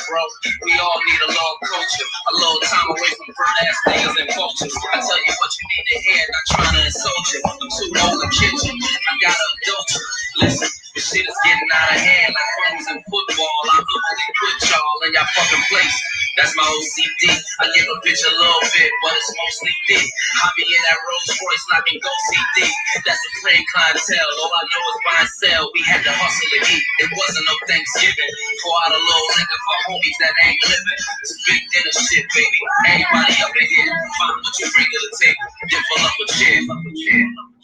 bro. We all need a little culture, a little time away from burn-ass niggas and vultures. I tell you what you need to hear, not trying to insult you. I'm too old to kitchen, I gotta adult you. Listen, this shit is getting out of hand like phones in football. I normally put y'all in your fucking place. That's my OCD. I give a bitch a little bit, but it's mostly dick. I be in that Rolls Royce, I can go CD. That's a plain clientele. All I know is buy and sell. We had to hustle to eat. It wasn't no Thanksgiving. Pour out a little liquor for homies that ain't living. It's big dinner shit, baby. Everybody up in here, find what you bring to the table. Then pull up a chair.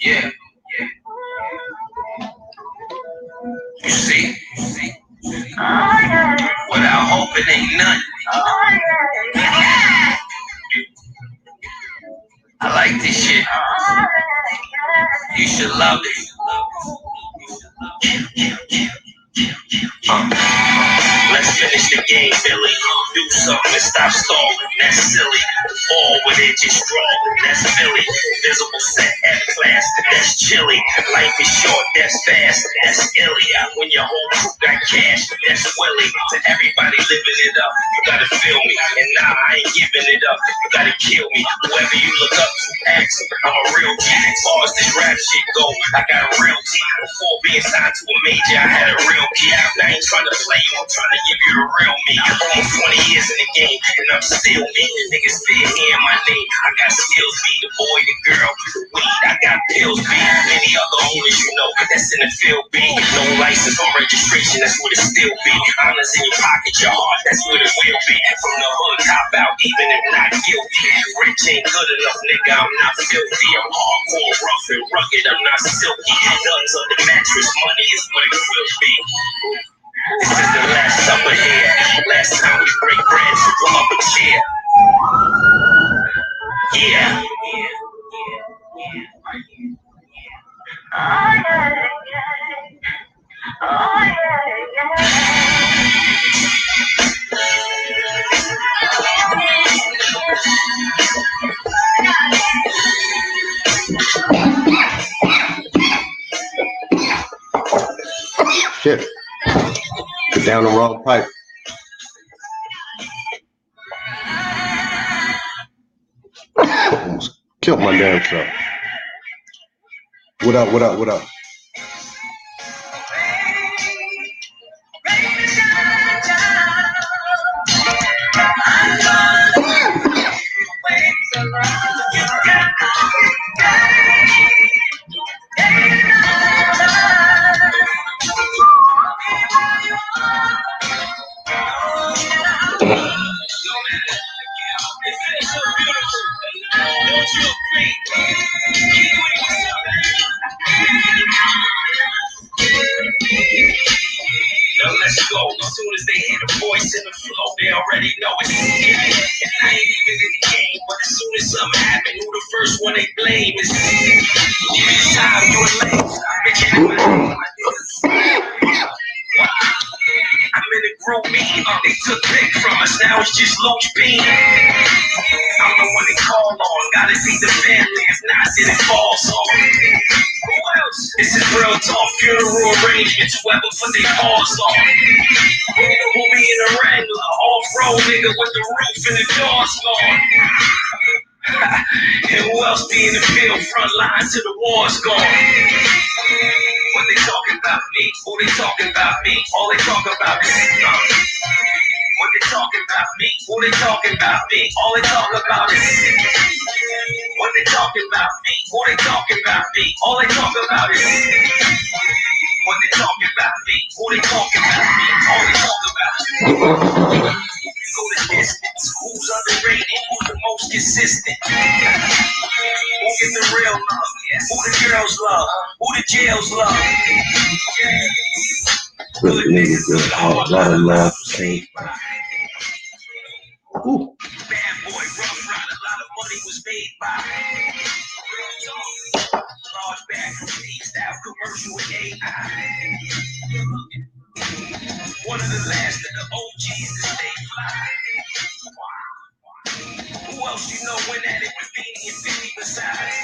Yeah. You see? Without hope, it ain't nothing. I like this shit. You should love it. Let's finish the game, Billy. Do something and stop stalling. That's silly. All with it, just strong. That's Philly. Visible set F class. That's chilly. Life is short. That's fast. That's illy. When your whole crew got cash, that's Willie. To everybody living it up, you gotta feel me. And nah, I ain't giving it up. You gotta kill me. Whoever you look up to, ask. I'm a real G. As far as this rap shit go, I got a real G. Before being signed to a major, I had a real key. I ain't trying to play you. I'm trying to give you the real me. Almost 20 years in the game, and I'm still me. Niggas fear hearing my name. I got skills, be the boy, the girl, the weed. I got pills, be many other owners, you know, that's in the field, be. No license or registration, that's what it still be. Honors in your pocket, your heart, that's what it will be. From the hood, cop out, even if not guilty. Rich ain't good enough, nigga, I'm not filthy. I'm hardcore, rough and rugged, I'm not silky. Guns on the mattress, money is what it will be. This is the last supper here. Last time we break bread, so pull up a chair. Yeah. Shit. Put down the wrong pipe. Almost killed my damn self. What up, what up, what up? Now let's go. As soon as they hear the voice in the flow, they already know it's me. And I ain't even in the game, but as soon as something happens, who the first one they blame is me. This time you a lame. I'm in a group meeting. They took big from us. Now it's just Loach Bean. I'm the one they call on. Gotta see the family. If not, then it falls on. Who else? This is real talk. Funeral arrangements. Whoever put their paws on. Who be in a Wrangler? Off-road nigga with the roof and the doors gone. And who else be in the field? Front line till the war's gone. What they talking about me? Who they talking about me? All they talk about is what they talking about me? Who they talking about me? All they talk about is what they talking about me? Who they talking about me? All they talk about is what they talking about me? Who they talking about me? All they talk about is go the distance. Who's underrated? Who's the most consistent? Who get the real love? Who the girls love? Who the jails love? Good niggas, good heart, lot of love, change. Bad boy, rough ride, a lot of money was made by large bag from style commercial with AI. One of the last of the OGs to stay fly. Who else you know when at it with Beanie and 50 besides?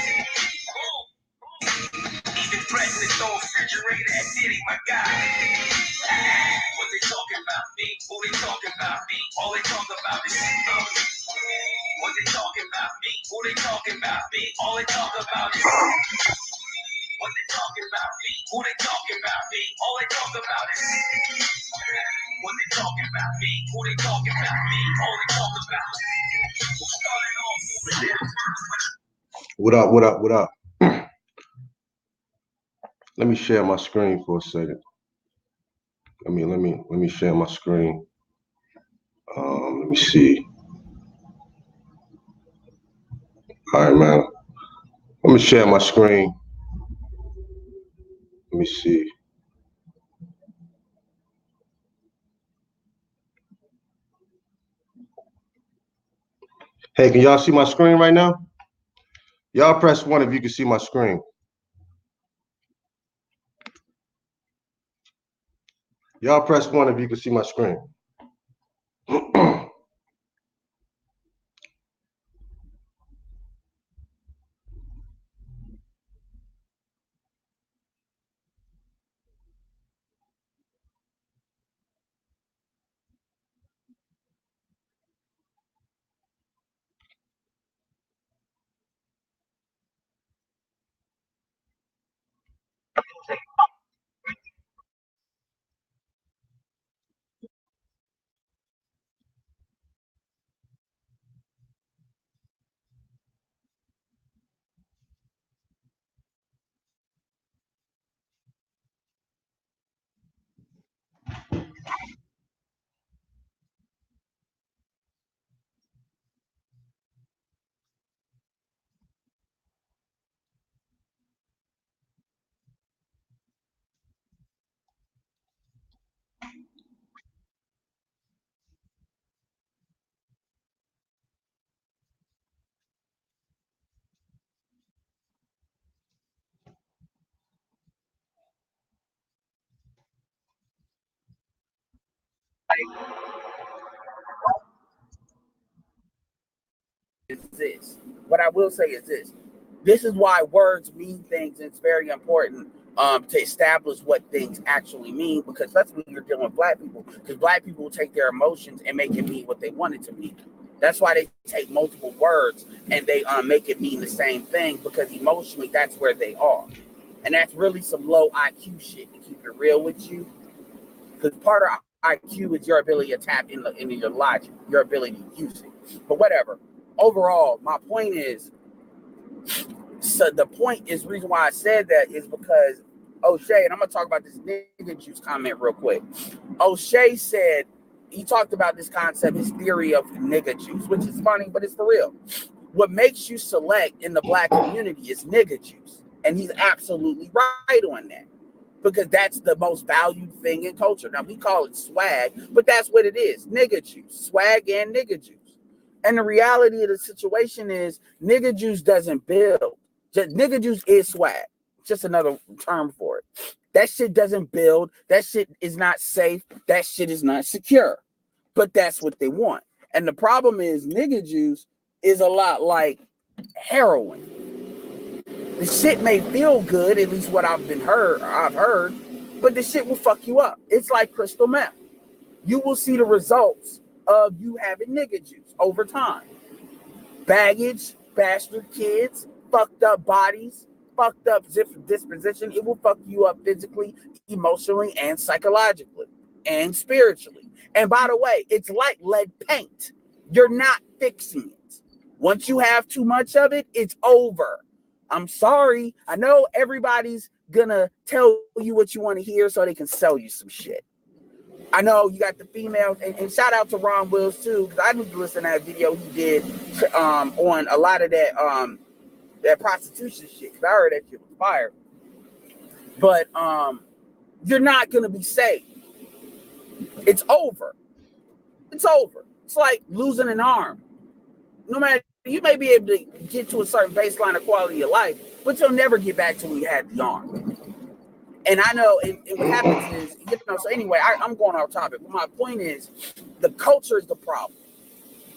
Even threatening to throw a refrigerator at Diddy, my guy. What they talking about about me? Who they talking about me? All they talk about is what they talking about me? Who they talking about me? All they talk about is what they talking about me? Who they talking about me? All they talk about is what they talking about me? Who they talking about me? All they talk about. Starting off with it. What up? What up? What up? Let me share my screen for a second. Let me share my screen. Let me see. All right, man. Let me share my screen. Let me see. Hey, can y'all see my screen right now? Y'all press 1 if you can see my screen. Y'all press 1 if you can see my screen. Is this. What I will say is this. This is why words mean things, and it's very important to establish what things actually mean, because especially when you're dealing with black people, because black people will take their emotions and make it mean what they want it to mean. That's why they take multiple words and they make it mean the same thing, because emotionally that's where they are. And that's really some low IQ shit, to keep it real with you. Because part of IQ is your ability to tap into your logic, your ability to use it. But whatever. Overall, my point is, so the point is, reason why I said that is because O'Shea, and I'm gonna talk about this nigga juice comment real quick. O'Shea said he talked about this concept, his theory of nigga juice, which is funny, but it's for real. What makes you select in the black community is nigga juice, and he's absolutely right on that, because that's the most valued thing in culture. Now we call it swag, but that's what it is: nigga juice, swag, and nigga juice. And the reality of the situation is, nigga juice doesn't build. Just nigga juice is swag. Just another term for it. That shit doesn't build. That shit is not safe. That shit is not secure. But that's what they want. And the problem is, nigga juice is a lot like heroin. The shit may feel good, at least what I've heard, but the shit will fuck you up. It's like crystal meth. You will see the results of you having nigga juice over time. Baggage, bastard kids, fucked up bodies, fucked up disposition. It will fuck you up physically, emotionally, and psychologically, and spiritually. And by the way, it's like lead paint. You're not fixing it. Once you have too much of it, it's over. I'm sorry. I know everybody's gonna tell you what you want to hear so they can sell you some shit. I know you got the females, and shout out to Ron Wills too, because I need to listen to that video he did on a lot of that prostitution shit, because I heard that shit was fire. But you're not gonna be safe. It's over. It's over. It's like losing an arm. No matter, you may be able to get to a certain baseline of quality of life, but you'll never get back to when you had the arm. And I know, and what happens is, so anyway, I'm going off topic. But my point is, the culture is the problem.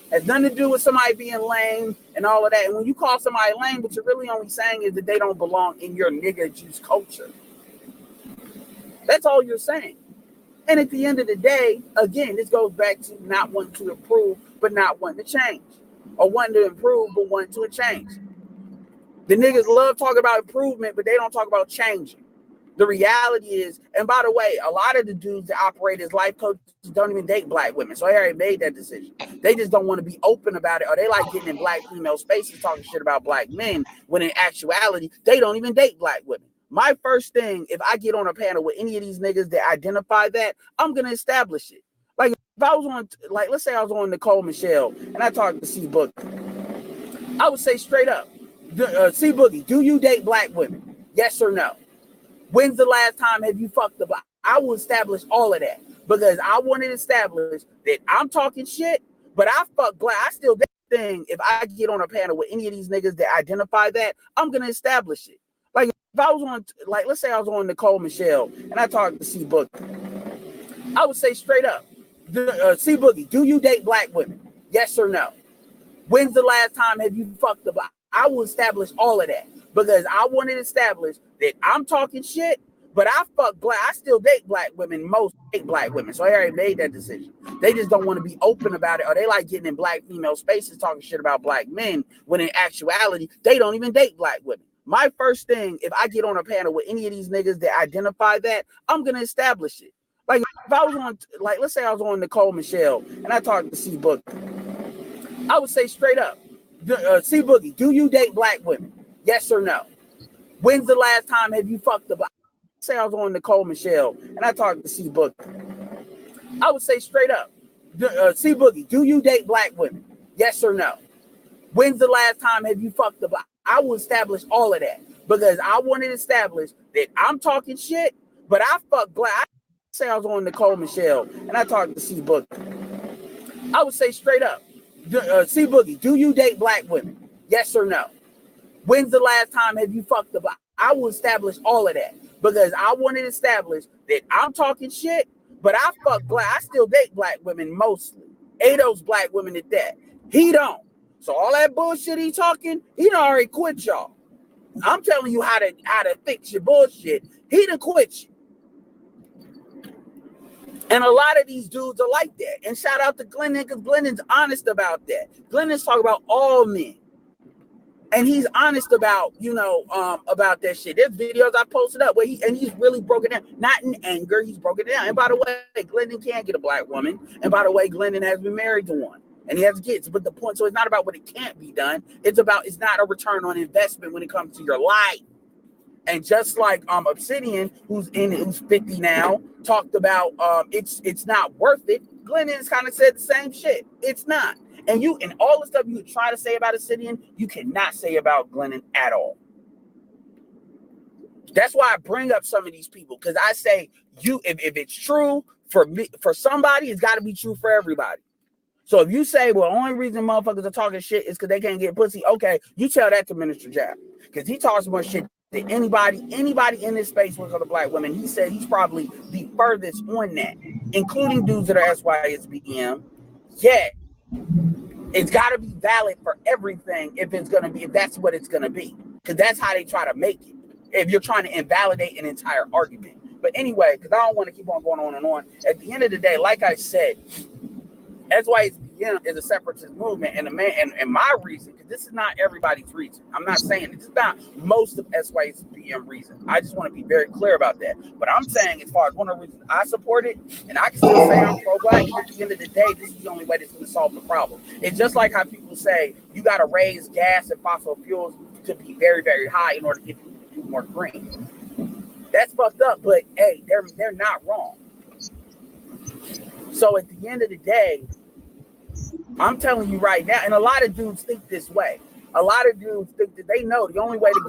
It has nothing to do with somebody being lame and all of that. And when you call somebody lame, what you're really only saying is that they don't belong in your nigga juice culture. That's all you're saying. And at the end of the day, again, this goes back to not wanting to improve, but not wanting to change. Or wanting to improve, but wanting to change. The niggas love talking about improvement, but they don't talk about changing. The reality is, and by the way, a lot of the dudes that operate as life coaches don't even date black women. So they already made that decision. They just don't want to be open about it, or they like getting in black female spaces talking shit about black men, when in actuality, they don't even date black women. My first thing, if I get on a panel with any of these niggas that identify that, I'm going to establish it. Like, if I was on, like, let's say I was on Nicole Michelle and I talked to C Boogie, I would say straight up, C Boogie, do you date black women? Yes or no? When's the last time have you fucked the black? I will establish all of that because I want to establish that I'm talking shit, but I fuck black. I still date thing. If I get on a panel with any of these niggas that identify that, I'm going to establish it. Like, if I was on, like, let's say I was on Nicole Michelle and I talked to C Boogie, I would say straight up, C Boogie, do you date black women? Yes or no? When's the last time have you fucked the black? I will establish all of that because I want to establish that I'm talking shit, but I fuck black. I still date black women. Most date black women. So I already made that decision. They just don't want to be open about it, or they like getting in black female spaces talking shit about black men, when in actuality, they don't even date black women. My first thing, if I get on a panel with any of these niggas that identify that, I'm going to establish it. Like, if I was on, like, let's say I was on Nicole Michelle and I talked to C Boogie, I would say straight up, C Boogie, do you date black women? Yes or no? When's the last time have you fucked the black? Say I was on Nicole Michelle and I talked to C Boogie, I would say straight up, C Boogie, do you date black women? Yes or no? When's the last time have you fucked the black? I will establish all of that because I want to establish that I'm talking shit, but I fuck black. I say I was on Nicole Michelle and I talked to C Boogie, I would say straight up, C Boogie, do you date black women? Yes or no? When's the last time have you fucked the black? I will establish all of that because I want to establish that I'm talking shit, but I fuck black. I still date black women mostly. Ado's black women at that. He don't. So all that bullshit he talking, he done already quit y'all. I'm telling you how to fix your bullshit. He done quit you. And a lot of these dudes are like that. And shout out to Glennon, because Glennon's honest about that. Glennon's talking about all men. And he's honest about, about that shit. There's videos I posted up where he's really broken down. Not in anger, he's broken down. And by the way, Glennon can get a black woman. And by the way, Glennon has been married to one. And he has kids. But the point, so it's not about what it can't be done. It's not a return on investment when it comes to your life. And just like Obsidian, who's 50 now, talked about it's not worth it. Glennon's kind of said the same shit. It's not. And all the stuff you try to say about Obsidian, you cannot say about Glennon at all. That's why I bring up some of these people, because I say if it's true for me, for somebody, it's got to be true for everybody. So if you say, well, the only reason motherfuckers are talking shit is because they can't get pussy, okay, you tell that to Minister Jab, because he talks more shit than anybody in this space with other black women. He said he's probably the furthest on that, including dudes that are SYSBM. Yet it's got to be valid for everything if that's what it's gonna be, because that's how they try to make it. If you're trying to invalidate an entire argument. But anyway, because I don't want to keep on going on and on. At the end of the day, like I said, SYSBM is a separatist movement, and my reason, because this is not everybody's reason. I'm not saying this is not most of SYSBM reason. I just want to be very clear about that. But I'm saying, as far as one of the reasons I support it, and I can still say I'm pro-black, at the end of the day, this is the only way that's going to solve the problem. It's just like how people say you got to raise gas and fossil fuels to be very, very high in order to get people to do more green. That's fucked up, but hey, they're not wrong. So at the end of the day, I'm telling you right now, and a lot of dudes think this way. A lot of dudes think that they know the only way to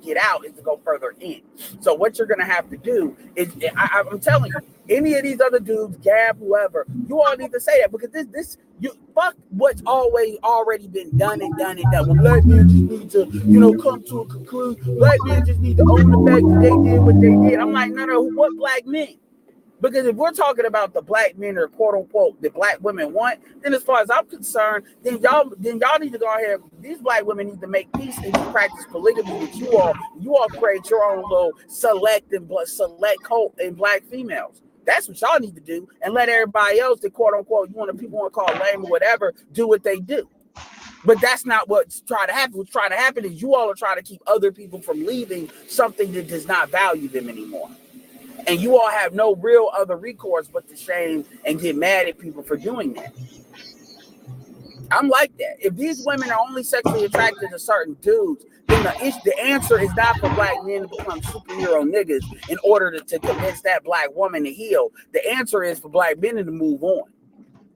get out is to go further in. So what you're gonna have to do is, I'm telling you, any of these other dudes, Gab, whoever, you all need to say that, because you fuck what's already been done and done and done. When black men just need to, come to a conclusion. Black men just need to own the fact that they did what they did. I'm like, no, what black men? Because if we're talking about the black men or quote unquote the black women want, then as far as I'm concerned, then y'all need to go ahead. These black women need to make peace and practice polygamy with you all. You all create your own little select cult in black females. That's what y'all need to do, and let everybody else that quote unquote people want to call lame or whatever do what they do. But that's not what's trying to happen. What's trying to happen is you all are trying to keep other people from leaving something that does not value them anymore. And you all have no real other recourse but to shame and get mad at people for doing that. I'm like that. If these women are only sexually attracted to certain dudes, then the answer is not for black men to become superhero niggas in order to convince that black woman to heal. The answer is for black men to move on.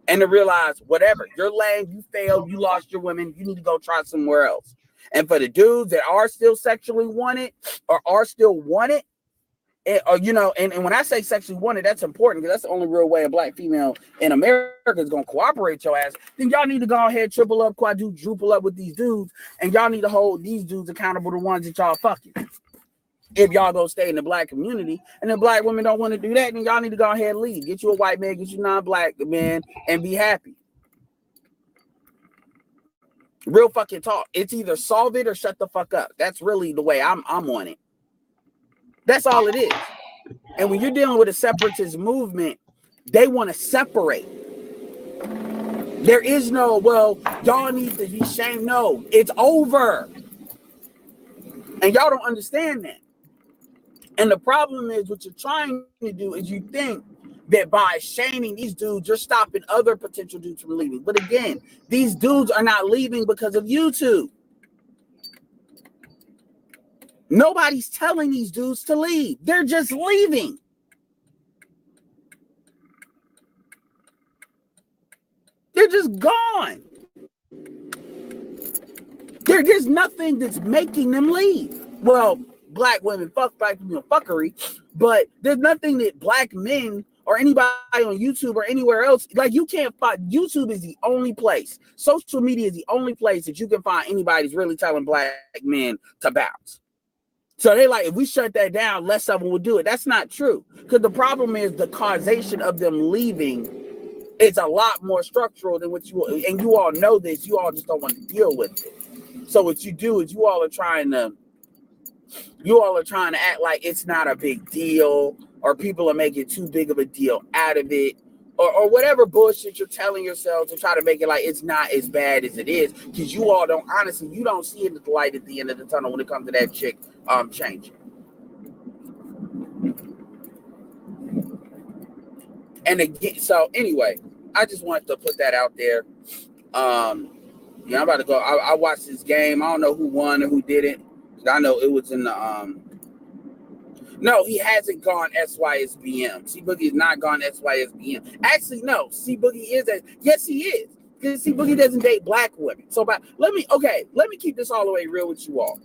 And to realize, whatever, you're lame, you failed, you lost your women, you need to go try somewhere else. And for the dudes that are still sexually wanted or are still wanted, and when I say sexually wanted, that's important because that's the only real way a black female in America is going to cooperate your ass. Then y'all need to go ahead, triple up, quadruple up with these dudes, and y'all need to hold these dudes accountable to the ones that y'all fucking. If y'all go stay in the black community and the black women don't want to do that, then y'all need to go ahead and leave. Get you a white man, get you non-black man, and be happy. Real fucking talk. It's either solve it or shut the fuck up. That's really the way I'm on it. That's all it is. And when you're dealing with a separatist movement, they want to separate. There is no, well, y'all need to be shamed. No, it's over. And y'all don't understand that. And the problem is what you're trying to do is you think that by shaming these dudes, you're stopping other potential dudes from leaving. But again, these dudes are not leaving because of YouTube. Nobody's telling these dudes to leave. They're just leaving. They're just gone. There's nothing that's making them leave. Well, black women fuck black people fuckery, but there's nothing that black men or anybody on YouTube or anywhere else, like you can't find. YouTube is the only place. Social media is the only place that you can find anybody that's really telling black men to bounce. So they like, if we shut that down, less of them will do it. That's not true. Because the problem is the causation of them leaving is a lot more structural than what and you all know this, you all just don't want to deal with it. So what you do is you all are trying to act like it's not a big deal, or people are making too big of a deal out of it, or whatever bullshit you're telling yourselves to try to make it like it's not as bad as it is, because you all don't, honestly, you don't see the light at the end of the tunnel when it comes to that chick changing. And again, so anyway, I just wanted to put that out there. Yeah, I'm about to go. I watched this game. I don't know who won or who didn't. I know it was in the no, he hasn't gone SYSBM. C Boogie is not gone SYSBM. Actually, no, C Boogie is yes, he is. Because C Boogie doesn't date black women. So let me keep this all the way real with you all.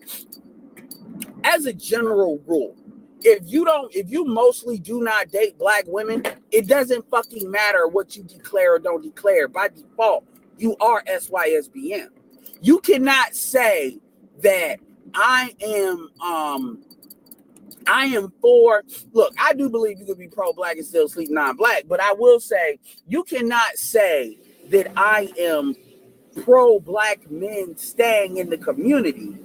As a general rule, if you mostly do not date black women, it doesn't fucking matter what you declare or don't declare. By default, you are SYSBM. You cannot say that I am for, look, I do believe you could be pro-black and still sleep non-black, but I will say you cannot say that I am pro-black men staying in the community,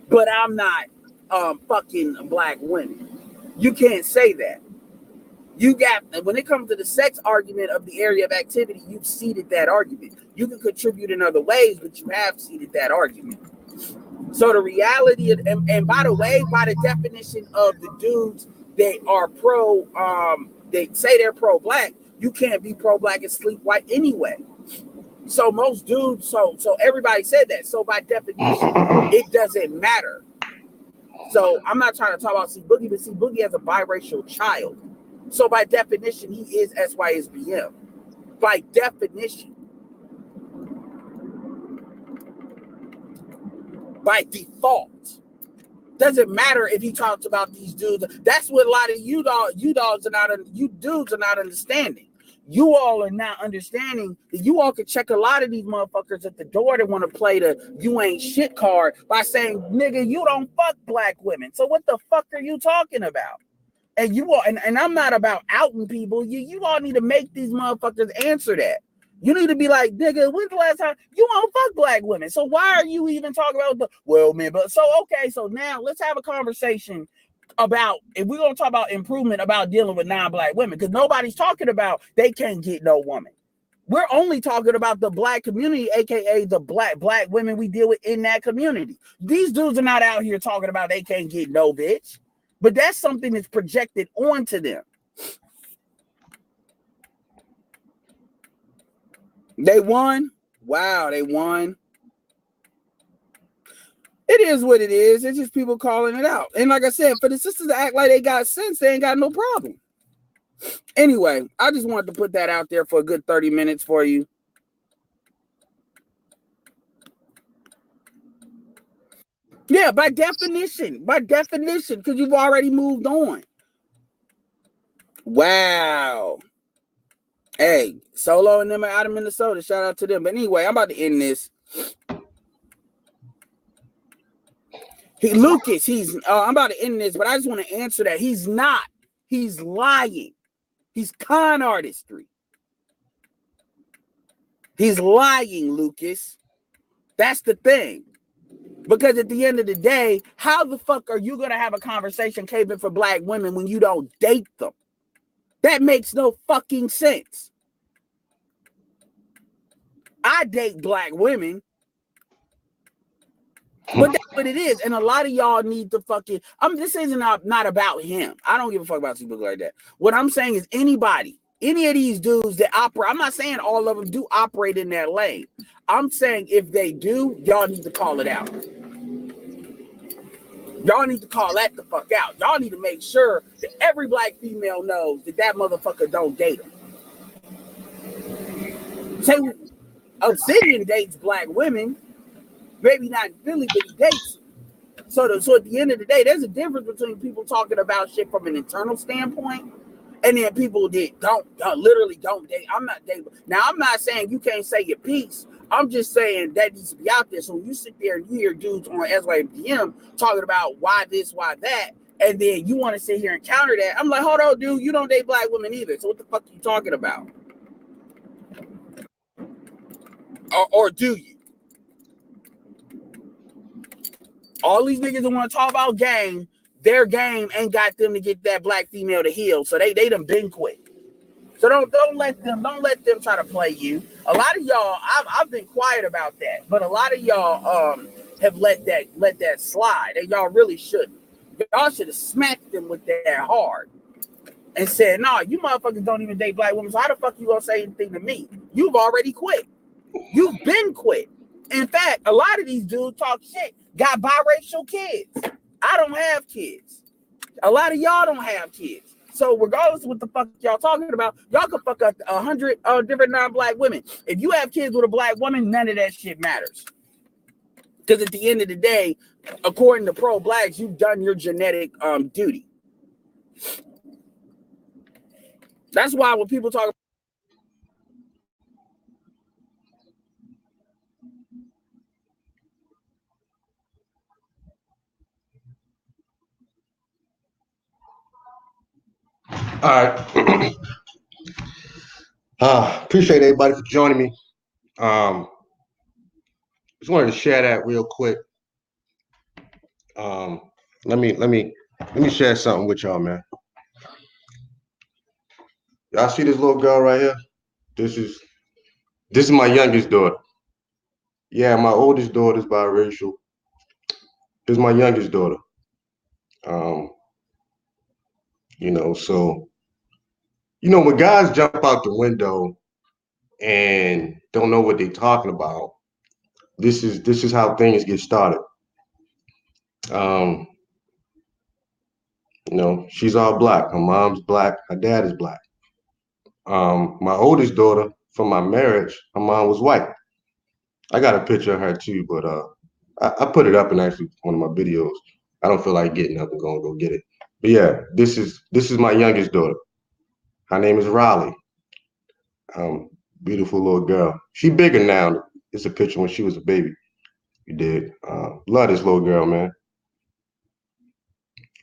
but I'm not fucking black women. You can't say that. You got, when it comes to the sex argument of the area of activity, you've ceded that argument. You can contribute in other ways, but you have ceded that argument. So the reality, and by the way, by the definition of the dudes that are they say they're pro-black, you can't be pro-black and sleep white anyway. So most dudes, so everybody said that. So by definition, it doesn't matter. So I'm not trying to talk about C Boogie, but C Boogie has a biracial child. So by definition, he is SYSBM. By definition. By default. Doesn't matter if he talks about these dudes. That's what a lot of you dudes are not understanding. You all are not understanding that you all could check a lot of these motherfuckers at the door that want to play the you ain't shit card by saying, nigga, you don't fuck black women. So what the fuck are you talking about? And you all, and I'm not about outing people. You all need to make these motherfuckers answer that. You need to be like, nigga, when's the last time you won't fuck black women? So why are you even talking about well, man? But so okay, so now let's have a conversation about, if we're gonna talk about improvement about dealing with non-black women, because nobody's talking about they can't get no woman. We're only talking about the black community, aka the black women we deal with in that community. These dudes are not out here talking about they can't get no bitch, but that's something that's projected onto them. They won. Wow, they won. It is what it is. It's just people calling it out. And like I said, for the sisters to act like they got sense, they ain't got no problem. Anyway, I just wanted to put that out there for a good 30 minutes for you. Yeah, by definition, because you've already moved on. Wow. Hey, Solo and them are out of Minnesota. Shout out to them. But anyway, I'm about to end this. Lucas, I'm about to end this, but I just want to answer that. He's not. He's lying. He's con artistry. He's lying, Lucas. That's the thing. Because at the end of the day, how the fuck are you going to have a conversation caping for black women when you don't date them? That makes no fucking sense. I date black women. But that's what it is. And a lot of y'all need to fucking, this isn't not about him. I don't give a fuck about people like that. What I'm saying is anybody, any of these dudes that operate, I'm not saying all of them do operate in that lane. I'm saying if they do, y'all need to call it out. Y'all need to call that the fuck out. Y'all need to make sure that every black female knows that motherfucker don't date them. Say Obsidian dates black women. Maybe not in Philly, but he dates. So at the end of the day, there's a difference between people talking about shit from an internal standpoint and then people that literally don't date. I'm not dating. Now, I'm not saying you can't say your piece. I'm just saying that needs to be out there. So when you sit there and you hear dudes on SYMDM talking about why this, why that, and then you want to sit here and counter that, I'm like, hold on, dude, you don't date black women either. So what the fuck are you talking about? Or do you? All these niggas that want to talk about game, their game ain't got them to get that black female to heal. So they done been quit. So don't let them try to play you. A lot of y'all, I've been quiet about that, but a lot of y'all have let that slide, and y'all really shouldn't. Y'all should have smacked them with that hard and said, "No, you motherfuckers don't even date black women. So how the fuck you gonna say anything to me? You've already quit. You've been quit. In fact, a lot of these dudes talk shit. Got biracial kids. I don't have kids. A lot of y'all don't have kids. So regardless of what the fuck y'all talking about, y'all can fuck up 100 different non-black women. If you have kids with a black woman, none of that shit matters. Because at the end of the day, according to pro-blacks, you've done your genetic duty. That's why when people talk All right. Appreciate everybody for joining me. Just wanted to share that real quick. Let me share something with y'all, man. Y'all see this little girl right here? This is my youngest daughter. Yeah, my oldest daughter is biracial. This is my youngest daughter. So when guys jump out the window and don't know what they're talking about, this is how things get started. She's all black. Her mom's black. Her dad is black. My oldest daughter from my marriage, her mom was white. I got a picture of her too, but I put it up in actually one of my videos. I don't feel like getting up and going to go get it. But yeah, this is my youngest daughter. Her name is Riley. Beautiful little girl. She bigger now. It's a picture when she was a baby. You did. Love this little girl, man.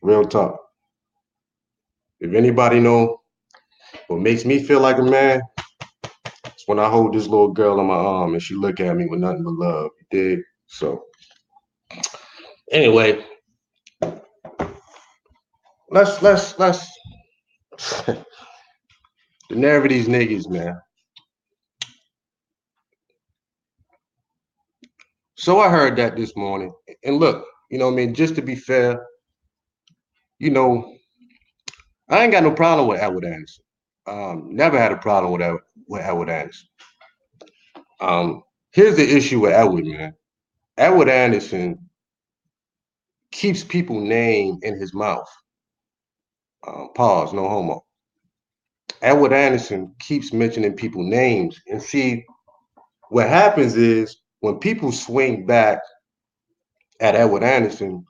Real talk. If anybody know what makes me feel like a man, it's when I hold this little girl on my arm and she look at me with nothing but love. You dig? So anyway, let's the nerve of these niggas, man. So I heard that this morning. And look, you know what I mean, just to be fair, you know, I ain't got no problem with Edward Anderson. Never had a problem with Edward Anderson. Here's the issue with Edward, man. Edward Anderson keeps people name in his mouth. Pause, no homo. Edward Anderson keeps mentioning people names. And see, what happens is when people swing back at Edward Anderson,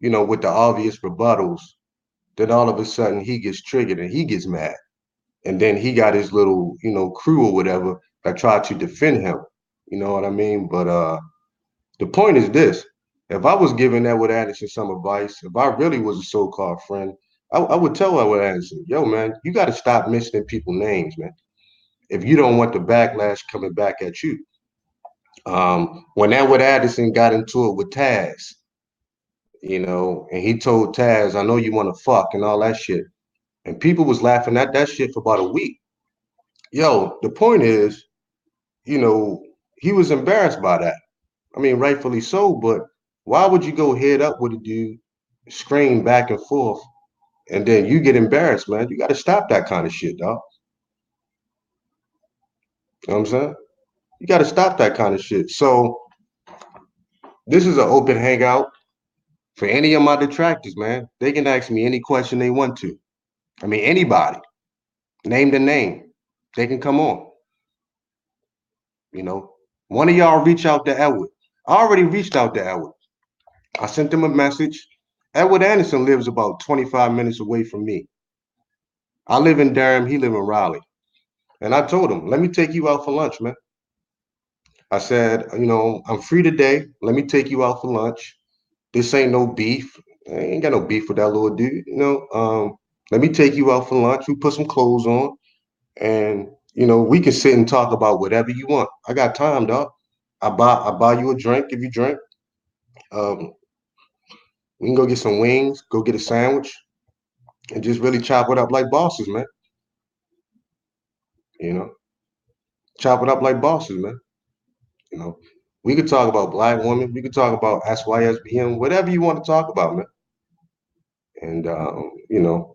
you know, with the obvious rebuttals, then all of a sudden he gets triggered and he gets mad. And then he got his little, you know, crew or whatever that tried to defend him. You know what I mean? But the point is this. If I was giving Edward Anderson some advice, if I really was a so-called friend, I would tell Edward Anderson, yo, man, you got to stop mentioning people's names, man, if you don't want the backlash coming back at you. When Edward Anderson got into it with Taz, you know, and he told Taz, I know you want to fuck and all that shit. And people was laughing at that shit for about a week. Yo, the point is, you know, he was embarrassed by that. I mean, rightfully so, but why would you go head up with a dude, scream back and forth, and then you get embarrassed, man? You got to stop that kind of shit, dog. You know what I'm saying? You got to stop that kind of shit. So this is an open hangout for any of my detractors, man. They can ask me any question they want to. I mean, anybody, name the name, they can come on. You know, one of y'all reach out to Edward. I already reached out to Edward. I sent him a message. Edward Anderson lives about 25 minutes away from me. I live in Durham. He live in Raleigh. And I told him, let me take you out for lunch, man. I said, you know, I'm free today. Let me take you out for lunch. This ain't no beef. I ain't got no beef with that little dude. You know, let me take you out for lunch. We put some clothes on, and you know, we can sit and talk about whatever you want. I got time, dog. I buy you a drink if you drink. Um, we can go get some wings, go get a sandwich, and just really chop it up like bosses, man. You know, chop it up like bosses, man. You know, we could talk about black women. We could talk about SYSBM, whatever you want to talk about, man. And you know,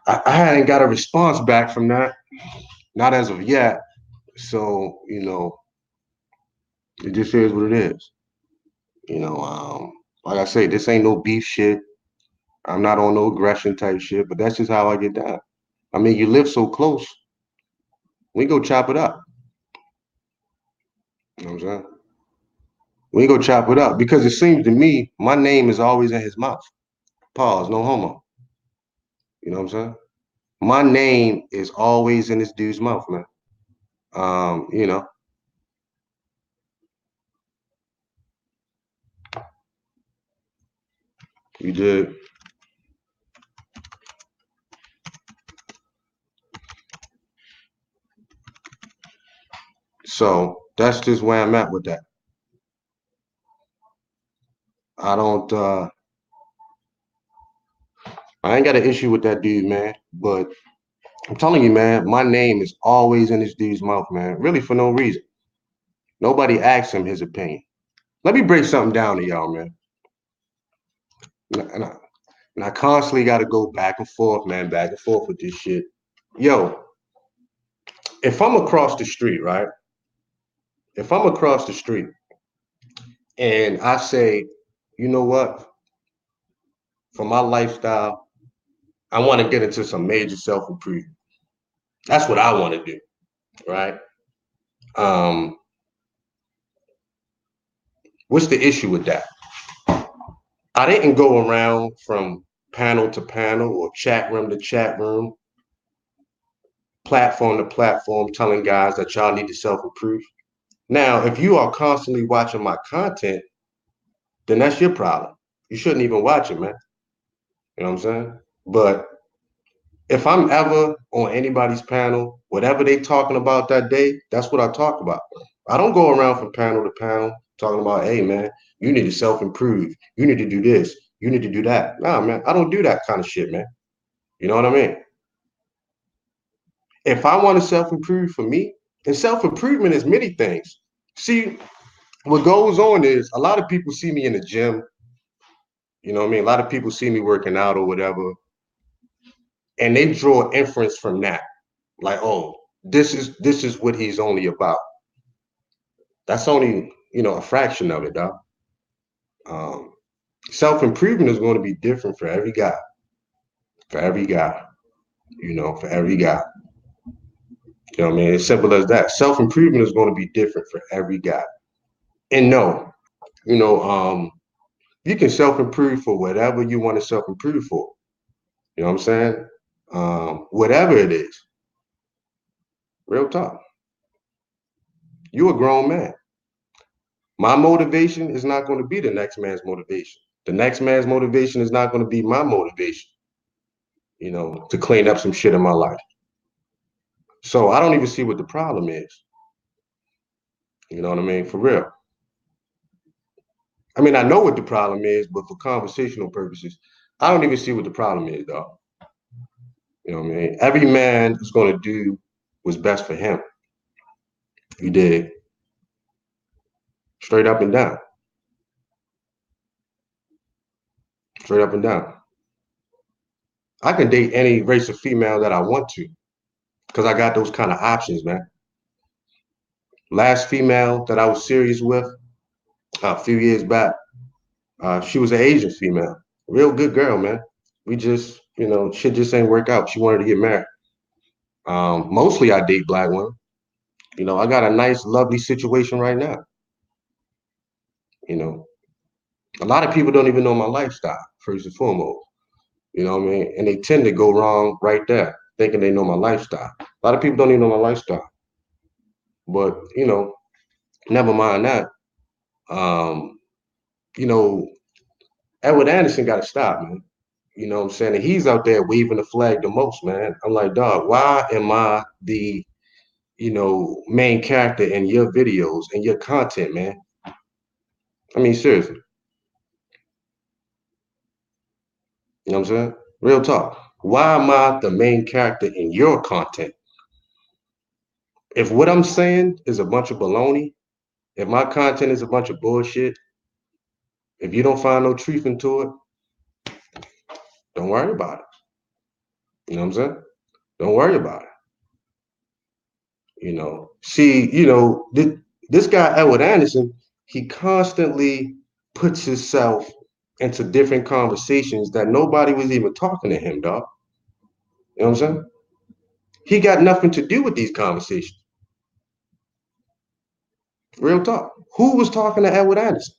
I hadn't got a response back from that, not as of yet. So you know, it just is what it is. You know, like I say, this ain't no beef shit. I'm not on no aggression type shit, but that's just how I get down. I mean, you live so close, we go chop it up. You know what I'm saying? We go chop it up because it seems to me my name is always in his mouth. Pause, no homo. You know what I'm saying? My name is always in this dude's mouth, man. You know, you did. So that's just where I'm at with that. I don't I ain't got an issue with that dude, man. But I'm telling you, man, my name is always in this dude's mouth, man. Really for no reason. Nobody asks him his opinion. Let me break something down to y'all, man. And I, and I constantly got to go back and forth, man, back and forth with this shit. Yo, if I'm across the street, right? If I'm across the street and I say, you know what? For my lifestyle, I want to get into some major self improvement. That's what I want to do, right? Um, what's the issue with that? I didn't go around from panel to panel or chat room to chat room, platform to platform, telling guys that y'all need to self improve. Now, if you are constantly watching my content, then that's your problem. You shouldn't even watch it, man. You know what I'm saying? But if I'm ever on anybody's panel, whatever they talking about that day, that's what I talk about. I don't go around from panel to panel talking about, hey man, you need to self-improve. You need to do this. You need to do that. Nah, man, I don't do that kind of shit, man. You know what I mean? If I want to self-improve for me, and self-improvement is many things. See, what goes on is a lot of people see me in the gym. You know what I mean? A lot of people see me working out or whatever, and they draw inference from that. Like, oh, this is what he's only about. That's only, a fraction of it, dog. Um, Self-improvement is going to be different for every guy. For every guy, for every guy. You know what I mean? As simple as that. Self-improvement is going to be different for every guy. And no, you know, um, you can self-improve for whatever you want to self-improve for. You know what I'm saying? Whatever it is, real talk. You a grown man. My motivation is not going to be the next man's motivation. The next man's motivation is not going to be my motivation, to clean up some shit in my life. So I don't even see what the problem is. You know what I mean? For real. I mean, I know what the problem is, but for conversational purposes, I don't even see what the problem is, dog. You know what I mean? Every man is going to do what's best for him. You did. Straight up and down. Straight up and down. I can date any race of female that I want to because I got those kind of options, man. Last female that I was serious with a few years back, she was an Asian female. Real good girl, man. We just, shit just ain't work out. She wanted to get married. Mostly I date black women. I got a nice, lovely situation right now. You know, a lot of people don't even know my lifestyle, first and foremost. You know what I mean? And they tend to go wrong right there, thinking they know my lifestyle. A lot of people don't even know my lifestyle. But, never mind that. Um, you know, Edward Anderson got to stop, man. You know what I'm saying? And he's out there waving the flag the most, man. I'm like, dog, why am I the, main character in your videos and your content, man? I mean, seriously. You know what I'm saying? Real talk. Why am I the main character in your content? If what I'm saying is a bunch of baloney, if my content is a bunch of bullshit, if you don't find no truth into it, don't worry about it. You know what I'm saying? Don't worry about it. See, this guy, Edward Anderson, he constantly puts himself into different conversations that nobody was even talking to him, dog. You know what I'm saying? He got nothing to do with these conversations. Real talk. Who was talking to Edward Anderson?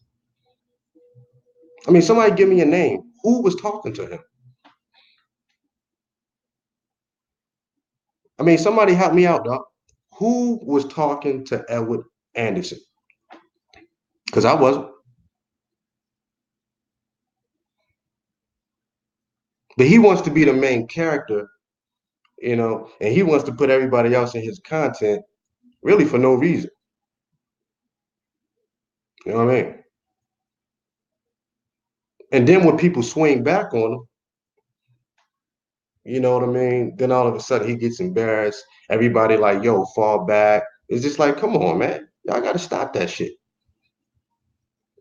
I mean, somebody give me a name. Who was talking to him? I mean, somebody help me out, dog. Who was talking to Edward Anderson? Because I wasn't. But he wants to be the main character, and he wants to put everybody else in his content really for no reason. You know what I mean? And then when people swing back on him, you know what I mean? Then all of a sudden he gets embarrassed. Everybody like, yo, fall back. It's just like, come on, man. Y'all got to stop that shit.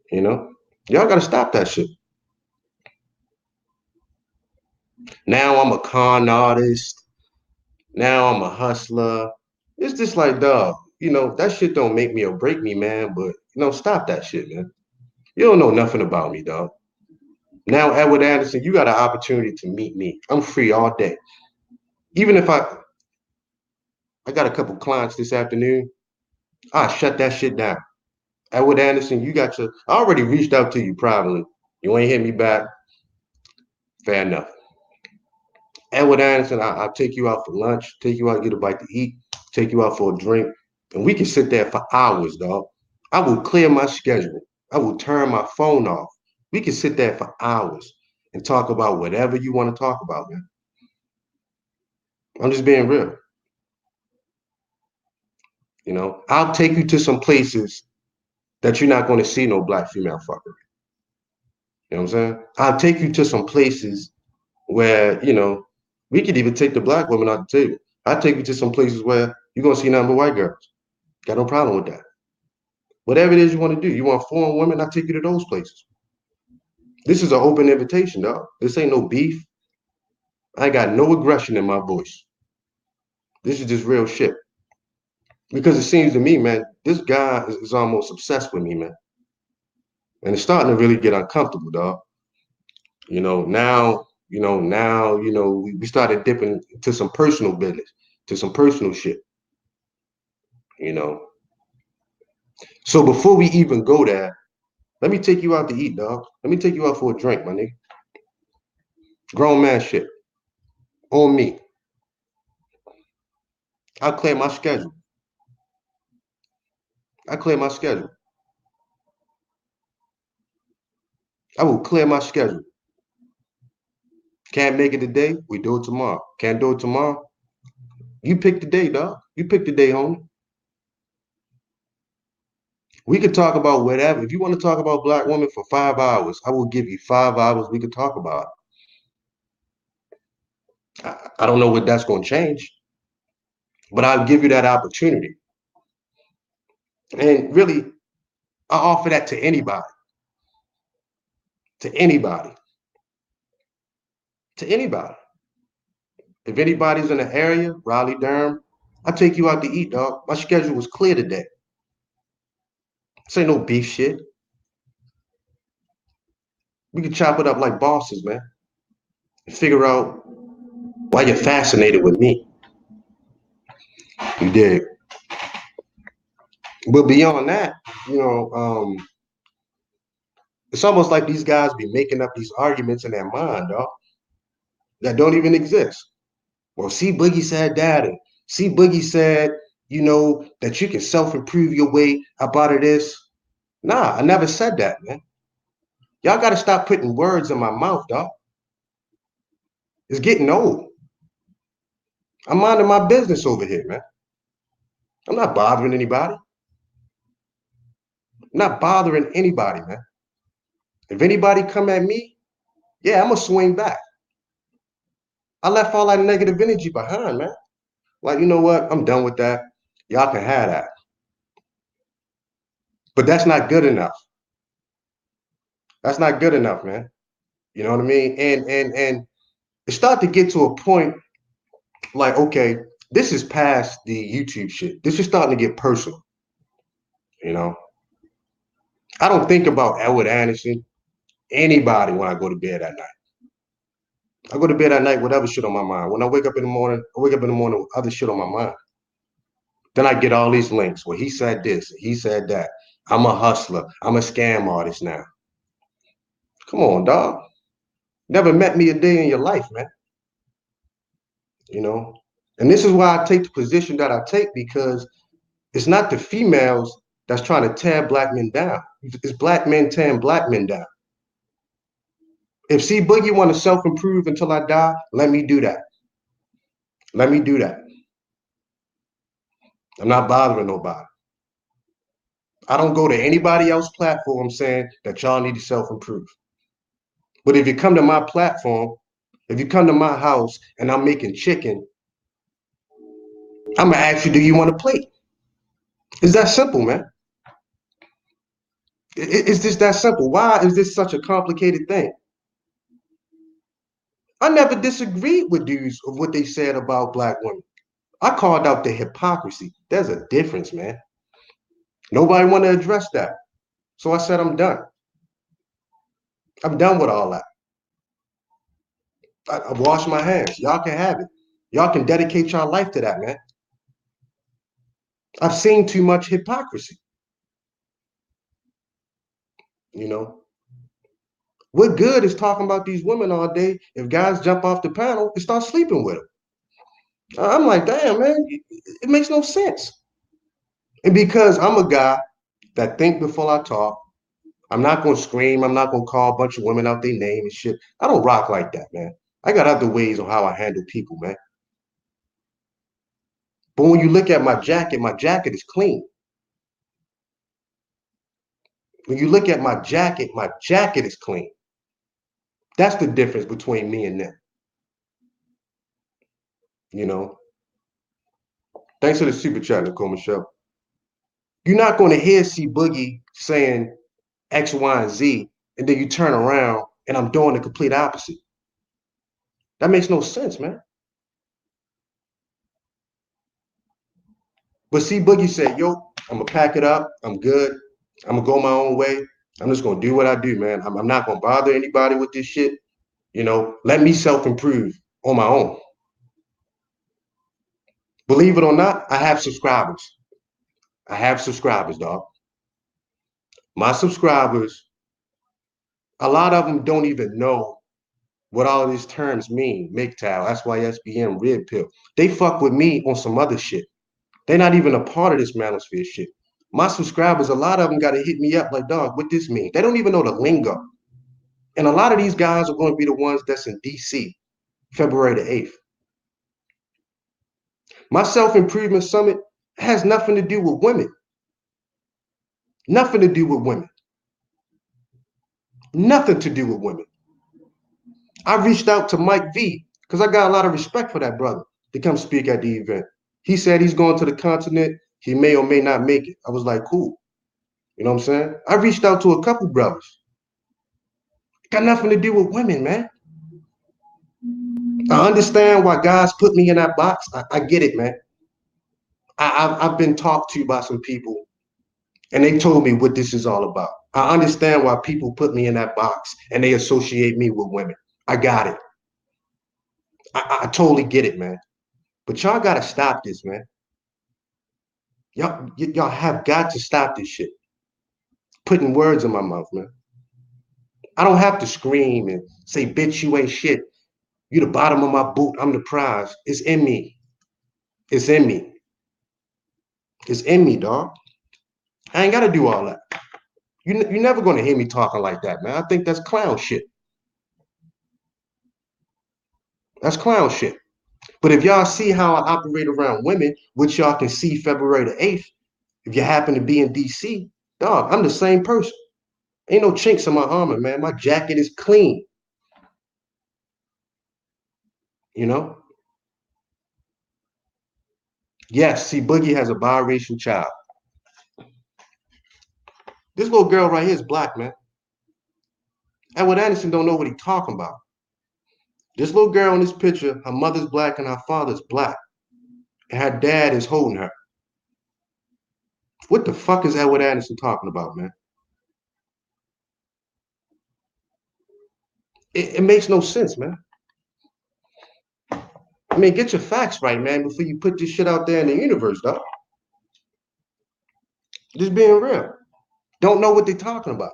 You know? Y'all got to stop that shit. Now I'm a con artist. Now I'm a hustler. It's just like, dog, that shit don't make me or break me, man. But, stop that shit, man. You don't know nothing about me, dog. Now, Edward Anderson, you got an opportunity to meet me. I'm free all day. Even if I got a couple clients this afternoon, I shut that shit down. Edward Anderson, I already reached out to you privately. You ain't hit me back. Fair enough. Edward Anderson, I'll take you out for lunch, take you out, get a bite to eat, take you out for a drink, and we can sit there for hours, dog. I will clear my schedule. I will turn my phone off. We can sit there for hours and talk about whatever you want to talk about, man. I'm just being real. I'll take you to some places that you're not going to see no black female fucker. You know what I'm saying? I'll take you to some places where, we could even take the black women off the table. I'll take you to some places where you're gonna see nothing but white girls. Got no problem with that. Whatever it is you want to do, you want foreign women, I'll take you to those places. This is an open invitation, dog. This ain't no beef. I ain't got no aggression in my voice. This is just real shit. Because it seems to me, man, this guy is almost obsessed with me, man. And it's starting to really get uncomfortable, dog. Now, we started dipping to some personal business, to some personal shit, you know. So before we even go there, let me take you out to eat, dog. Let me take you out for a drink, my nigga. Grown man shit. On me. I'll clear my schedule. I clear my schedule. I will clear my schedule. Can't make it today, we do it tomorrow. Can't do it tomorrow. You pick the day, dog. You pick the day, homie. We could talk about whatever. If you want to talk about black women for 5 hours, I will give you 5 hours. We could talk about it. I don't know what that's going to change, but I'll give you that opportunity. And really, I offer that to anybody, to anybody, to anybody. If anybody's in the area, Raleigh, Durham, I'll take you out to eat, dog. My schedule was clear today. This ain't no beef shit. We can chop it up like bosses, man, and figure out why you're fascinated with me. You dig? But beyond that, it's almost like these guys be making up these arguments in their mind, dog, that don't even exist. Well, see, Boogie said that, and see, Boogie said, that you can self-improve your way up out of this. Nah, I never said that, man. Y'all got to stop putting words in my mouth, dog. It's getting old. I'm minding my business over here, man. I'm not bothering anybody. I'm not bothering anybody, man. If anybody come at me, yeah, I'm going to swing back. I left all that negative energy behind, man. Like, you know what? I'm done with that. Y'all can have that. But that's not good enough. That's not good enough, man. You know what I mean? And it started to get to a point like, okay, this is past the YouTube shit. This is starting to get personal. You know, I don't think about Edward Anderson, anybody when I go to bed at night. I go to bed at night with other shit on my mind. When I wake up in the morning, I wake up in the morning with other shit on my mind. Then I get all these links. Well, he said this, he said that. I'm a hustler. I'm a scam artist now. Come on, dog. Never met me a day in your life, man. You know? And this is why I take the position that I take, because it's not the females that's trying to tear black men down. It's black men tearing black men down. If C Boogie want to self-improve until I die, let me do that. Let me do that. I'm not bothering nobody. I don't go to anybody else's platform saying that y'all need to self-improve. But if you come to my platform, if you come to my house and I'm making chicken, I'm gonna ask you, do you want a plate? It's that simple, man. It's just that simple. Why is this such a complicated thing? I never disagreed with dudes of what they said about black women. I called out the hypocrisy. There's a difference, man. Nobody want to address that. So I said, I'm done. I'm done with all that. I wash my hands. Y'all can have it. Y'all can dedicate your life to that, man. I've seen too much hypocrisy. You know, what good is talking about these women all day if guys jump off the panel and start sleeping with them? I'm like, damn, man, it makes no sense. And because I'm a guy that think before I talk, I'm not going to scream. I'm not going to call a bunch of women out their name and shit. I don't rock like that, man. I got other ways on how I handle people, man. But when you look at my jacket is clean. When you look at my jacket is clean. That's the difference between me and them. You know. Thanks for the super chat, Nicole Michelle. You're not going to hear C Boogie saying X, Y, and Z, and then you turn around and I'm doing the complete opposite. That makes no sense, man. But C Boogie said, yo, I'm gonna pack it up. I'm good. I'm gonna go my own way. I'm just gonna do what I do, man. I'm not gonna bother anybody with this shit. You know, let me self-improve on my own. Believe it or not, I have subscribers. I have subscribers, dog. My subscribers, a lot of them don't even know what all these terms mean. MGTOW, SYSBM, Red Pill. They fuck with me on some other shit. They're not even a part of this manosphere shit. My subscribers, a lot of them got to hit me up like, dog, what this mean? They don't even know the lingo. And a lot of these guys are going to be the ones that's in DC, February the 8th. My self-improvement summit has nothing to do with women. Nothing to do with women. Nothing to do with women. I reached out to Mike V because I got a lot of respect for that brother to come speak at the event. He said he's going to the continent. He may or may not make it. I was like, cool. You know what I'm saying? I reached out to a couple brothers. Got nothing to do with women, man. I understand why guys put me in that box. I get it, man. I've been talked to by some people and they told me what this is all about. I understand why people put me in that box and they associate me with women. I got it. I totally get it, man. But y'all got to stop this, man. Y'all have got to stop this shit. Putting words in my mouth, man. I don't have to scream and say, bitch, you ain't shit. You the bottom of my boot. I'm the prize. It's in me. It's in me. It's in me, dog. I ain't got to do all that. You're never going to hear me talking like that, man. I think that's clown shit. That's clown shit. But if y'all see how I operate around women, which y'all can see February the 8th, if you happen to be in DC, dog, I'm the same person. Ain't no chinks in my armor, man. My jacket is clean. You know? Yes, see, Boogie has a biracial child. This little girl right here is black, man. Edward Anderson don't know what he's talking about. This little girl in this picture, her mother's black and her father's black. And her dad is holding her. What the fuck is Edward Anderson talking about, man? It makes no sense, man. I mean, get your facts right, man, before you put this shit out there in the universe, dog. Just being real. Don't know what they're talking about.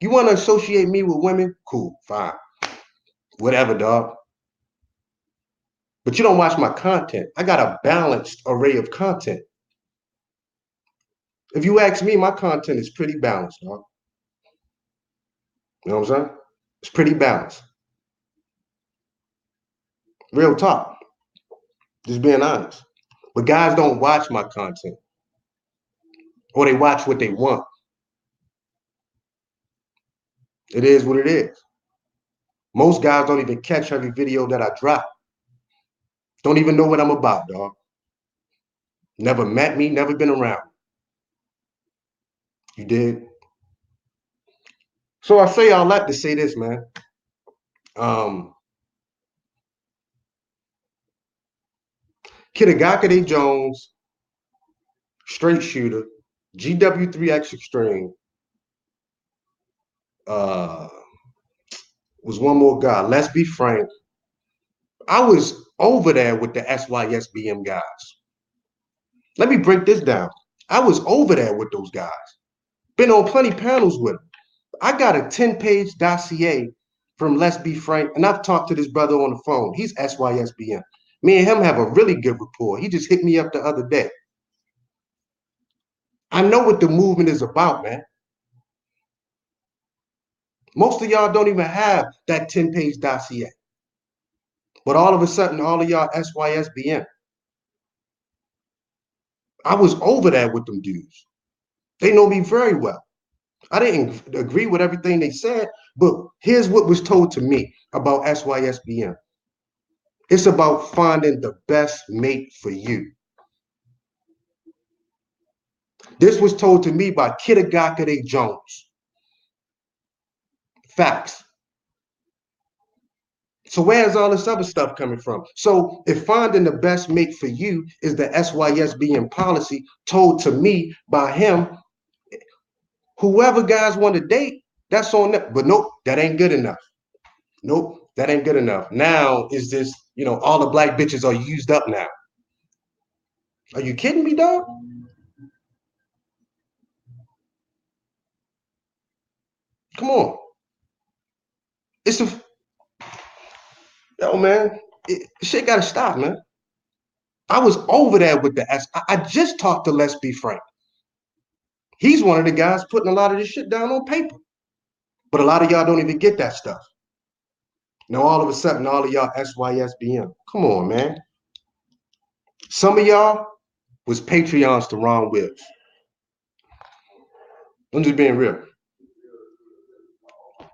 You want to associate me with women? Cool, fine. Whatever, dog. But you don't watch my content. I got a balanced array of content. If you ask me, my content is pretty balanced, dog. You know what I'm saying? It's pretty balanced. Real talk. Just being honest. But guys don't watch my content. Or they watch what they want. It is what it is. Most guys don't even catch every video that I drop. Don't even know what I'm about, dog. Never met me, never been around. You did? So I say all that to say this, man. Kitagakade Jones, straight shooter, GW3X Extreme, uh, was one more guy. Let's be frank. I was over there with the SYSBM guys. Let me break this down. I was over there with those guys. Been on plenty panels with them. I got a 10-page dossier from Let's Be Frank, and I've talked to this brother on the phone. He's SYSBM. Me and him have a really good rapport. He just hit me up the other day. I know what the movement is about, man. Most of y'all don't even have that 10-page dossier. But all of a sudden, all of y'all SYSBM. I was over there with them dudes. They know me very well. I didn't agree with everything they said, but here's what was told to me about SYSBM. It's about finding the best mate for you. This was told to me by Kitagakure Jones. Facts. So where's all this other stuff coming from? So if finding the best mate for you is the SYSBM policy told to me by him, whoever guys want to date, that's on them. But nope, that ain't good enough. Nope, that ain't good enough. Now is this, all the black bitches are used up now. Are you kidding me, dog? Come on. It's a Yo, man. Shit gotta stop, man. I was over there with the S. I just talked to Let's Be Frank. He's one of the guys putting a lot of this shit down on paper. But a lot of y'all don't even get that stuff. Now all of a sudden, all of y'all SYSBM. Come on, man. Some of y'all was Patreons to Ron Wills. I'm just being real.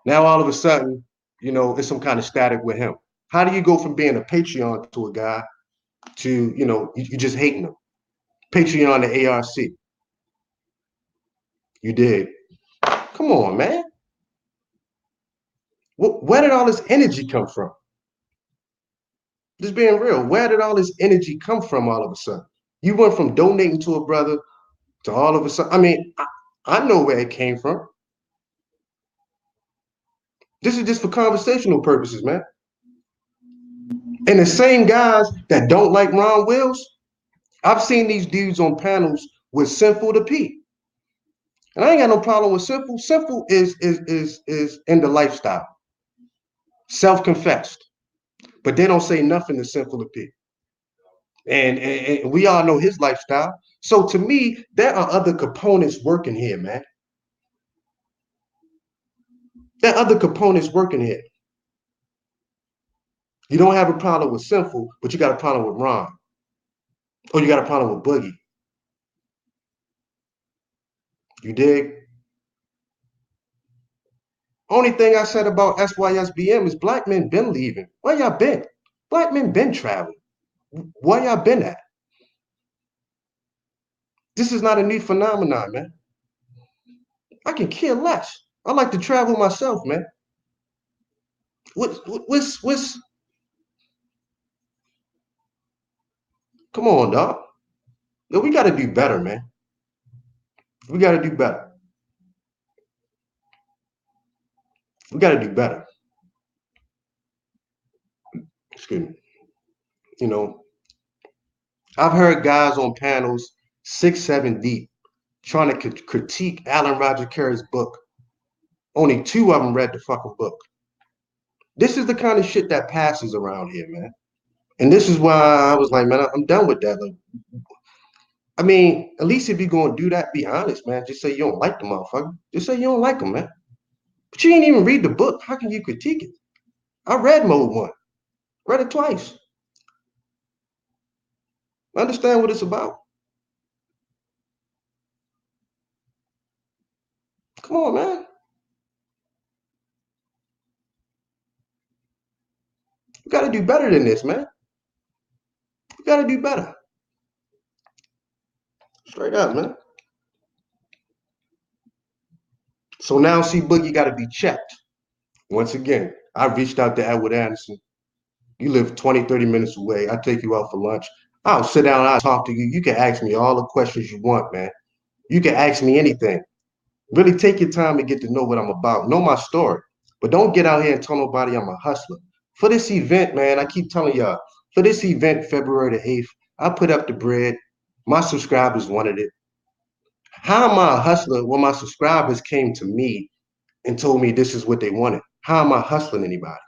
Now all of a sudden, it's some kind of static with him. How do you go from being a Patreon to a guy to, you just hating him? Patreon to ARC. You did. Come on, man. Where did all this energy come from? Just being real. Where did all this energy come from all of a sudden? You went from donating to a brother to all of a sudden. I mean, I know where it came from. This is just for conversational purposes, man. And the same guys that don't like Ron Wills, I've seen these dudes on panels with Sinful to P. And I ain't got no problem with Sinful. Sinful is in the lifestyle. Self-confessed. But they don't say nothing to Sinful to P. And we all know his lifestyle. So to me, there are other components working here, man. There are other components working here. You don't have a problem with Sinful, but you got a problem with Ron. Or you got a problem with Boogie. You dig? Only thing I said about SYSBM is black men been leaving. Where y'all been? Black men been traveling. Where y'all been at? This is not a new phenomenon, man. I can care less. I like to travel myself, man. What's come on, dog. Yo, we gotta do better, man. We gotta do better. We gotta do better. Excuse me. You know, I've heard guys on panels 6, 7 deep trying to critique Alan Roger Carey's book. Only 2 of them read the fucking book. This is the kind of shit that passes around here, man. And this is why I was like, man, I'm done with that. Like, I mean, at least if you're gonna do that, be honest, man. Just say you don't like the motherfucker. Just say you don't like him, man. But you ain't even read the book. How can you critique it? I read Mode 1. Read it twice. I understand what it's about. Come on, man. You gotta do better than this, man. You gotta do better. Straight up, man. So now see Boogie gotta be checked. Once again, I reached out to Edward Anderson. You live 20, 30 minutes away. I take you out for lunch. I'll sit down, I'll talk to you. You can ask me all the questions you want, man. You can ask me anything. Really take your time to get to know what I'm about. Know my story. But don't get out here and tell nobody I'm a hustler. For this event, man, I keep telling y'all, for this event, February the 8th, I put up the bread. My subscribers wanted it. How am I a hustler when my subscribers came to me and told me this is what they wanted? How am I hustling anybody?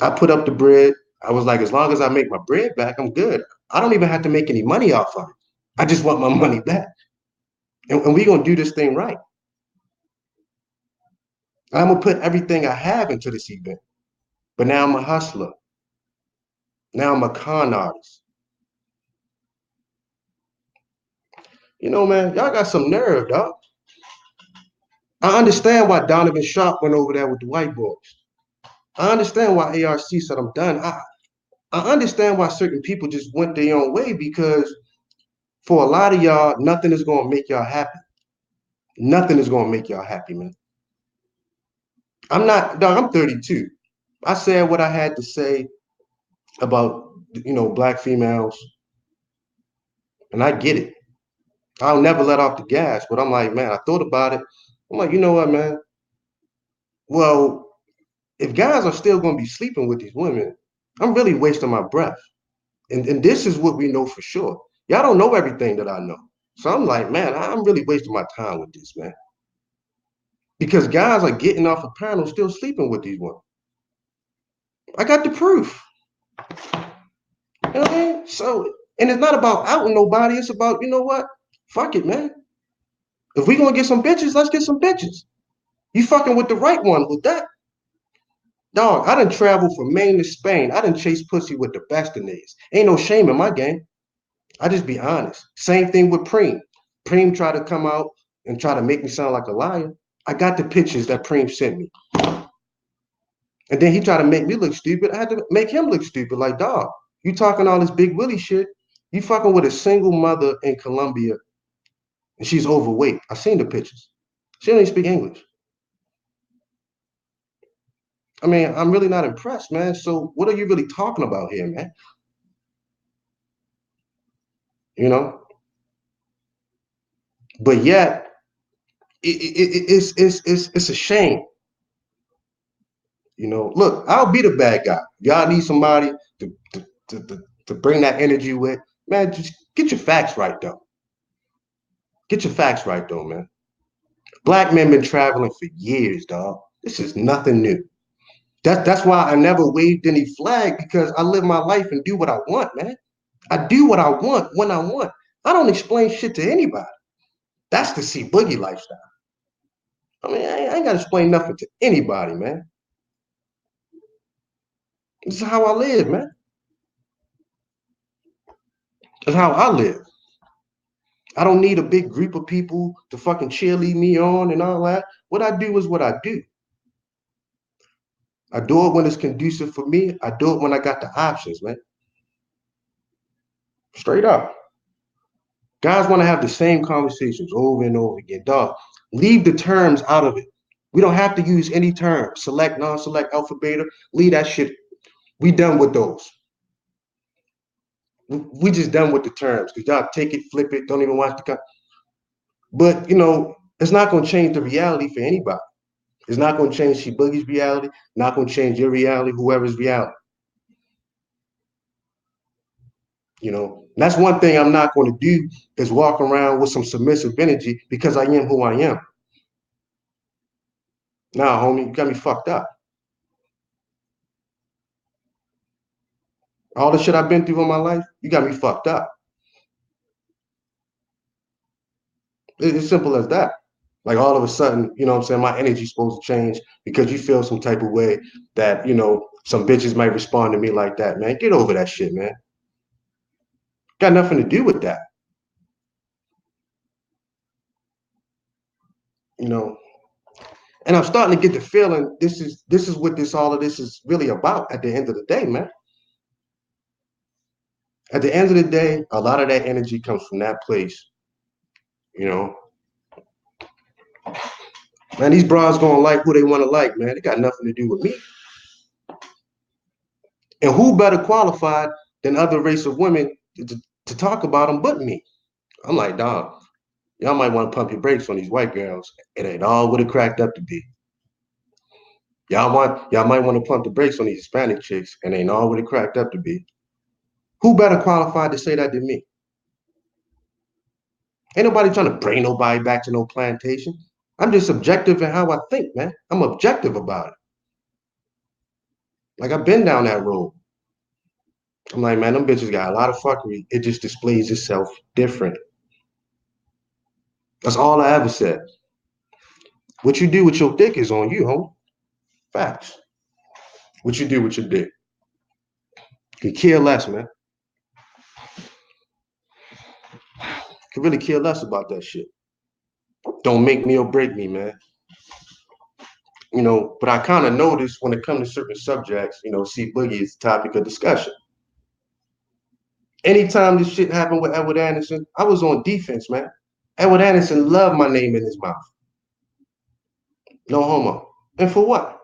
I put up the bread. I was like, as long as I make my bread back, I'm good. I don't even have to make any money off of it. I just want my money back. And we're going to do this thing right. I'm going to put everything I have into this event. But now I'm a hustler. Now I'm a con artist. You know, man, y'all got some nerve, dog. I understand why Donovan Sharp went over there with the white boys. I understand why ARC said I'm done. I understand why certain people just went their own way because for a lot of y'all, nothing is gonna make y'all happy. Nothing is gonna make y'all happy, man. I'm not, dog, I'm 32. I said what I had to say about black females, and I get it. I'll never let off the gas, but I'm like, man, I thought about it. I'm like, you know what, man? Well, if guys are still gonna be sleeping with these women, I'm really wasting my breath. And this is what we know for sure. Y'all don't know everything that I know. So I'm like, man, I'm really wasting my time with this, man. Because guys are getting off a panel still sleeping with these women. I got the proof. You know what I mean? So, and it's not about outing nobody. It's about, you know what? Fuck it, man. If we gonna get some bitches, let's get some bitches. You fucking with the right one with that. Dog, I done traveled from Maine to Spain. I done chased pussy with the best of niggas. Ain't no shame in my game. I just be honest. Same thing with Preem. Preem tried to come out and try to make me sound like a liar. I got the pictures that Preem sent me. And then he tried to make me look stupid. I had to make him look stupid. Like, dog, you talking all this big Willie shit. You fucking with a single mother in Colombia and she's overweight. I seen the pictures. She don't even speak English. I mean, I'm really not impressed, man. So what are you really talking about here, man? You know? But yet, it's a shame. Look, I'll be the bad guy. Y'all need somebody to bring that energy with. Man, just get your facts right, though. Get your facts right, though, man. Black men been traveling for years, dog. This is nothing new. That's why I never waved any flag because I live my life and do what I want, man. I do what I want when I want. I don't explain shit to anybody. That's the C Boogie lifestyle. I mean, I ain't got to explain nothing to anybody, man. This is how I live, man. That's how I live. I don't need a big group of people to fucking cheerlead me on and all that. What I do is what I do. I do it when it's conducive for me. I do it when I got the options, man. Straight up. Guys want to have the same conversations over and over again. Dog, leave the terms out of it. We don't have to use any term. Select, non-select, alpha, beta. Leave that shit. We done with those. We just done with the terms because y'all take it, flip it, don't even watch the. But it's not going to change the reality for anybody. It's not going to change She Boogie's reality. Not going to change your reality, whoever's reality. That's one thing I'm not going to do is walk around with some submissive energy because I am who I am. Nah, homie, you got me fucked up. All the shit I've been through in my life, you got me fucked up. It's simple as that. Like all of a sudden, you know what I'm saying, my energy's supposed to change because you feel some type of way that, some bitches might respond to me like that, man. Get over that shit, man. Got nothing to do with that. You know. And I'm starting to get the feeling this is what all of this is really about at the end of the day, man. At the end of the day, a lot of that energy comes from that place. You know, man, these bras gonna like who they want to like, man. It got nothing to do with me. And who better qualified than other race of women to talk about them but me? I'm like, dog, y'all might want to pump your brakes on these white girls. It ain't all what it cracked up to be. Y'all might want to pump the brakes on these Hispanic chicks, and ain't all what it cracked up to be. Who better qualified to say that than me? Ain't nobody trying to bring nobody back to no plantation. I'm just subjective in how I think, man. I'm objective about it. Like I've been down that road. I'm like, man, them bitches got a lot of fuckery. It just displays itself different. That's all I ever said. What you do with your dick is on you, homie. Facts. What you do with your dick. You can care less, man. You can really care less about that shit. Don't make me or break me, man. But I kind of noticed when it comes to certain subjects, see Boogie is the topic of discussion. Anytime this shit happened with Edward Anderson, I was on defense, man. Edward Anderson loved my name in his mouth. No homo. And for what?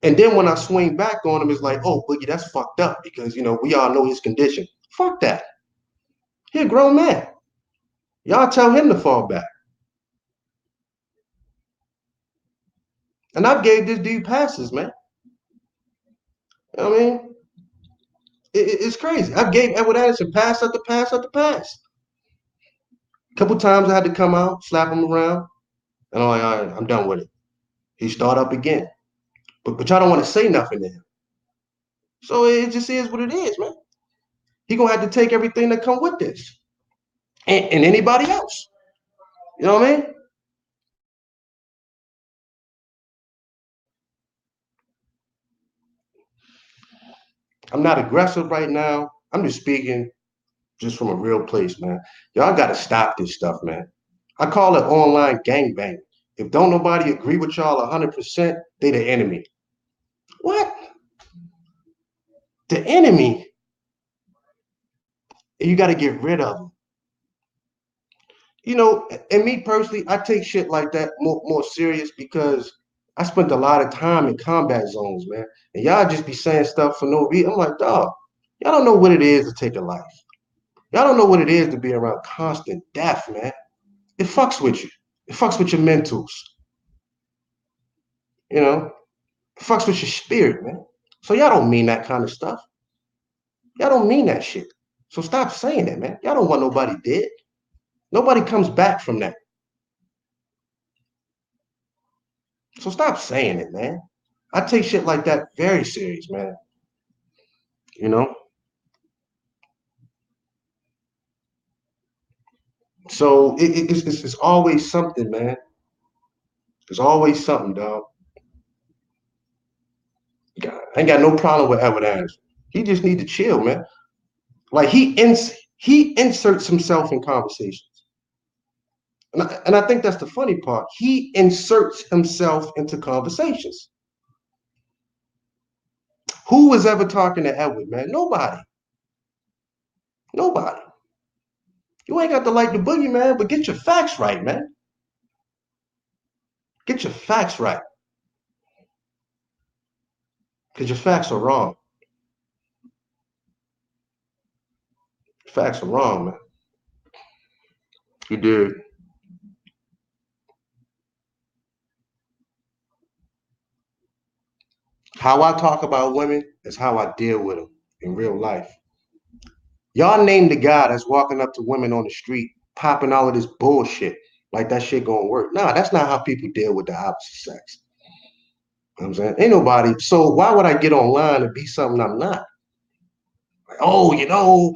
And then when I swing back on him, it's like, oh, Boogie, that's fucked up because, we all know his condition. Fuck that. He a grown man. Y'all tell him to fall back. And I gave this dude passes, man. You know what I mean? It's crazy. I gave Edward Anderson pass after pass after pass. A couple times I had to come out, slap him around, and I'm like, all right, I'm done with it. He start up again. But y'all don't want to say nothing to him. So it just is what it is, man. He gonna have to take everything that come with this. And anybody else. You know what I mean? I'm not aggressive right now. I'm just speaking just from a real place, man. Y'all gotta stop this stuff, man. I call it online gangbang. If don't nobody agree with y'all 100%, they the enemy. What? The enemy? You got to get rid of them. And me personally, I take shit like that more serious because I spent a lot of time in combat zones, man. And y'all just be saying stuff for no reason. I'm like, dog, y'all don't know what it is to take a life. Y'all don't know what it is to be around constant death, man. It fucks with you. It fucks with your mentals. It fucks with your spirit, man. So y'all don't mean that kind of stuff. Y'all don't mean that shit. So stop saying that, man. Y'all don't want nobody dead. Nobody comes back from that. So stop saying it, man. I take shit like that very serious, man. You know? So it's always something, man. There's always something, dog. God, I ain't got no problem with Edward Anderson. He just need to chill, man. Like he inserts himself in conversations. And I think that's the funny part. He inserts himself into conversations. Who was ever talking to Edward, man? Nobody. Nobody. You ain't got to like the Boogie, man, but get your facts right, man. Get your facts right. Because your facts are wrong. Facts are wrong, man. You did. How I talk about women is how I deal with them in real life. Y'all name the guy that's walking up to women on the street, popping all of this bullshit like that shit gonna work. Nah, that's not how people deal with the opposite sex. You know what I'm saying? Ain't nobody. So why would I get online and be something I'm not? Like, oh,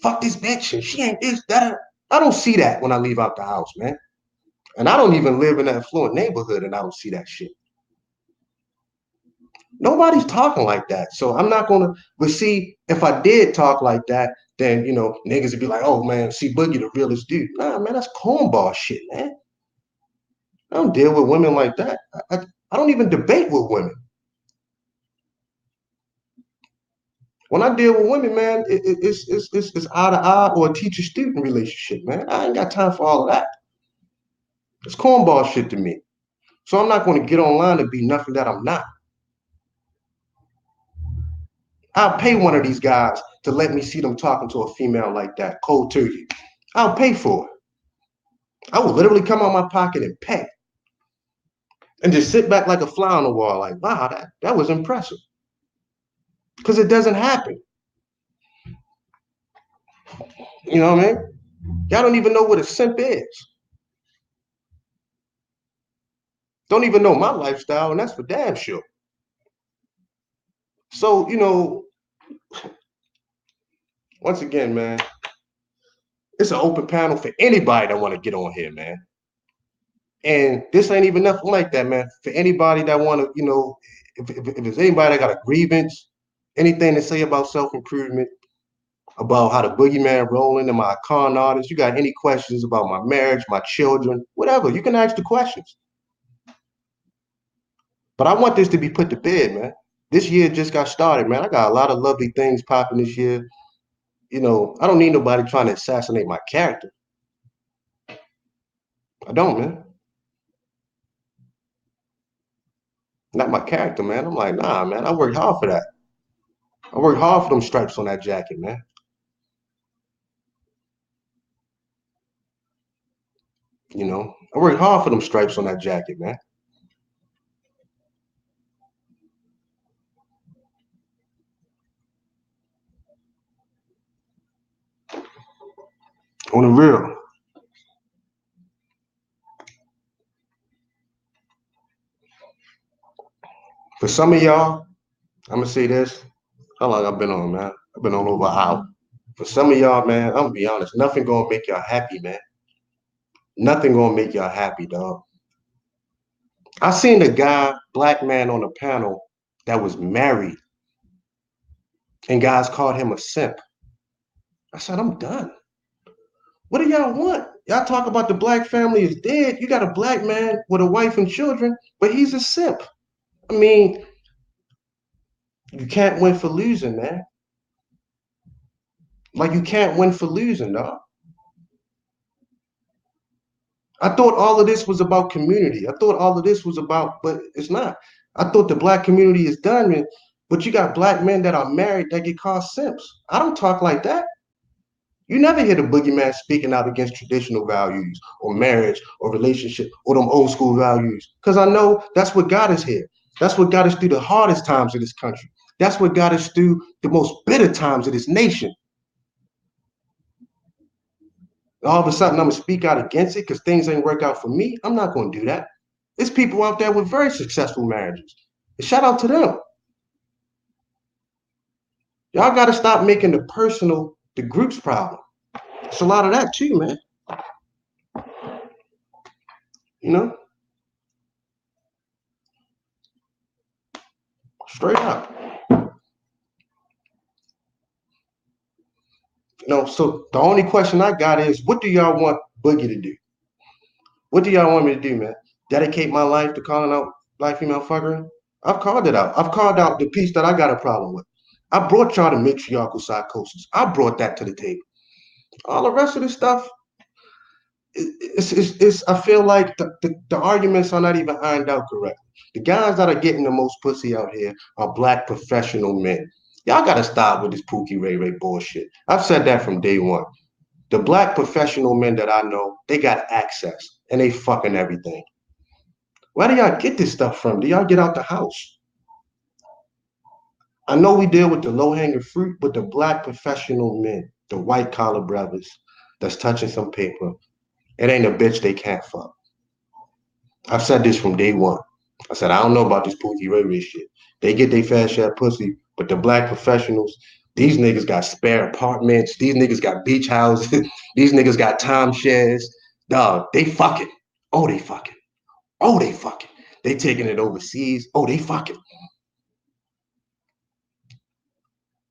fuck this bitch and she ain't this, that. I don't see that when I leave out the house, man. And I don't even live in an affluent neighborhood and I don't see that shit. Nobody's talking like that. So I'm not gonna, but see, if I did talk like that, then niggas would be like, oh man, see Boogie the realest dude. Nah, man, that's cornball shit, man. I don't deal with women like that. I don't even debate with women. When I deal with women, man, it's eye to eye or a teacher-student relationship, man. I ain't got time for all of that. It's cornball shit to me. So I'm not going to get online to be nothing that I'm not. I'll pay one of these guys to let me see them talking to a female like that, cold turkey. I'll pay for it. I will literally come out my pocket and pay. And just sit back like a fly on the wall, like, wow, that was impressive. Because it doesn't happen. You know what I mean? Y'all don't even know what a simp is. Don't even know my lifestyle, and that's for damn sure. So, once again, man, it's an open panel for anybody that want to get on here, man. And this ain't even nothing like that, man. For anybody that want to, if there's anybody that got a grievance, anything to say about self-improvement, about how the boogeyman rolling and my con artist, you got any questions about my marriage, my children, whatever, you can ask the questions. But I want this to be put to bed, man. This year just got started, man. I got a lot of lovely things popping this year. You know, I don't need nobody trying to assassinate my character. I don't, man. Not my character, man. I'm like, nah, man. I worked hard for that. I worked hard for them stripes on that jacket, man. You know, I worked hard for them stripes on that jacket, man. On the real. For some of y'all, I'm gonna say this. How long I've been on, man? I've been on over an hour. For some of y'all, man, I'm gonna be honest. Nothing gonna make y'all happy, man. Nothing gonna make y'all happy, dog. I seen a guy, black man, on a panel that was married, and guys called him a simp. I said, I'm done. What do y'all want? Y'all talk about the black family is dead. You got a black man with a wife and children, but he's a simp. I mean, you can't win for losing, man. Like you can't win for losing, dog. I thought all of this was about community. I thought all of this was about, but it's not. I thought the black community is done, man. But you got black men that are married that get called simps. I don't talk like that. You never hear the boogeyman speaking out against traditional values or marriage or relationship or them old school values. Because I know that's what got us here. That's what got us through the hardest times of this country. That's what got us through the most bitter times of this nation. All of a sudden, I'm going to speak out against it because things ain't work out for me. I'm not going to do that. There's people out there with very successful marriages. And shout out to them. Y'all got to stop making the personal the group's problem. It's a lot of that too, man. You know, straight up. You know, so the only question I got is, what do y'all want Boogie to do? What do y'all want me to do, man? Dedicate my life to calling out black female fuckery? I've called it out. I've called out the piece that I got a problem with. I brought y'all to matriarchal psychosis. I brought that to the table. All the rest of this stuff, I feel like the arguments are not even ironed out correctly. The guys that are getting the most pussy out here are black professional men. Y'all got to stop with this Pookie Ray Ray bullshit. I've said that from day one. The black professional men that I know, they got access and they fucking everything. Where do y'all get this stuff from? Do y'all get out the house? I know we deal with the low hanging fruit, but the black professional men, the white collar brothers that's touching some paper, it ain't a bitch they can't fuck. I've said this from day one. I said, I don't know about this Pookie Ray Ray shit. They get their fast share pussy, but the black professionals, these niggas got spare apartments. These niggas got beach houses. These niggas got timeshares. Dog, they fucking. Oh, they fucking. Oh, they fucking. They taking it overseas. Oh, they fucking.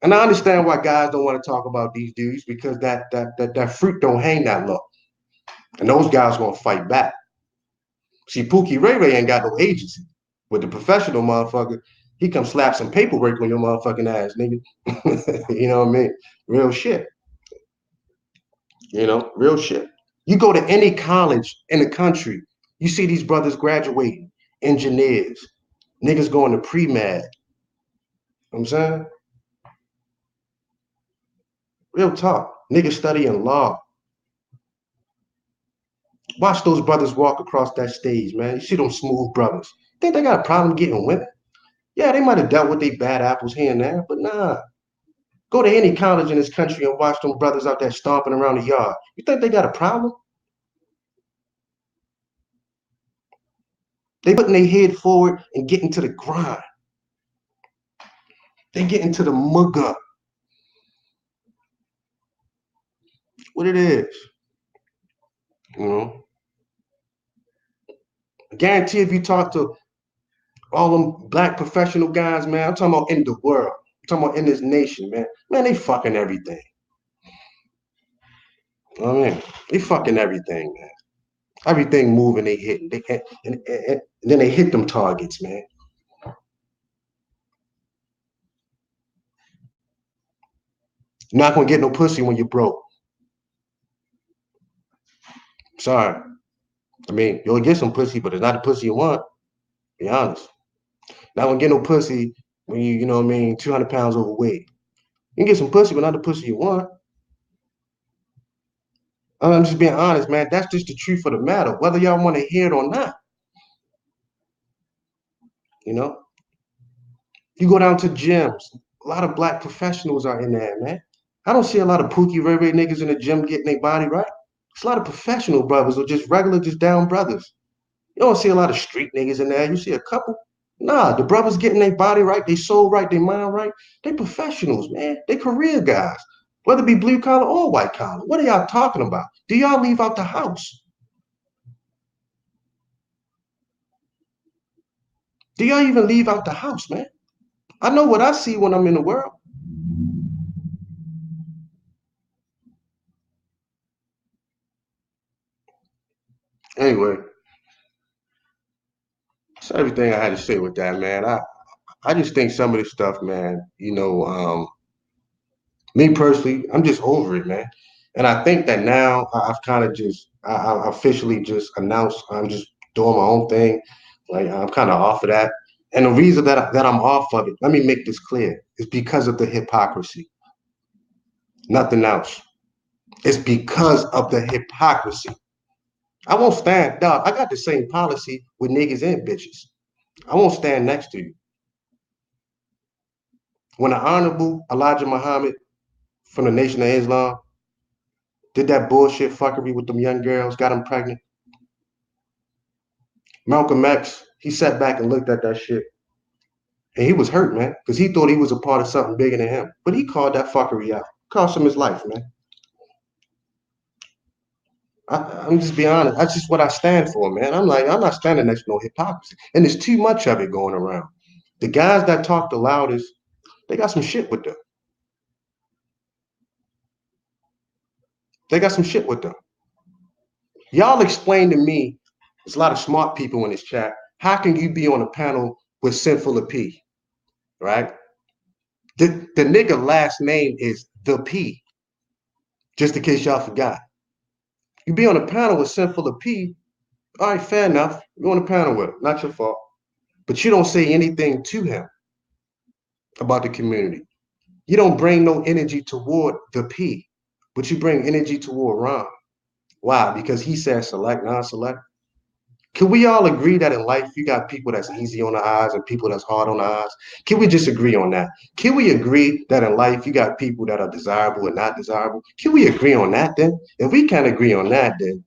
And I understand why guys don't want to talk about these dudes because that fruit don't hang that low. And those guys gonna fight back. See, Pookie Ray Ray ain't got no agency. With the professional motherfucker, he come slap some paperwork on your motherfucking ass, nigga. You know what I mean? Real shit. You know, real shit. You go to any college in the country, you see these brothers graduating, engineers, niggas going to pre-med. You know what I'm saying? Real talk. Niggas studying law. Watch those brothers walk across that stage, man. You see them smooth brothers. Think they got a problem getting women? Yeah, they might have dealt with their bad apples here and there, but nah. Go to any college in this country and watch them brothers out there stomping around the yard. You think they got a problem? They putting their head forward and getting to the grind. They get into the mugger. What it is. You know? I guarantee if you talk to all them black professional guys, man, I'm talking about in the world. I'm talking about in this nation, man. Man, they fucking everything. I mean, they fucking everything, man. Everything moving, they hit. And then they hit them targets, man. You're not gonna get no pussy when you're broke. Sorry. I mean, you'll get some pussy, but it's not the pussy you want. Be honest. Not gonna get no pussy when you know what I mean, 200 pounds overweight. You can get some pussy, but not the pussy you want. I'm just being honest, man. That's just the truth of the matter, whether y'all want to hear it or not. You know, you go down to gyms. A lot of black professionals are in there, man. I don't see a lot of pookie ray ray niggas in the gym getting their body right. It's a lot of professional brothers or just regular, just down brothers. You don't see a lot of street niggas in there. You see a couple. Nah, the brothers getting their body right, their soul right, their mind right. They professionals, man. They career guys, whether it be blue collar or white collar. What are y'all talking about? Do y'all leave out the house? Do y'all even leave out the house, man? I know what I see when I'm in the world. Anyway, that's everything I had to say with that, man. I just think some of this stuff, man, me personally, I'm just over it, man. And I think that now I've kind of just, I officially just announced I'm just doing my own thing. Like I'm kind of off of that. And the reason that I'm off of it, let me make this clear, is because of the hypocrisy. Nothing else. It's because of the hypocrisy. I won't stand, dog. I got the same policy with niggas and bitches. I won't stand next to you. When the Honorable Elijah Muhammad from the Nation of Islam did that bullshit fuckery with them young girls, got them pregnant, Malcolm X, he sat back and looked at that shit. And he was hurt, man, because he thought he was a part of something bigger than him. But he called that fuckery out. Cost him his life, man. I'm just being honest. That's just what I stand for, man. I'm like, I'm not standing next to no hypocrisy. And there's too much of it going around. The guys that talk the loudest, they got some shit with them. They got some shit with them. Y'all explain to me, there's a lot of smart people in this chat. How can you be on a panel with Sinful of P, right? The nigga last name is the P, just in case y'all forgot. You be on a panel with Sinful of P, all right, fair enough. You're on a panel with him, not your fault. But you don't say anything to him about the community. You don't bring no energy toward the P, but you bring energy toward Ron. Why? Because he said select, non-select. Can we all agree that in life you got people that's easy on the eyes and people that's hard on the eyes? Can we just agree on that? Can we agree that in life you got people that are desirable and not desirable? Can we agree on that then? If we can't agree on that, then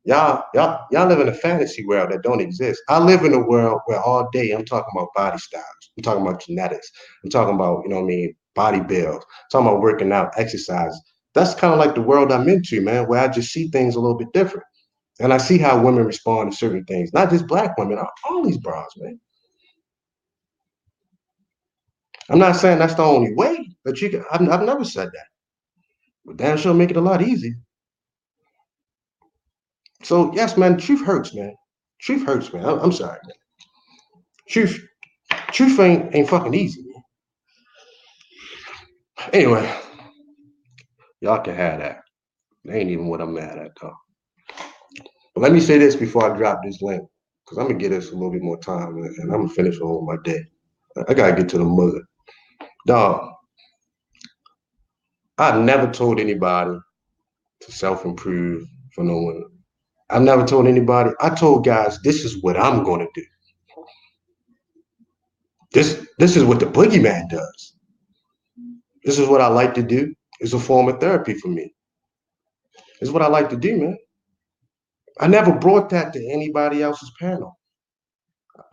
y'all live in a fantasy world that don't exist. I live in a world where all day I'm talking about body styles. I'm talking about genetics. I'm talking about, you know what I mean, body builds. I'm talking about working out, exercise. That's kind of like the world I'm into, man, where I just see things a little bit different. And I see how women respond to certain things, not just black women, all these bras, man. I'm not saying that's the only way that you can, I've never said that. But damn sure make it a lot easier. So yes, man, truth hurts, man. Truth hurts, man. I'm sorry, man. Truth, truth ain't fucking easy, man. Anyway, y'all can have that. That ain't even what I'm mad at, though. But let me say this before I drop this link, because I'm gonna give this a little bit more time, and I'm gonna finish on my day. I gotta get to the mother. Dog, I never told anybody to self-improve for no one. I've never told anybody. I told guys, this is what I'm gonna do. This is what the boogeyman does. This is what I like to do. It's a form of therapy for me. It's what I like to do, man. I never brought that to anybody else's panel.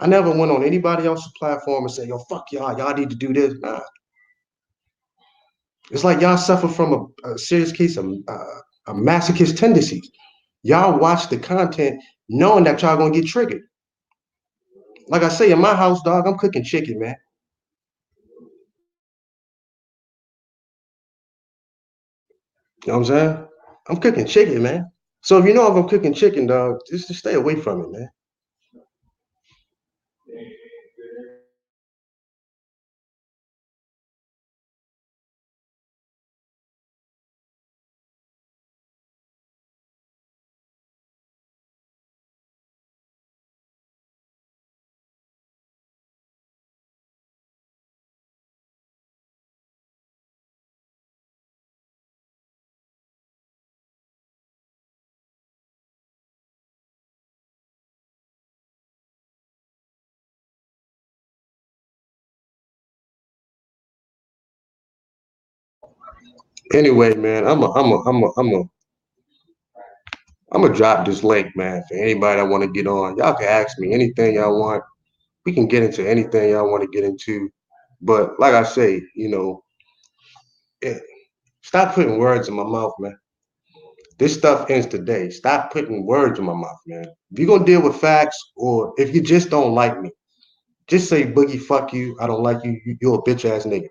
I never went on anybody else's platform and said, yo, fuck y'all, y'all need to do this. Nah. It's like y'all suffer from a serious case of masochist tendencies. Y'all watch the content knowing that y'all gonna get triggered. Like I say, in my house, dog, I'm cooking chicken, man. You know what I'm saying? I'm cooking chicken, man. So if you know if I'm cooking chicken, dog, just stay away from it, man. Anyway, man, I'm gonna drop this link, man, for anybody that want to get on. Y'all can ask me anything y'all want. We can get into anything y'all want to get into. But like I say, eh, stop putting words in my mouth, man. This stuff ends today. Stop putting words in my mouth, man. If you're gonna deal with facts, or if you just don't like me, just say Boogie, fuck you. I don't like you. You're a bitch ass nigga.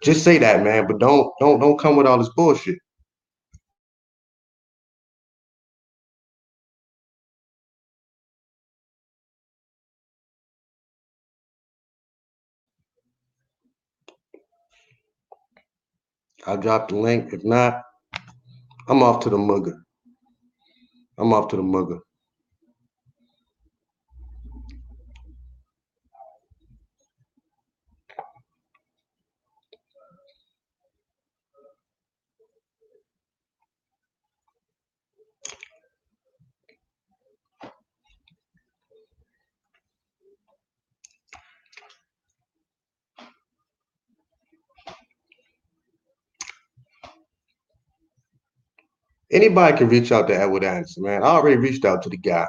Just say that, man. But don't come with all this bullshit. I'll drop the link. If not, I'm off to the mugger. I'm off to the mugger. Anybody can reach out to Edward Anderson, man. I already reached out to the guy.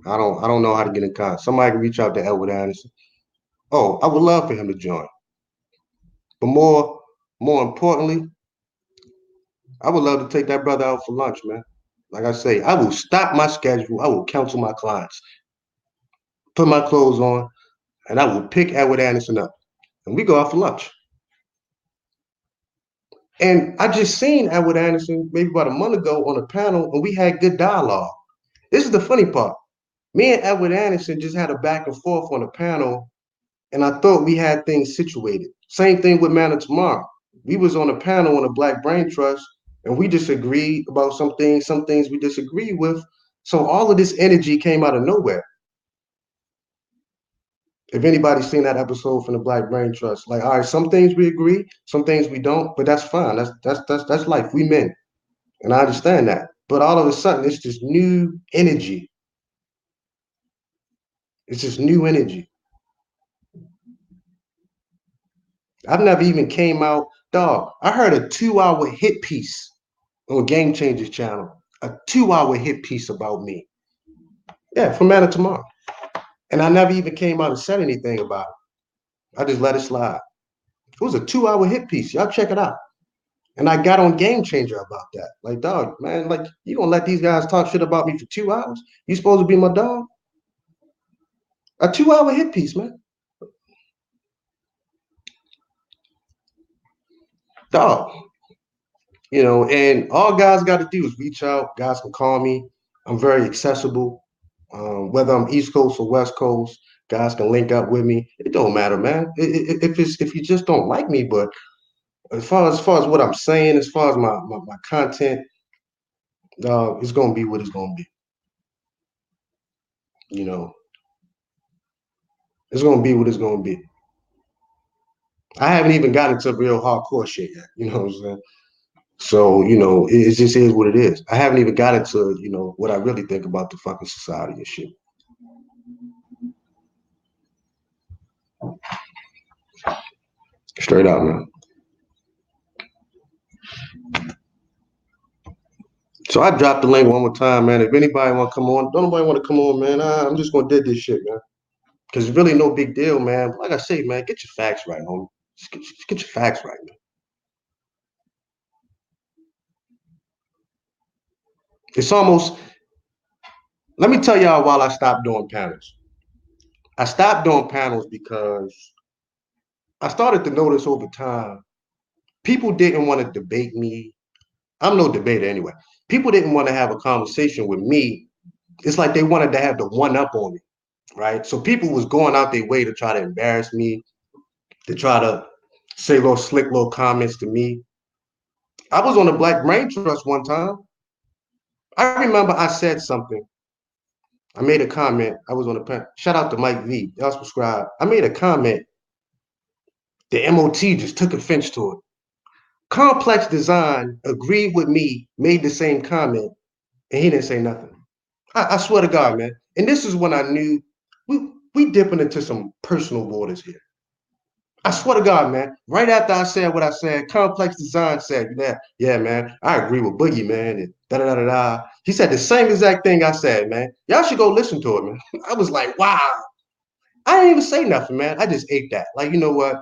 I don't know how to get in contact. Somebody can reach out to Edward Anderson. Oh, I would love for him to join. But more importantly, I would love to take that brother out for lunch, man. Like I say, I will stop my schedule. I will counsel my clients, put my clothes on, and I will pick Edward Anderson up. And we go out for lunch. And I just seen Edward Anderson maybe about a month ago on a panel, and we had good dialogue. This is the funny part. Me and Edward Anderson just had a back and forth on a panel, and I thought we had things situated. Same thing with Man of Tomorrow. We was on a panel on a Black Brain Trust, and we disagreed about some things we disagreed with. So all of this energy came out of nowhere. If anybody's seen that episode from the Black Brain Trust, like, all right, some things we agree, some things we don't, but that's fine. That's life. We men, and I understand that. But all of a sudden, it's this new energy. It's this new energy. I've never even came out, dog. I heard a 2 hour hit piece on Game Changers channel, a 2 hour hit piece about me. Yeah, from Man of Tomorrow. And I never even came out and said anything about it. I just let it slide. It was a 2 hour hit piece. Y'all check it out. And I got on Game Changer about that. Like, dog, man, like, you gonna let these guys talk shit about me for 2 hours? You supposed to be my dog? A 2 hour hit piece, man. Dog. And all guys got to do is reach out. Guys can call me. I'm very accessible. Whether I'm East Coast or West Coast, guys can link up with me. It don't matter, man. If you just don't like me, but as far as what I'm saying, as far as my content, it's gonna be what it's gonna be. You know, it's gonna be what it's gonna be. I haven't even gotten to real hardcore shit yet. You know what I'm saying? So, it just is what it is. I haven't even gotten to, what I really think about the fucking society and shit. Straight out, man. So I dropped the link one more time, man. If anybody want to come on, don't nobody want to come on, man. I'm just gonna dead this shit, man. Cause it's really no big deal, man. Like I say, man, get your facts right, homie. Just get your facts right, man. It's almost. Let me tell y'all while I stopped doing panels. I stopped doing panels because I started to notice over time people didn't want to debate me. I'm no debater anyway. People didn't want to have a conversation with me. It's like they wanted to have the one up on me, right? So people was going out their way to try to embarrass me, to try to say little slick little comments to me. I was on the Black Brain Trust one time. I remember I said something. I made a comment. I was on the pen. Shout out to Mike V. Y'all subscribe. I made a comment. The MOT just took offense to it. Complex Design agreed with me, made the same comment, and he didn't say nothing. I swear to God, man. And this is when I knew we dipping into some personal waters here. I swear to God, man. Right after I said what I said, Complex Design said, yeah, man, I agree with Boogie, man. And da da da da da. He said the same exact thing I said, man. Y'all should go listen to it, man. I was like, wow. I didn't even say nothing, man. I just ate that. Like, you know what?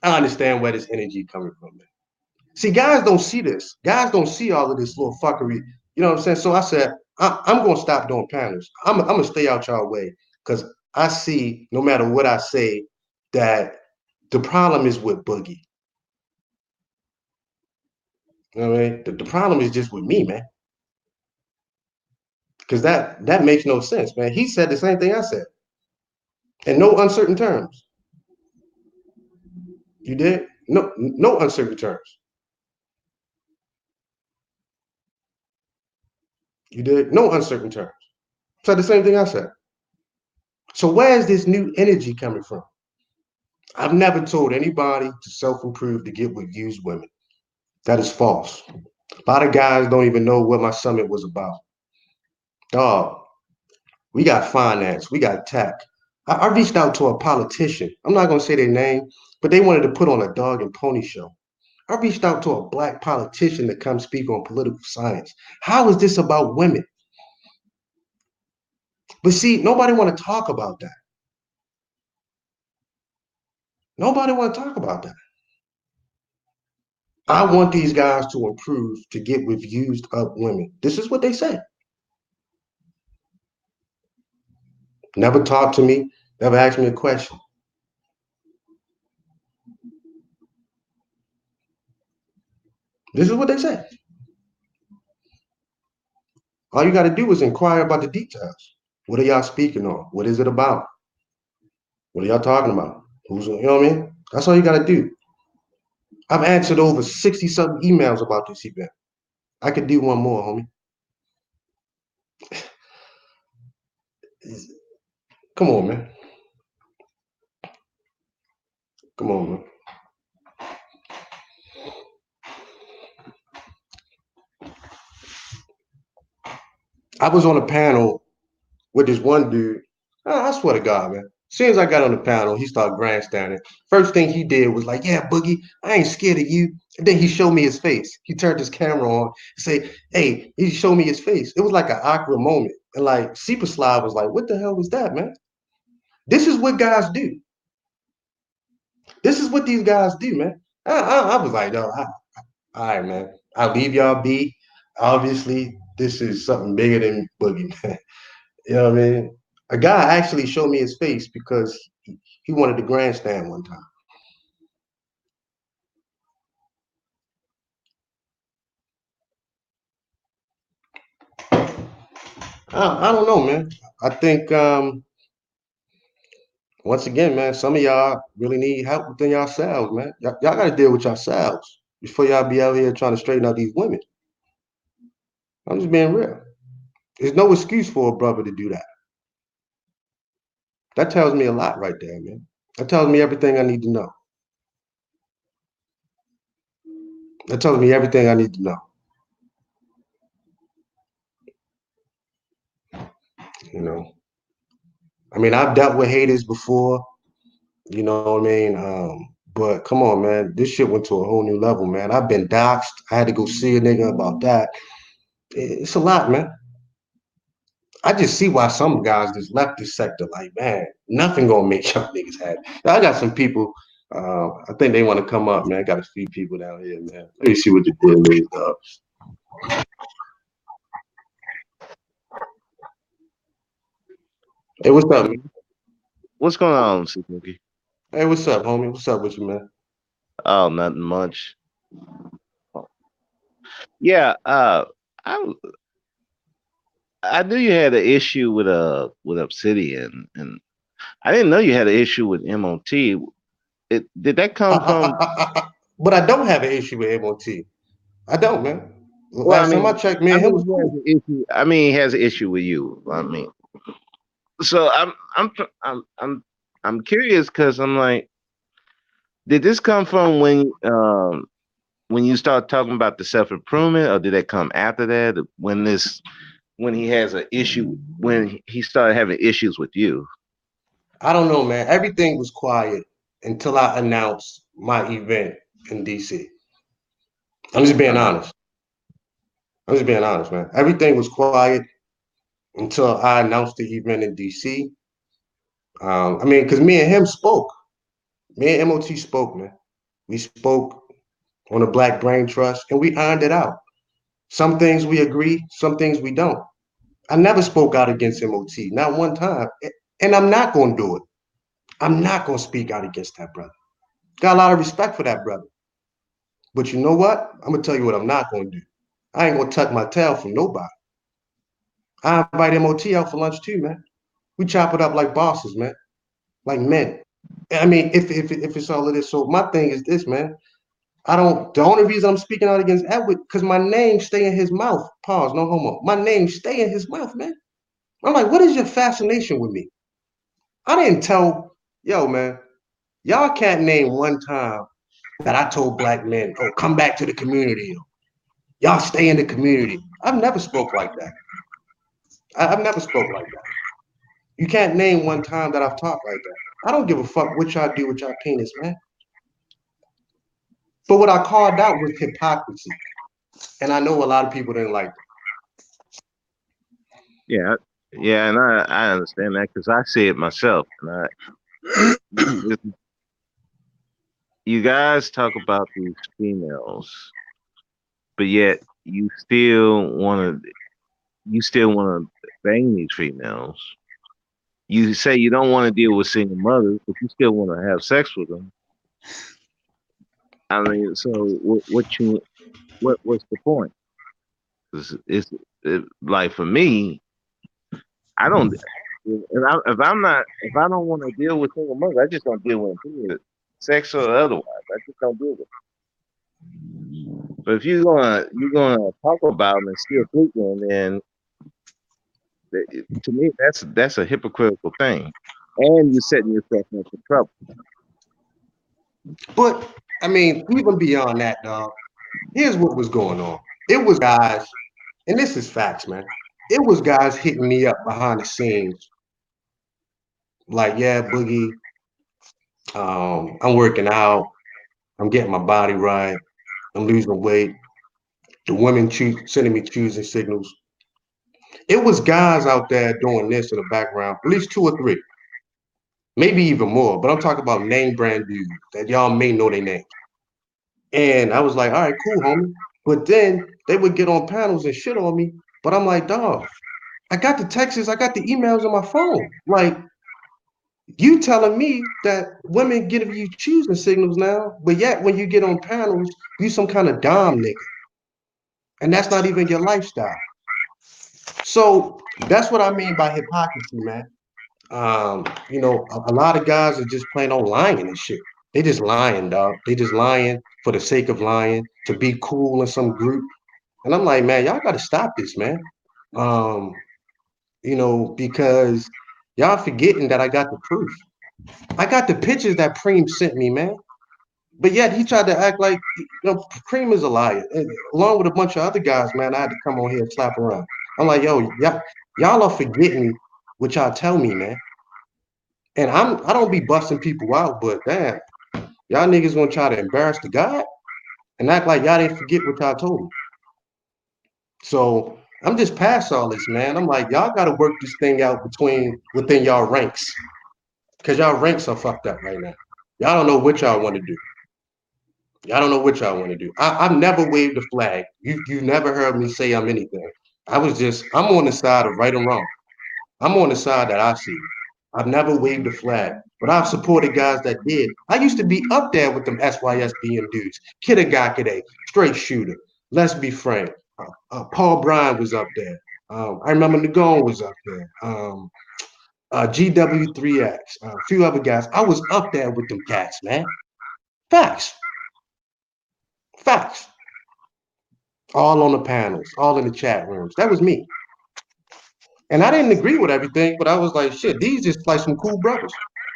I understand where this energy coming from, man. See, guys don't see this. Guys don't see all of this little fuckery. You know what I'm saying? So I said, I'm going to stop doing panels. I'm going to stay out y'all way because I see, no matter what I say, that the problem is with Boogie. You know what I mean? The problem is just with me, man. Because that makes no sense, man. He said the same thing I said in no uncertain terms. You did? No uncertain terms. You did? No uncertain terms. Said the same thing I said. So where is this new energy coming from? I've never told anybody to self-improve to get with used women. That is false. A lot of guys don't even know what my summit was about. Dog, we got finance, we got tech. I reached out to a politician. I'm not gonna say their name, but they wanted to put on a dog and pony show. I reached out to a black politician to come speak on political science. How is this about women? But see, nobody want to talk about that. Nobody want to talk about that. I want these guys to improve to get with used up women. This is what they say. Never talked to me, never asked me a question. This is what they say. All you got to do is inquire about the details. What are y'all speaking on? What is it about? What are y'all talking about? Who's, you know what I mean? That's all you got to do. I've answered over 60 something emails about this event. I could do one more, homie. Come on, man. Come on, man. I was on a panel with this one dude. I swear to God, man. As soon as I got on the panel, he started grandstanding. First thing he did was like, "Yeah, Boogie, I ain't scared of you." And then he showed me his face. He turned his camera on and say, "Hey," he showed me his face. It was like an awkward moment. And like Super Slide was like, "What the hell was that, man?" This is what guys do. This is what these guys do, man. I was like, no, all right, man. I'll leave y'all be. Obviously, this is something bigger than Boogie, man. You know what I mean? A guy actually showed me his face because he wanted to grandstand one time. I don't know, man. I think once again, man, some of y'all really need help within yourselves, man. Y'all got to deal with yourselves before y'all be out here trying to straighten out these women. I'm just being real. There's no excuse for a brother to do that. That tells me a lot right there, man. That tells me everything I need to know. That tells me everything I need to know. You know, I mean, I've dealt with haters before. You know what I mean? But come on, man, this shit went to a whole new level, man. I've been doxxed. I had to go see a nigga about that. It's a lot, man. I just see why some guys just left this sector. Like, man, nothing gonna make y'all niggas happy. I got some people. I think they want to come up, man. Got a few people down here, man. Let me see what the deal is, dog. Hey, what's up, man? What's going on, Suzuki? Hey, what's up, homie? What's up with you, man? Oh, nothing much. Yeah, I I knew you had an issue with Obsidian, and I didn't know you had an issue with MOT. It did that I, come I, from? I, I, but I don't have an issue with MOT. I don't, man. Well, Last time I checked, me I and him mean, was he has cool. an issue. I mean, he has an issue with you. So I'm curious because I'm like, did this come from when you start talking about the self improvement, or did that come after that? When he has an issue when he started having issues with you? I don't know, man. Everything was quiet until I announced my event in DC. I'm just being honest. I'm just being honest, man. Everything was quiet until I announced the event in DC. I mean, because me and him spoke. Me and MOT spoke, man. We spoke on the Black Brain Trust, and we ironed it out. Some things we agree, some things we don't. I never spoke out against MOT, not one time. And I'm not going to do it. I'm not going to speak out against that brother. Got a lot of respect for that brother. But you know what? I'm going to tell you what I'm not going to do. I ain't going to tuck my tail from nobody. I invite MOT out for lunch too, man. We chop it up like bosses, man, like men. I mean, if it's all of this. So my thing is this, man. I don't. The only reason I'm speaking out against Edward because my name stay in his mouth. Pause. No homo. My name stay in his mouth, man. I'm like, what is your fascination with me? I didn't tell. Yo, man. Y'all can't name one time that I told black men, "Oh, come back to the community. Y'all stay in the community." I've never spoke like that. I've never spoke like that. You can't name one time that I've talked like that. I don't give a fuck what y'all do with y'all penis, man. But what I called out was hypocrisy. And I know a lot of people didn't like it. Yeah, yeah, and I understand that because I see it myself. And you guys talk about these females, but yet you still want to bang these females. You say you don't want to deal with single mothers, but you still want to have sex with them. I mean, so what's the point? Like for me, I don't. If I don't want to deal with single mothers, I just don't deal with them. Period. Sex or otherwise, I just don't deal with them. But if you're gonna talk about them and still sleep with them, then to me that's a hypocritical thing, and you're setting yourself up for trouble. But I mean, even beyond that, dog, here's what was going on. It was guys, and this is facts, man. It was guys hitting me up behind the scenes, like, yeah, Boogie, I'm working out, I'm getting my body right, I'm losing weight. The women sending me choosing signals. It was guys out there doing this in the background, at least two or three, maybe even more. But I'm talking about name brand dudes that y'all may know their names. And I was like, all right, cool, homie. But then they would get on panels and shit on me. But I'm like, dog, I got the texts, I got the emails on my phone. Like, you telling me that women give you choosing signals now, but yet when you get on panels, you some kind of dom nigga. And that's not even your lifestyle. So that's what I mean by hypocrisy, man. A lot of guys are just plain on lying and shit. They just lying, dog. They just lying for the sake of lying to be cool in some group. And I'm like, man, y'all got to stop this, man. Um, because y'all forgetting that I got the proof. I got the pictures that Preem sent me, man. But yet he tried to act like, Preem is a liar. And along with a bunch of other guys, man, I had to come on here and slap around. I'm like, yo, y'all are forgetting what y'all tell me, man. And I don't be busting people out, but damn, y'all niggas gonna try to embarrass the God and act like y'all didn't forget what y'all told me. So I'm just past all this, man. I'm like, y'all gotta work this thing out within y'all ranks. Cause y'all ranks are fucked up right now. Y'all don't know what y'all want to do. Y'all don't know what y'all want to do. I've never waved a flag. You never heard me say I'm anything. I'm on the side of right and wrong. I'm on the side that I see. I've never waved a flag, but I've supported guys that did. I used to be up there with them SYSBM dudes. Kitagakade, straight shooter. Let's be frank. Paul Bryan was up there. I remember Nagone was up there. GW3X, a few other guys. I was up there with them cats, man. Facts. Facts. All on the panels, all in the chat rooms. That was me. And I didn't agree with everything, but I was like, shit, these just like some cool brothers.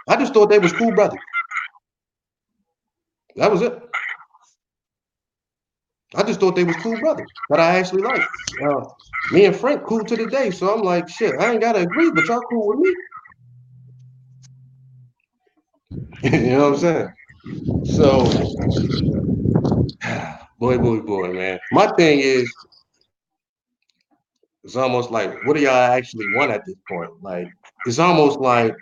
I just thought they was cool brothers. That was it. I just thought they was cool brothers that I actually liked. Me and Frank cool to the day, so I'm like, shit, I ain't gotta agree, but y'all cool with me. You know what I'm saying? So, boy, man. My thing is, it's almost like, what do y'all actually want at this point? Like, it's almost like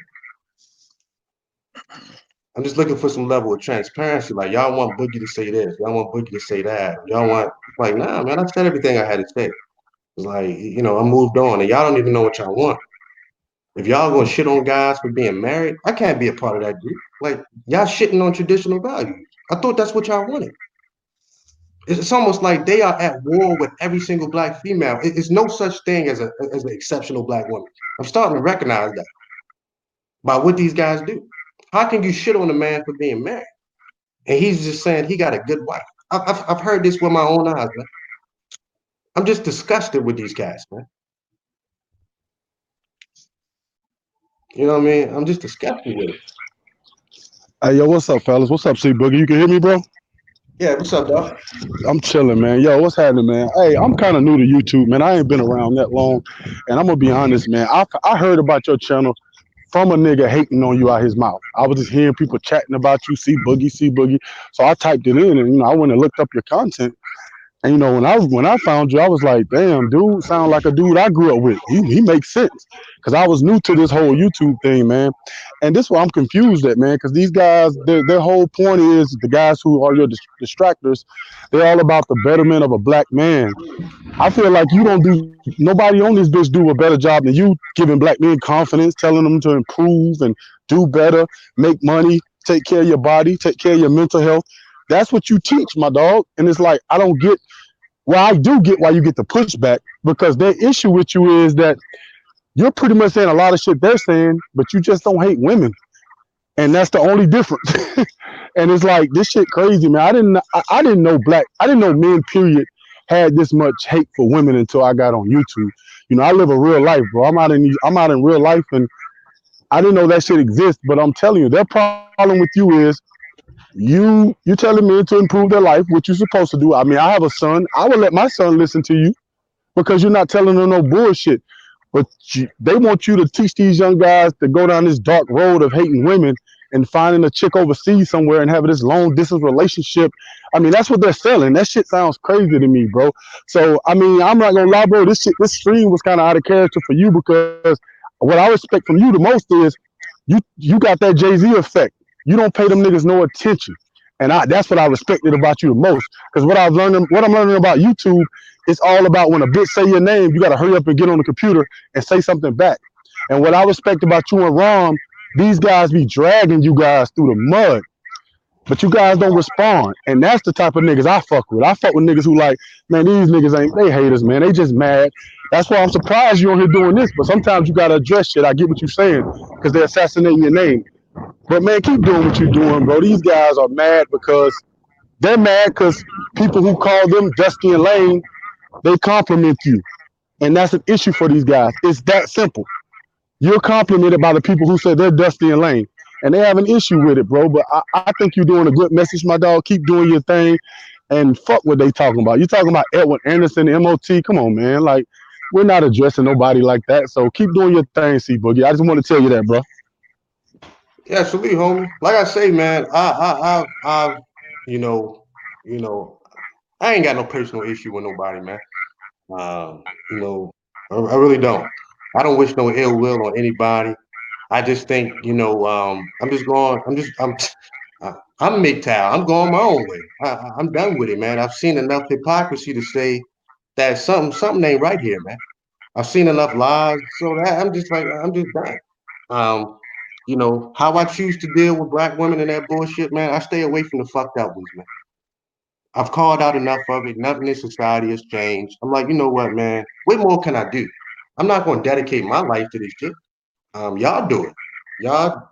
I'm just looking for some level of transparency. Like, y'all want Boogie to say this, y'all want Boogie to say that, y'all want like, nah, man, I said everything I had to say. It's like, I moved on, and y'all don't even know what y'all want. If y'all gonna shit on guys for being married, I can't be a part of that group. Like, y'all shitting on traditional values. I thought that's what y'all wanted. It's almost like they are at war with every single black female. It's no such thing as an exceptional black woman. I'm starting to recognize that by what these guys do. How can you shit on a man for being married? And he's just saying he got a good wife. I've heard this with my own eyes, man. I'm just disgusted with these cats, man. You know what I mean? I'm just disgusted with it. Hey, yo, what's up, fellas? What's up, C Boogie? You can hear me, bro? Yeah, what's up, dog? I'm chilling, man. Yo, what's happening, man? Hey, I'm kind of new to YouTube, man. I ain't been around that long, and I'm gonna be honest, man. I heard about your channel from a nigga hating on you out his mouth. I was just hearing people chatting about you, see Boogie. So I typed it in, and I went and looked up your content. And when I found you, I was like, damn, dude, sound like a dude I grew up with. He makes sense because I was new to this whole YouTube thing, man. And this is why I'm confused at, man, because these guys, their whole point is the guys who are your distractors. They're all about the betterment of a black man. I feel like you don't do nobody on this bitch do a better job than you giving black men confidence, telling them to improve and do better, make money, take care of your body, take care of your mental health. That's what you teach, my dog. And it's like I don't get well, I do get why you get the pushback because their issue with you is that you're pretty much saying a lot of shit they're saying, but you just don't hate women, and that's the only difference. And it's like this shit crazy, man. I didn't know I didn't know men period had this much hate for women until I got on YouTube. I live a real life, bro. I'm out in real life, and I didn't know that shit exists. But I'm telling you, their problem with you is you telling men to improve their life, which you're supposed to do. I mean, I have a son. I would let my son listen to you because you're not telling them no bullshit. But they want you to teach these young guys to go down this dark road of hating women and finding a chick overseas somewhere and having this long distance relationship. I mean, that's what they're selling. That shit sounds crazy to me, bro. So, I mean, I'm not gonna lie, bro. This stream was kind of out of character for you because what I respect from you the most is you got that Jay-Z effect. You don't pay them niggas no attention. And that's what I respected about you the most. Because what I'm learning about YouTube, it's all about when a bitch say your name, you gotta hurry up and get on the computer and say something back. And what I respect about you and Rom, these guys be dragging you guys through the mud, but you guys don't respond. And that's the type of niggas I fuck with. I fuck with niggas who like, man, these niggas ain't, they haters, man. They just mad. That's why I'm surprised you on here doing this. But sometimes you gotta address shit. I get what you're saying because they're assassinating your name. But man, keep doing what you're doing, bro. These guys are mad because they're mad because people who call them Dusty and Lane, they compliment you. And that's an issue for these guys. It's that simple. You're complimented by the people who say they're Dusty and Lane. And they have an issue with it, bro. But I think you're doing a good message, my dog. Keep doing your thing and fuck what they talking about. You talking about Edwin Anderson, MOT. Come on, man. Like, we're not addressing nobody like that. So keep doing your thing, C Boogie. I just want to tell you that, bro. Yeah, salute, homie. Like I say, man, you know, you know, I ain't got no personal issue with nobody, man. You know, I really don't. I don't wish no ill will on anybody. I just think, I'm just going. I'm MGTOW. I'm going my own way. I'm done with it, man. I've seen enough hypocrisy to say that something ain't right here, man. I've seen enough lies, so that I'm just like I'm just done. Um, how I choose to deal with black women and that bullshit, man. I stay away from the fucked up ones, man. I've called out enough of it. Nothing in society has changed. I'm like, you know what, man? What more can I do? I'm not going to dedicate my life to this shit. Y'all do it. Y'all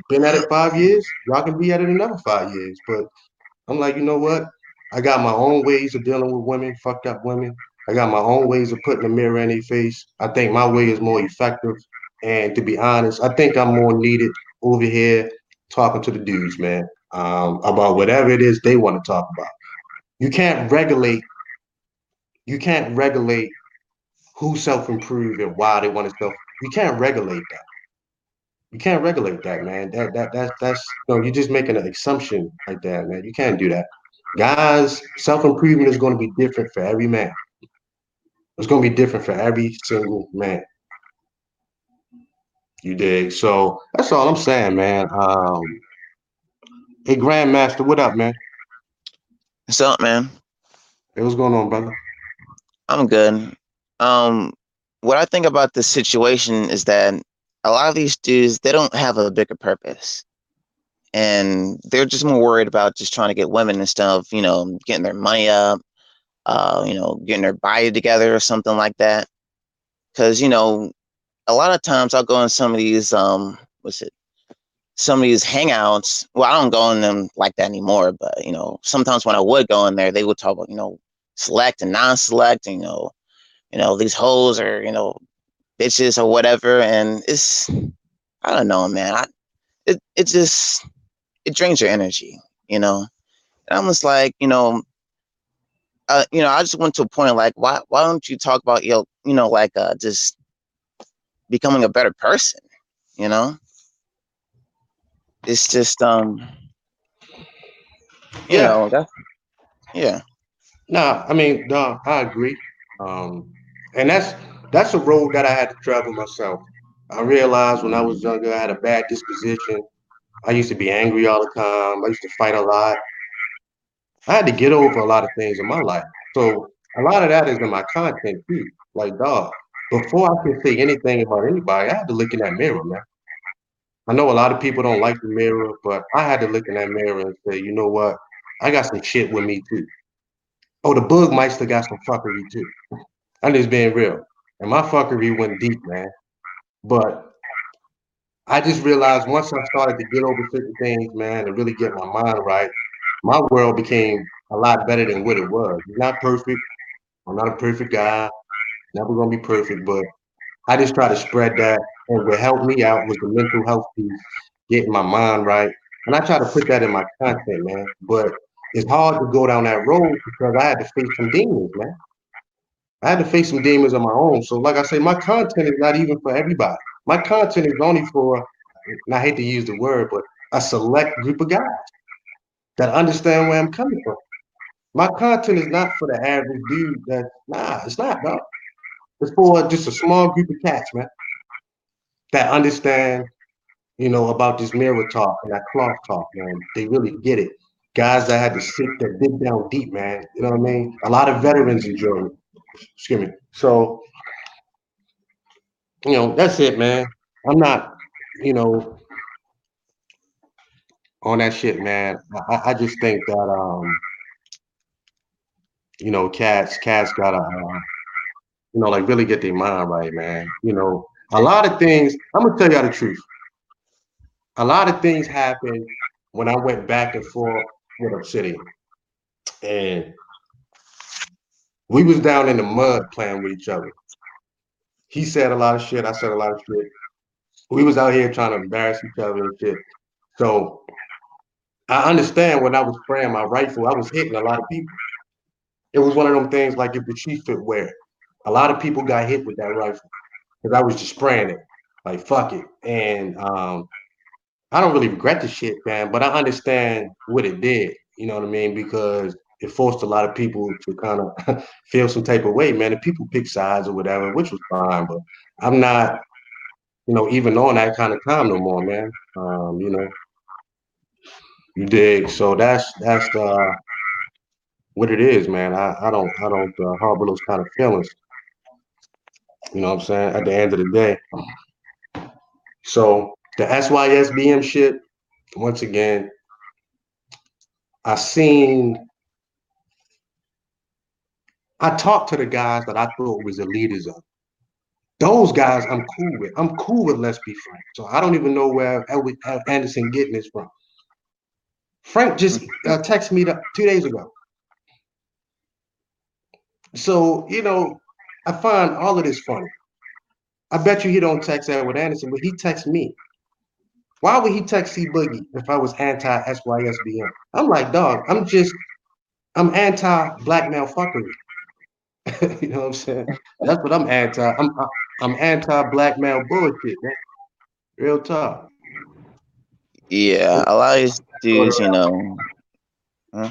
been at it 5 years. Y'all can be at it another 5 years. But I'm like, you know what? I got my own ways of dealing with women, fucked up women. I got my own ways of putting a mirror in their face. I think my way is more effective. And to be honest, I think I'm more needed over here talking to the dudes, man, about whatever it is they want to talk about. You can't regulate. You can't regulate who self improve and why they want to self. You can't regulate that. You can't regulate that, man. That's you're just making an assumption like that, man. You can't do that. Guys, self-improvement is going to be different for every man. It's going to be different for every single man. You dig? So that's all I'm saying, man. Hey, Grandmaster, what up, man? What's up, man? Hey, what's going on, brother? I'm good. Um, what I think about this situation is that a lot of these dudes they don't have a bigger purpose, and they're just more worried about just trying to get women and stuff. Getting their money up, getting their body together or something like that. Because a lot of times I'll go in some of these what's it? Some of these hangouts. Well, I don't go in them like that anymore, but sometimes when I would go in there, they would talk about select and non-select, and these hoes are bitches or whatever, and it's I don't know, man. It just it drains your energy, And I'm just like, I just went to a point like, why don't you talk about like just becoming a better person, you know? It's just Yeah. that yeah. Nah, I mean, no, I agree. Um, and that's a road that I had to travel myself. I realized when I was younger, I had a bad disposition. I used to be angry all the time. I used to fight a lot. I had to get over a lot of things in my life. So a lot of that is in my content too. Like, dog, before I could say anything about anybody, I had to look in that mirror, man. I know a lot of people don't like the mirror, but I had to look in that mirror and say, you know what? I got some shit with me too. Oh, the bug might still got some fuckery too. I'm just being real. And my fuckery went deep, man. But I just realized once I started to get over certain things, man, and really get my mind right, my world became a lot better than what it was. It's not perfect. I'm not a perfect guy. Never gonna be perfect, but I just try to spread that. And what helped me out was the mental health piece, getting my mind right. And I try to put that in my content, man. But it's hard to go down that road because I had to face some demons, man. I had to face some demons on my own. So, like I say, my content is not even for everybody. My content is only for, and I hate to use the word, but a select group of guys that understand where I'm coming from. My content is not for the average dude that, nah, it's not, dog. It's for just a small group of cats, man, that understand, about this mirror talk and that cloth talk, man. They really get it. Guys that had to sit that dig down deep, man. You know what I mean? A lot of veterans enjoy it. Excuse me. So, that's it, man. I'm not, you know, on that shit, man. I just think that, cats gotta, like really get their mind right, man. A lot of things. I'm gonna tell y'all the truth. A lot of things happened when I went back and forth with Obsidian, and we was down in the mud playing with each other. He said a lot of shit. I said a lot of shit. We was out here trying to embarrass each other and shit. So I understand when I was spraying my rifle, I was hitting a lot of people. It was one of them things like if the chief fit wear. A lot of people got hit with that rifle because I was just spraying it. Like fuck it. And I don't really regret the shit, man, but I understand what it did. You know what I mean? Because it forced a lot of people to kind of feel some type of way, man. And people pick sides or whatever, which was fine. But I'm not, even on that kind of time no more, man. You dig? So that's what it is, man. I don't harbor those kind of feelings. You know what I'm saying? At the end of the day. So the SYSBM shit, once again, I talked to the guys that I thought was the leaders of. Those guys I'm cool with. I'm cool with Let's Be Frank. So I don't even know where Anderson getting this from. Frank just texted me 2 days ago. So, I find all of this funny. I bet you he don't text Edward Anderson, but he texts me. Why would he text C Boogie if I was anti SYSBM? I'm like, dog, I'm anti black male fuckery. You know what I'm saying? That's what I'm anti. I'm anti black male bullshit, man. Real talk. Yeah, a lot of these dudes, you know. Huh?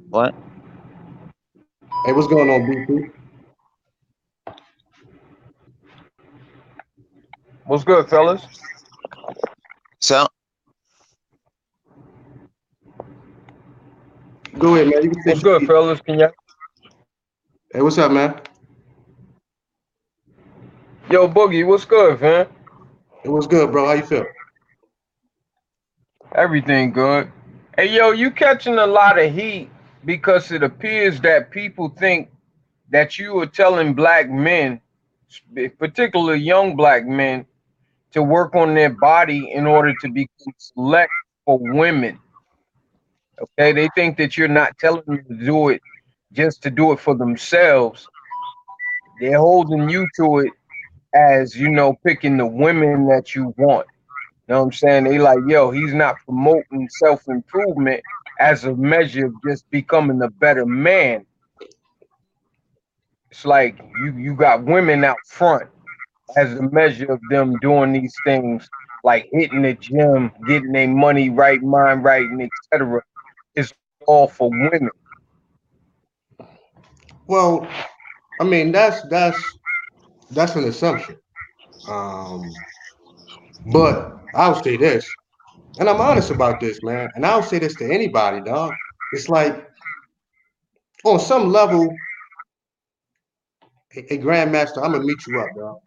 What? Hey, what's going on, BP? What's good, fellas? So Go ahead, man. You can What's fix your good, beat. fellas? Can you? Hey, what's up, man? Yo, Boogie, what's good, man? Hey, what's good, bro? How you feel? Everything good. Hey, yo, you catching a lot of heat because it appears that people think that you are telling black men, particularly young black men, to work on their body in order to become select for women. Okay, they think that you're not telling them to do it just to do it for themselves. They're holding you to it as picking the women that you want. You know what I'm saying? They like, yo, he's not promoting self improvement as a measure of just becoming a better man. It's like you got women out front as a measure of them doing these things, like hitting the gym, getting their money right, mind right, and etc. It's all for women. Well, I mean, that's an assumption. Um, but I'll say this, and I'm honest about this, man. And I'll say this to anybody, dog. It's like on some level, a grandmaster, I'm gonna meet you up, dog.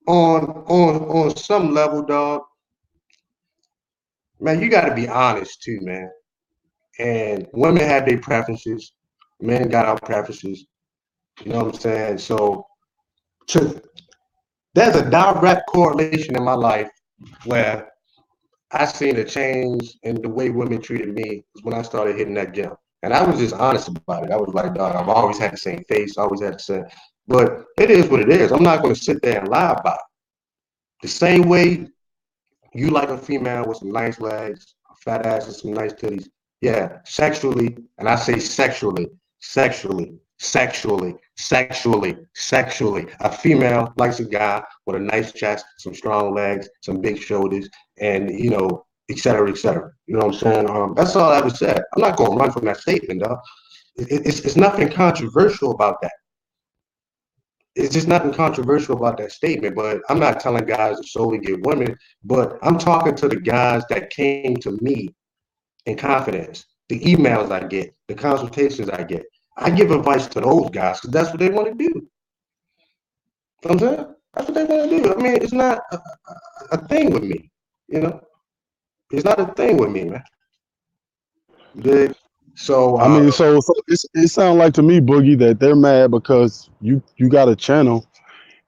On some level, dog, man, you got to be honest too, man. And women have their preferences, men got our preferences. You know what I'm saying? So to there's a direct correlation in my life where I seen a change in the way women treated me was when I started hitting that gym. And I was just honest about it. I was like, dog, I've always had the same face, always had the same. But it is what it is. I'm not going to sit there and lie about it. The same way you like a female with some nice legs, a fat ass, and some nice titties. Yeah, sexually, and I say sexually. A female likes a guy with a nice chest, some strong legs, some big shoulders, and et cetera, et cetera. You know what I'm saying? That's all I ever said. I'm not going to run from that statement, dog. It's nothing controversial about that. It's just nothing controversial about that statement, but I'm not telling guys to solely get women, but I'm talking to the guys that came to me in confidence, the emails I get, the consultations I get. I give advice to those guys because that's what they want to do. You know what I'm saying? That's what they want to do. I mean, it's not a thing with me, you know? It's not a thing with me, man. You dig? So, I mean, so it sounds like to me, Boogie, that they're mad because you got a channel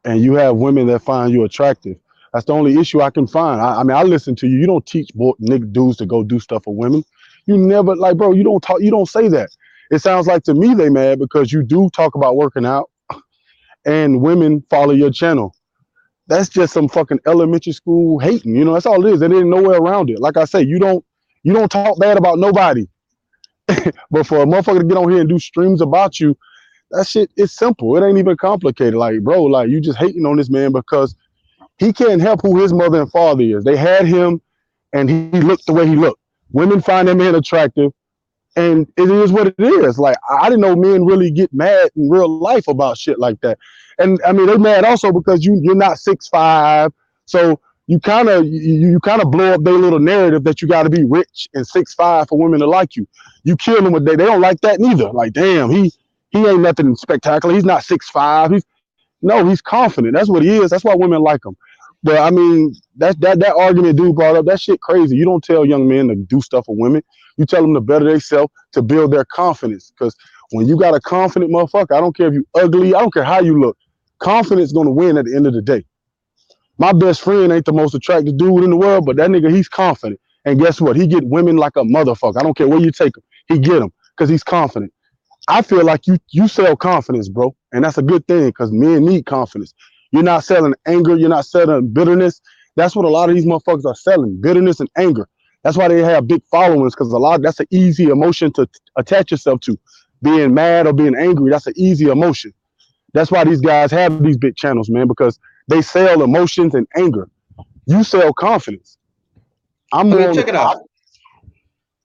and you have women that find you attractive. That's the only issue I can find. I mean, I listen to you. You don't teach nigga dudes to go do stuff for women. You never like, bro. You don't talk. You don't say that. It sounds like to me they mad because you do talk about working out and women follow your channel. That's just some fucking elementary school hating. You know, that's all it is. There ain't nowhere around it. Like I say, you don't talk bad about nobody. But for a motherfucker to get on here and do streams about you, that shit is simple. It ain't even complicated. Like, bro, like you just hating on this man because he can't help who his mother and father is. They had him and he looked the way he looked. Women find that man attractive and it is what it is. Like I didn't know men really get mad in real life about shit like that. And I mean, they're mad also because you're not 6'5", so you kind of blow up their little narrative that you got to be rich and 6'5" for women to like you. You kill them with they don't like that neither. Like damn, he ain't nothing spectacular. He's not 6'5". No, he's confident. That's what he is. That's why women like him. But I mean, that argument dude brought up, that shit crazy. You don't tell young men to do stuff for women. You tell them to better themselves to build their confidence. Because when you got a confident motherfucker, I don't care if you ugly, I don't care how you look. Confidence gonna win at the end of the day. My best friend ain't the most attractive dude in the world, but that nigga, he's confident. And guess what? He get women like a motherfucker. I don't care where you take him. He get them because he's confident. I feel like you sell confidence, bro, and that's a good thing because men need confidence. You're not selling anger. You're not selling bitterness. That's what a lot of these motherfuckers are selling: bitterness and anger. That's why they have big followings because a lot that's an easy emotion to attach yourself to. Being mad or being angry, that's an easy emotion. That's why these guys have these big channels, man, because They sell emotions and anger. You sell confidence. I'm I more mean, on the check it out.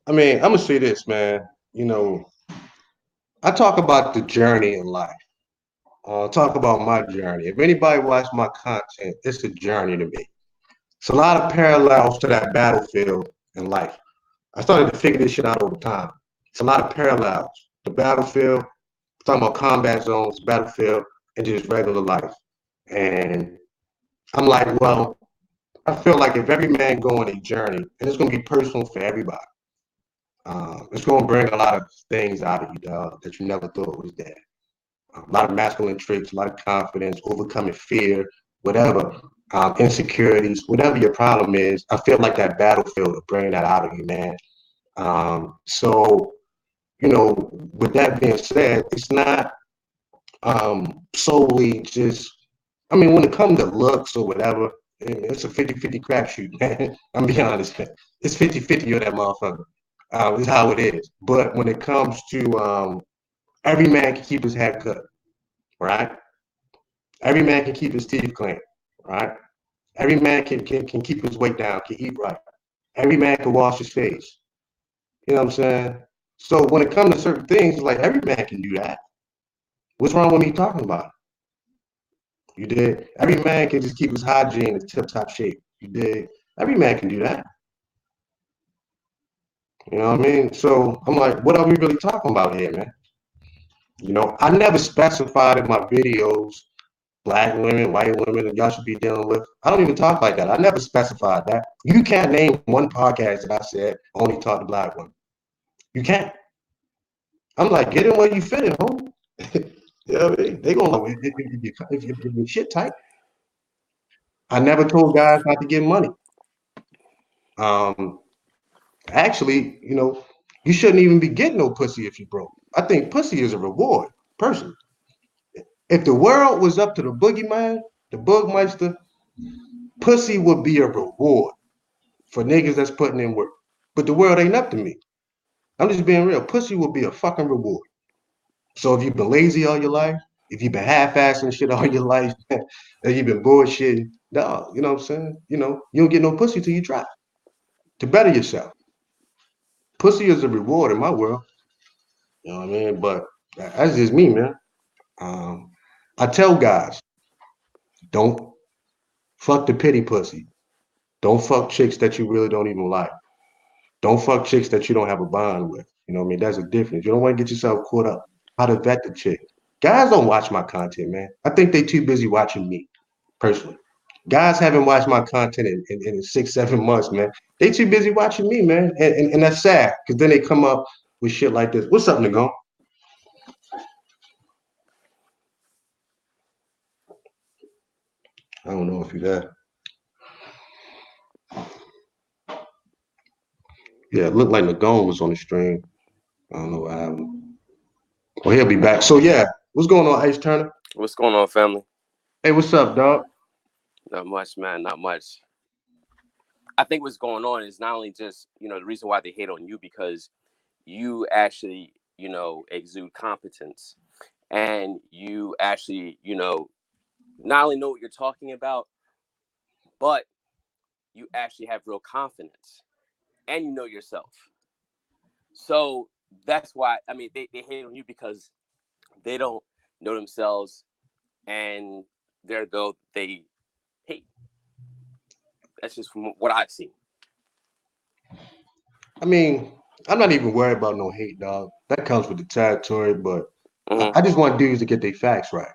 I mean, I'm gonna say this, man. You know, I talk about the journey in life. Talk about my journey. If anybody watch my content, it's a journey to me. It's a lot of parallels to that battlefield in life. I started to figure this shit out over time. It's a lot of parallels. The battlefield, talking about combat zones, battlefield, and just regular life. And I'm like, well, I feel like if every man go on a journey, and it's gonna be personal for everybody. It's gonna bring a lot of things out of you, dog, that you never thought was there. A lot of masculine traits, a lot of confidence, overcoming fear, whatever, insecurities, whatever your problem is. I feel like that battlefield will bring that out of you, man. So, with that being said, it's not solely just, I mean, when it comes to looks or whatever, it's a 50-50 crapshoot, man. I'm being honest, man. It's 50-50 of that motherfucker. It's how it is. But when it comes to every man can keep his head cut, right? Every man can keep his teeth clean, right? Every man can keep his weight down, can eat right. Every man can wash his face. You know what I'm saying? So when it comes to certain things, it's like every man can do that. What's wrong with me talking about it? You did. Every man can just keep his hygiene in tip-top shape. You did. Every man can do that. You know what I mean? So I'm like, what are we really talking about here, man? I never specified in my videos black women, white women that y'all should be dealing with. I don't even talk like that. I never specified that. You can't name one podcast that I said only talk to black women. You can't. I'm like, get in where you fit in, homie. You know what I mean? They gonna if your shit tight. I never told guys not to get money. Um, Actually, you shouldn't even be getting no pussy if you broke. I think pussy is a reward, personally. If the world was up to the boogeyman, the bugmeister, pussy would be a reward for niggas that's putting in work. But the world ain't up to me. I'm just being real. Pussy will be a fucking reward. So if you've been lazy all your life, if you've been half-assing shit all your life, and you've been bullshitting, dog, you know what I'm saying? You don't get no pussy till you try to better yourself. Pussy is a reward in my world. You know what I mean? But that's just me, man. Um, I tell guys, don't fuck the pity pussy. Don't fuck chicks that you really don't even like. Don't fuck chicks that you don't have a bond with. You know what I mean? That's a difference. You don't want to get yourself caught up. How to vet the chick. Guys don't watch my content, man. I think they too busy watching me, personally. Guys haven't watched my content in 6, 7 months, man. They too busy watching me, man. And that's sad, because then they come up with shit like this. What's up, Nagon? I don't know if you're there. Yeah, it looked like Nagon was on the stream. I don't know what happened. Well, he'll be back. So, yeah, what's going on, Ice Turner? What's going on, family? Hey, what's up, dog? Not much, man. Not much. I think what's going on is not only just, the reason why they hate on you, because you actually, exude competence, and you actually, not only know what you're talking about, but you actually have real confidence, and you know yourself. So that's why, I mean, they hate on you because they don't know themselves, and there go they hate. That's just from what I've seen. I mean, I'm not even worried about no hate, dog. That comes with the territory, but I just want dudes to get their facts right.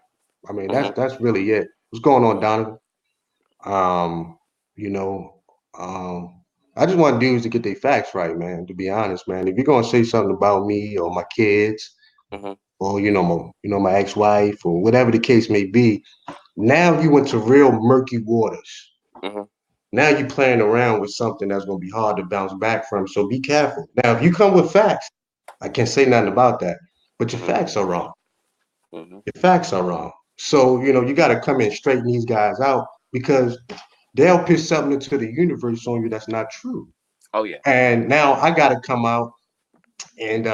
I mean, that's really it. What's going on, Donovan? Um, you know, I just want dudes to get their facts right, man. To be honest, man. If you're gonna say something about me or my kids, or my ex-wife or whatever the case may be, now you into real murky waters. Now you're playing around with something that's gonna be hard to bounce back from. So be careful. Now, if you come with facts, I can't say nothing about that. But your facts are wrong. Your facts are wrong. So, you got to come in and straighten these guys out, because they'll pitch something into the universe on you that's not true. Oh, yeah. And now I got to come out and,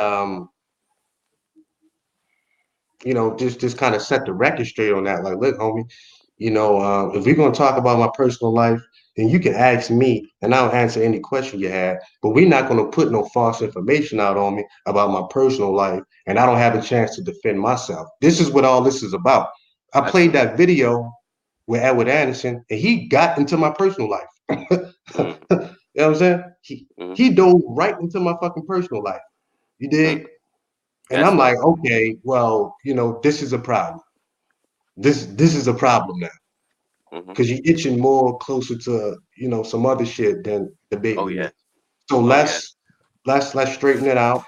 just kind of set the record straight on that. Like, look, homie, If we're gonna talk about my personal life, then you can ask me, and I'll answer any question you have. But we're not gonna put no false information out on me about my personal life, and I don't have a chance to defend myself. This is what all this is about. I played Absolutely. that video with Edward Anderson, and he got into my personal life. You Mm-hmm. know what I'm saying? Mm-hmm. He dove right into my fucking personal life. You Mm-hmm. dig? And That's I'm like, dope. okay, well, this is a problem. This is a problem now Mm-hmm. because you're itching more closer to some other shit than Oh debating yeah. me. So Oh yeah. let's straighten it out.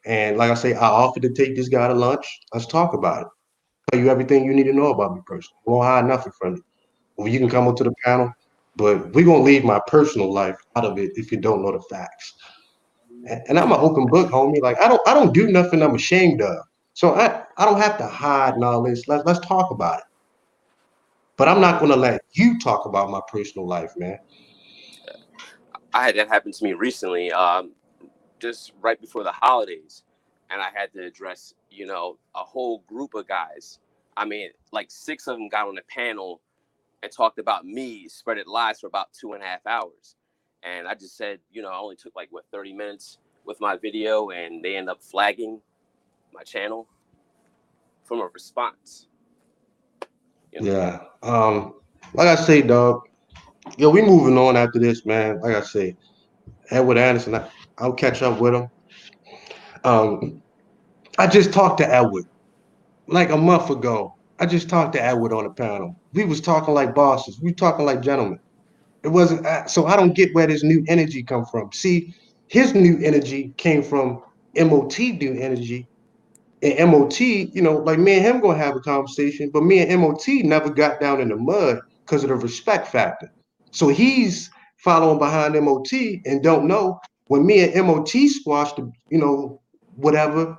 And like I say, I offered to take this guy to lunch. Let's talk about it. Tell you everything you need to know about me personally. Won't hide nothing from you. Well, you can Mm-hmm. come up to the panel, but we're gonna leave my personal life out of it if you don't know the facts. And I'm an open book, homie. Like I don't do nothing I'm ashamed of. So I don't have to hide and all this. Let's talk about it. But I'm not Mm-hmm. gonna let you talk about my personal life, man. I had that happen to me recently, just right before the holidays, and I had to address, a whole group of guys. I mean, like six of them got on the panel and talked about me, spreaded lies for about 2.5 hours, and I just said, I only took like 30 minutes with my video, and they end up flagging my channel from a response. You know. Yeah. Like I say, dog. Yo, we moving on after this, man. Like I say, Edward Anderson, I'll catch up with him. Um, I just talked to Edward like a month ago. I just talked to Edward on the panel. We was talking like bosses. We talking like gentlemen. It wasn't so I don't get where this new energy come from. See, his new energy came from MOT new energy. And MOT, like me and him gonna have a conversation, but me and MOT never got down in the mud because of the respect factor. So he's following behind MOT and don't know when me and MOT squashed the, whatever,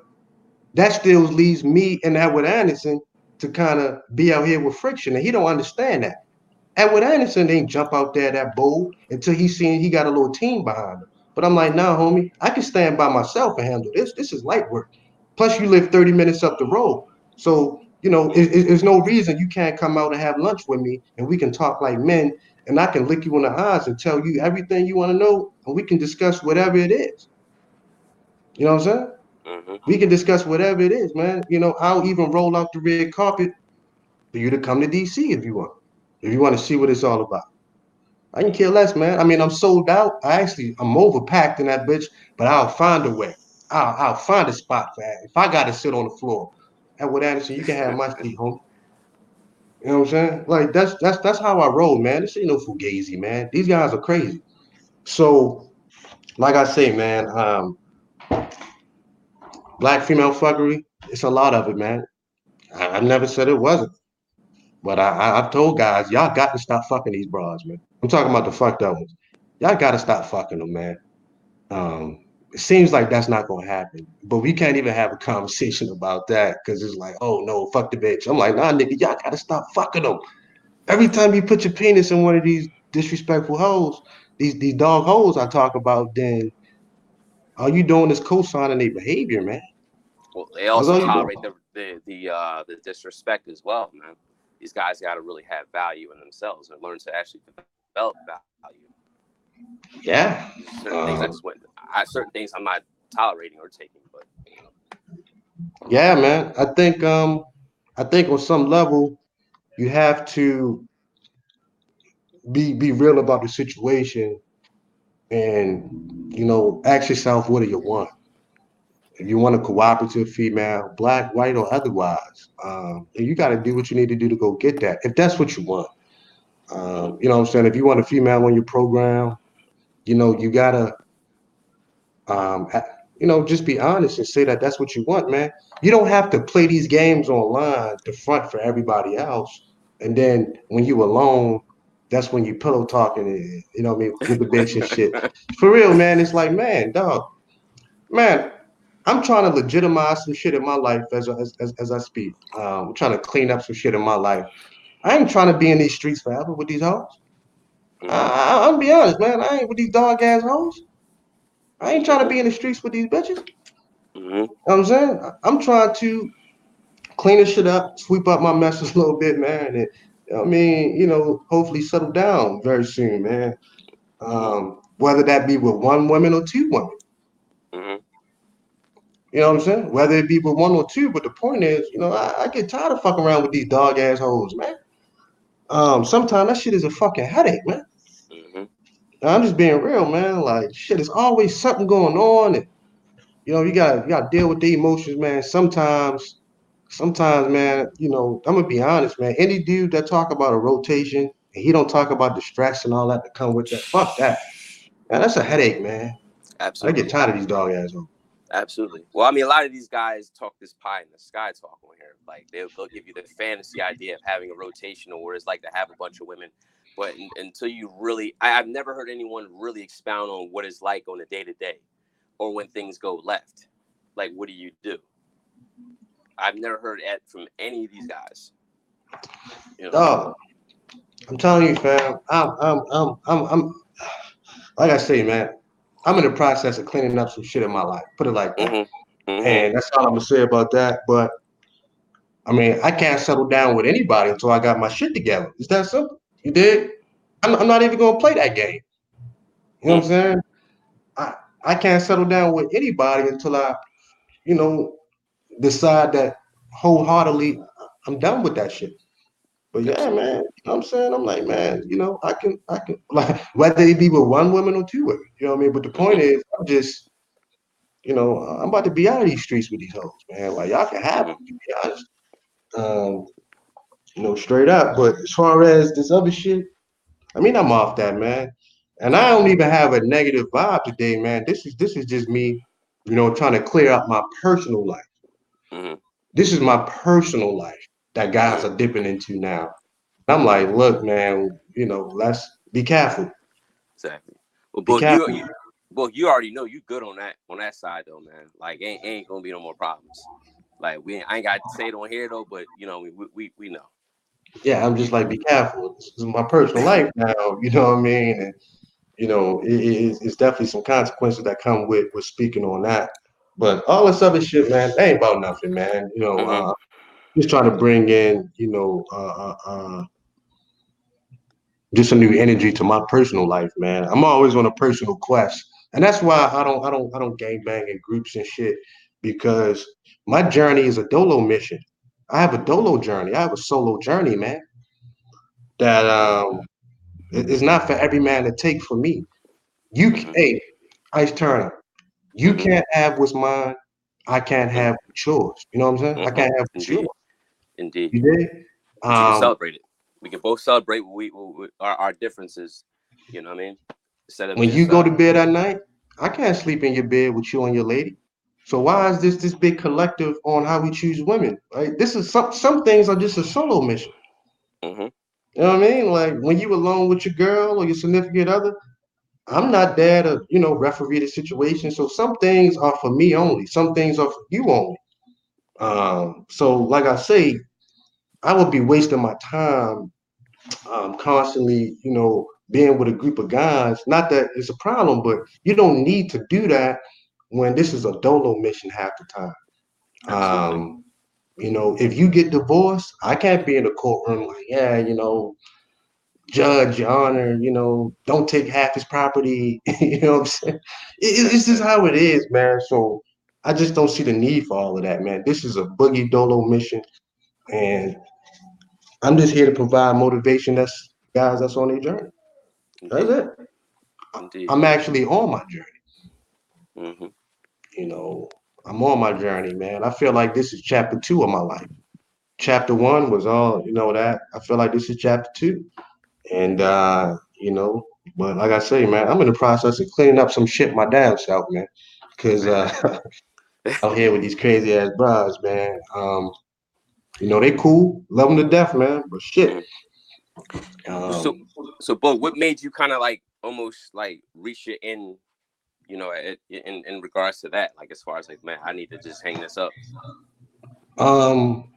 that still leaves me and Edward Anderson to kind of be out here with friction. And he don't understand that. Edward Anderson ain't jump out there that bold until he seen he got a little team behind him. But I'm like, nah, homie, I can stand by myself and handle this. This is light work. Plus, you live 30 minutes up the road. So, there's no reason you can't come out and have lunch with me and we can talk like men and I can lick you in the eyes and tell you everything you want to know and we can discuss whatever it is. You know what I'm saying? Mm-hmm. We can discuss whatever it is, man. I'll even roll out the red carpet for you to come to DC if you want. If you want to see what it's all about. I can care less, man. I mean, I'm sold out. I'm overpacked in that bitch, but I'll find a way. I'll find a spot for that. If I got to sit on the floor, and with Anderson, you can have my seat, homie. You know what I'm saying? Like that's how I roll, man. This ain't no fugazi, man. These guys are crazy. So, like I say, man, black female fuckery, it's a lot of it, man. I never said it wasn't, but I've told guys, y'all got to stop fucking these bras, man. I'm talking about the fucked up ones. Y'all got to stop fucking them, man. Um, it seems like that's not gonna happen, but we can't even have a conversation about that because it's like, oh no, fuck the bitch. I'm like, nah, nigga, y'all gotta stop fucking them. Every time you put your penis in one of these disrespectful holes, these dog holes I talk about, then all you doing is co-signing their behavior, man. Well, they That's also all you doing. tolerate the disrespect as well, man. These guys got to really have value in themselves and learn to actually develop value. Yeah. There's certain things Um, certain things I'm not tolerating or taking, but yeah, man. I think on some level you have to be real about the situation and ask yourself what do you want. If you want a cooperative female, black, white, or otherwise, and you got to do what you need to do to go get that. If that's what you want, mm-hmm. you know what I'm saying. If you want a female on your program, you gotta, um, a- just be honest and say that that's what you want, man. You don't have to play these games online to front for everybody else, and then when you alone, that's when you pillow talking, and, what I mean, with the bitch and shit. For real, man. It's like, man, dog. Man, I'm trying to legitimize some shit in my life as I speak. I'm trying to clean up some shit in my life. I ain't trying to be in these streets forever with these hoes. Mm-hmm. I'll be honest, man. I ain't with these dog ass hoes. I ain't trying to Mm-hmm. be in the streets with these bitches. Mm-hmm. You know what I'm saying? I'm trying to clean this shit up, sweep up my messes a little bit, man, I mean, hopefully settle down very soon, man. Mm-hmm. Whether that be with one woman or two women. Mm-hmm. You know what I'm saying? Whether it be with one or two, but the point is, I get tired of fucking around with these dog assholes, man. Sometimes that shit is a fucking headache, man. Mm-hmm. I'm just being real, man. Like shit, there's always something going on, and you gotta deal with the emotions, man. Sometimes, man. I'm gonna be honest, man. Any dude that talk about a rotation and he don't talk about the stress and all that that come with that, fuck that, man. That's a headache, man. I get Absolutely. tired of these dog assholes. Absolutely. Well, I mean, a lot of these guys talk this pie in the sky talk on here. Like they'll give you the fantasy idea of having a rotation or what it's like to have a bunch of women. But until you really, I've never heard anyone really expound on what it's like on a day to day, or when things go left. Like, what do you do? I've never heard that from any of these guys. You know. Dog, I'm telling you, fam. I'm like I say, man. I'm in the process of cleaning up some shit in my life. Put it like that. Mhm. Mhm. And that's all I'm gonna say about that. But I mean, I can't settle down with anybody until I got my shit together. It's that simple. You dig? I'm not even gonna play that game. You know what I'm Mm. saying? I I can't settle down with anybody until I, you know, decide that wholeheartedly I'm done with that shit. But yeah, Absolutely. man, you know what I'm saying? I'm like, man, I can like whether it be with one woman or two women, you know what I mean? But the point Mhm. is, I'm about to be out of these streets with these hoes, man. Like y'all can have them, Mhm. to be honest. Um, straight up. But as far as this other shit, I mean, I'm off that, man. And I don't even have a negative vibe today, man. This is just me, trying to clear up my personal life. Mhm. This is my personal life that guys Mhm. are dipping into now. And I'm like, look, man, let's be careful. Exactly. Well, Be Book, careful. You already know you good on that side though, man. Like, ain't gonna be no more problems. Like, I ain't got to say it on here though, but we know. Yeah, I'm just like, be careful. This is my personal life now, you know what I mean? And it's definitely some consequences that come with speaking on that. But all this other shit, man, they ain't about nothing, man. Mhm. Just trying to bring in, just a new energy to my personal life, man. I'm always on a personal quest, and that's why I don't gang bang in groups and shit because my journey is a dolo mission. I have a dolo journey. I have a solo journey, man. That it's not for every man to take from me. Mhm. Hey, Ice Turner, you Mhm. can't have what's mine. I can't Mhm. have what's yours. You know what I'm saying? I Mhm. can't have what's yours. Indeed. Indeed. You did? But you can Um, celebrate it. We can both celebrate our differences. You know what I mean? Instead of when you just go to bed at night, I can't sleep in your bed with you and your lady. So why is this big collective on how we choose women? Right? This is some things are just a solo mission. Mhm. You know what I mean? Like when you alone with your girl or your significant other, I'm not there to, referee the situation. So some things are for me only. Some things are for you only. So like I say, I would be wasting my time constantly, being with a group of guys. Not that it's a problem, but you don't need to do that when this is a dolo mission half the time. Absolutely. If you get divorced, I can't be in the courtroom like, yeah, judge, your honor, don't take half his property. You know what I'm saying? It's just how it is, man. So I just don't see the need for all of that, man. This is a boogie dolo mission, and I'm just here to provide motivation. That's guys that's on their journey. That's Indeed. it. Indeed. I'm actually on my journey. Mhm. You know, I'm on my journey, man. I feel like this is chapter 2 of my life. Chapter 1 was all, that. I feel like this is chapter 2. And but like I say, man, I'm in the process of cleaning up some shit my damn self, man. Cause out here with these crazy ass bras, man. They cool, love them to death, man. But shit. Mhm. So, Um, Bo, what made you kind of like almost like reach your end, in regards to that? Like, as far as like, man, I need to just hang this up. um,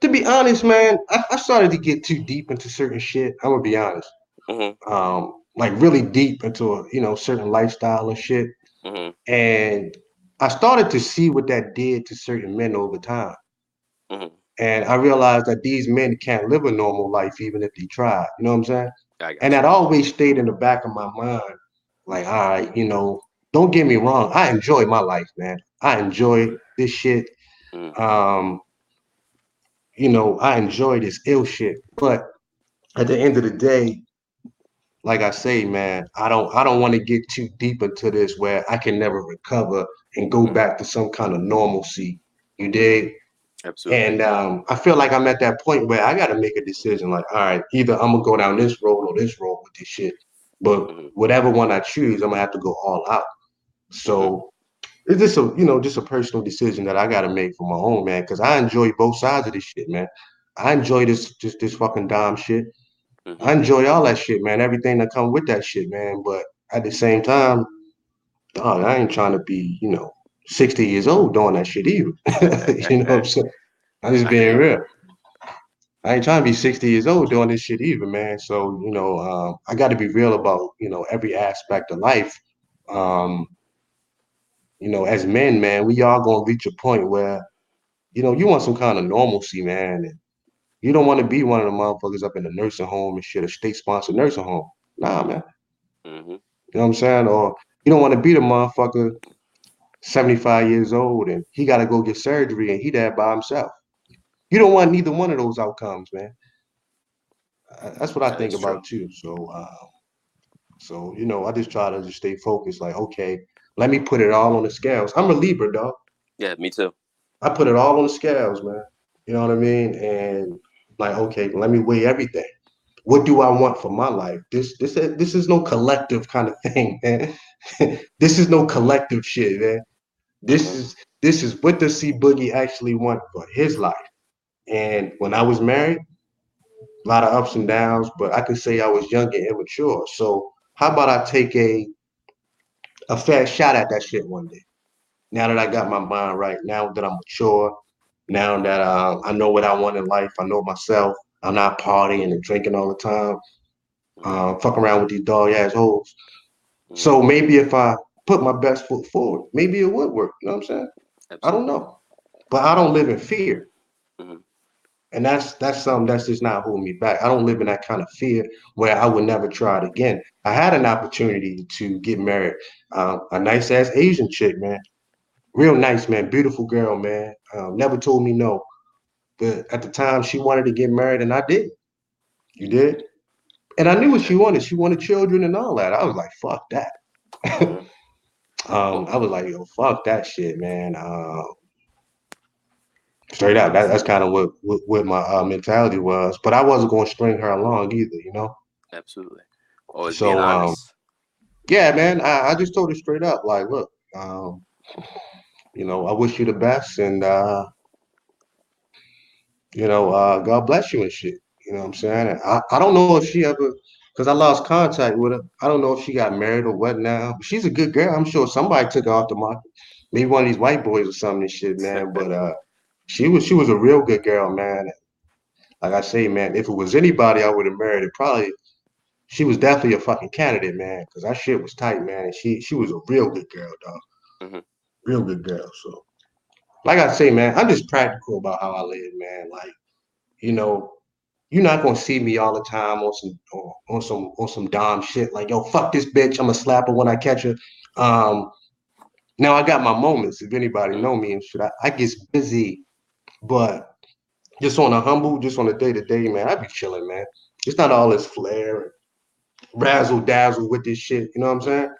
to be honest, man, I started to get too deep into certain shit. I'm gonna be honest. Mhm. Like really deep into a certain lifestyle and shit. Mhm. And I started to see what that did to certain men over time. Mhm. And I realized that these men can't live a normal life even if they try. You know what I'm saying? I And got that you. always stayed in the back of my mind. Like, all right, don't get me wrong. I enjoy my life, man. I enjoy this shit. Mm-hmm. Um, I enjoy this ill shit. But at the end of the day, like I say, man, I don't want to get too deep into this where I can never recover and go Mm-hmm. back to some kind of normalcy. You Mm-hmm. dig? Absolutely. And I feel like I'm at that point where I got to make a decision. Like, all right, either I'm gonna go down this road or this road with this shit. But Mm-hmm. whatever one I choose, I'm gonna have to go all out. Mm-hmm. So it's just a personal decision that I got to make for my own, man. Because I enjoy both sides of this shit, man. I enjoy this fucking dime shit. Mm-hmm. I enjoy all that shit, man. Everything that come with that shit, man. But at the same time, dog, I ain't trying to be, 60 years old doing that shit either. You know what I'm saying? I'm just I hear being you. real. I ain't trying to be 60 years old doing this shit either, man. So, I got to be real about, every aspect of life. Um, as men, man, we all gonna reach a point where, you want some kind of normalcy, man. And you don't want to be one of the motherfuckers up in the nursing home and shit, a state-sponsored nursing home. Nah, man. Mm-hmm. You know what I'm saying? Or you don't want to be the motherfucker 75 years old and he got to go get surgery and he there by himself. You don't want neither one of those outcomes, man. That's what I That think is true. about too. So I just try to just stay focused. Like, okay, let me put it all on the scales. I'm a Libra, dog. Yeah, me too. I put it all on the scales, man. You know what I mean? And like, okay, let me weigh everything. What do I want for my life? This is no collective kind of thing, man. This is no collective shit, man. This Mm-hmm. is this is what does C Boogie actually want for his life? And when I was married, a lot of ups and downs, but I can say I was young and immature. So how about I take a fair shot at that shit one day? Now that I got my mind right, now that I'm mature, now that I know what I want in life, I know myself. I'm not partying and drinking all the time, Mm-hmm. fuck around with these dog ass hoes. Mm-hmm. So maybe if I put my best foot forward, maybe it would work. You know what I'm saying? I don't Absolutely. know, but I don't live in fear. Mm-hmm. And that's something that's just not holding me back. I don't live in that kind of fear where I would never try it again. I had an opportunity to get married. A nice ass Asian chick, man. Real nice, man. Beautiful girl, man. Never told me no. But at the time, she wanted to get married, and I did. You did? And I knew what Okay. she wanted. She wanted children and all that. I was like, fuck that. Mm-hmm. Well, I was like, yo, fuck that shit, man. Straight up. That's kind of what my mentality was. But I wasn't going to string her along either. absolutely. Always being So honest. yeah, man, I just told her straight up, like, look, I wish you the best, and God bless you and shit. You know what I'm saying? And I don't know if she ever, because I lost contact with her. I don't know if she got married or what now. But she's a good girl. I'm sure somebody took her off the market. Maybe one of these white boys or something and shit, man. But she was a real good girl, man. Like I say, man, if it was anybody I would have married, it probably she was definitely a fucking candidate, man, because that shit was tight, man. And she was a real good girl, dog. Mm-hmm. Real good girl. So like I say, man, I'm just practical about how I live, man. Like, you know, you're not gonna see me all the time on some dumb shit like, yo, fuck this bitch, I'm gonna slap her when I catch her. Um, Now I got my moments. If anybody Mm-hmm. know me and shit, I get busy, but just on a day to day, man, I be chilling, man. It's not all this flair and razzle dazzle with this shit. You know what I'm Mm-hmm. saying?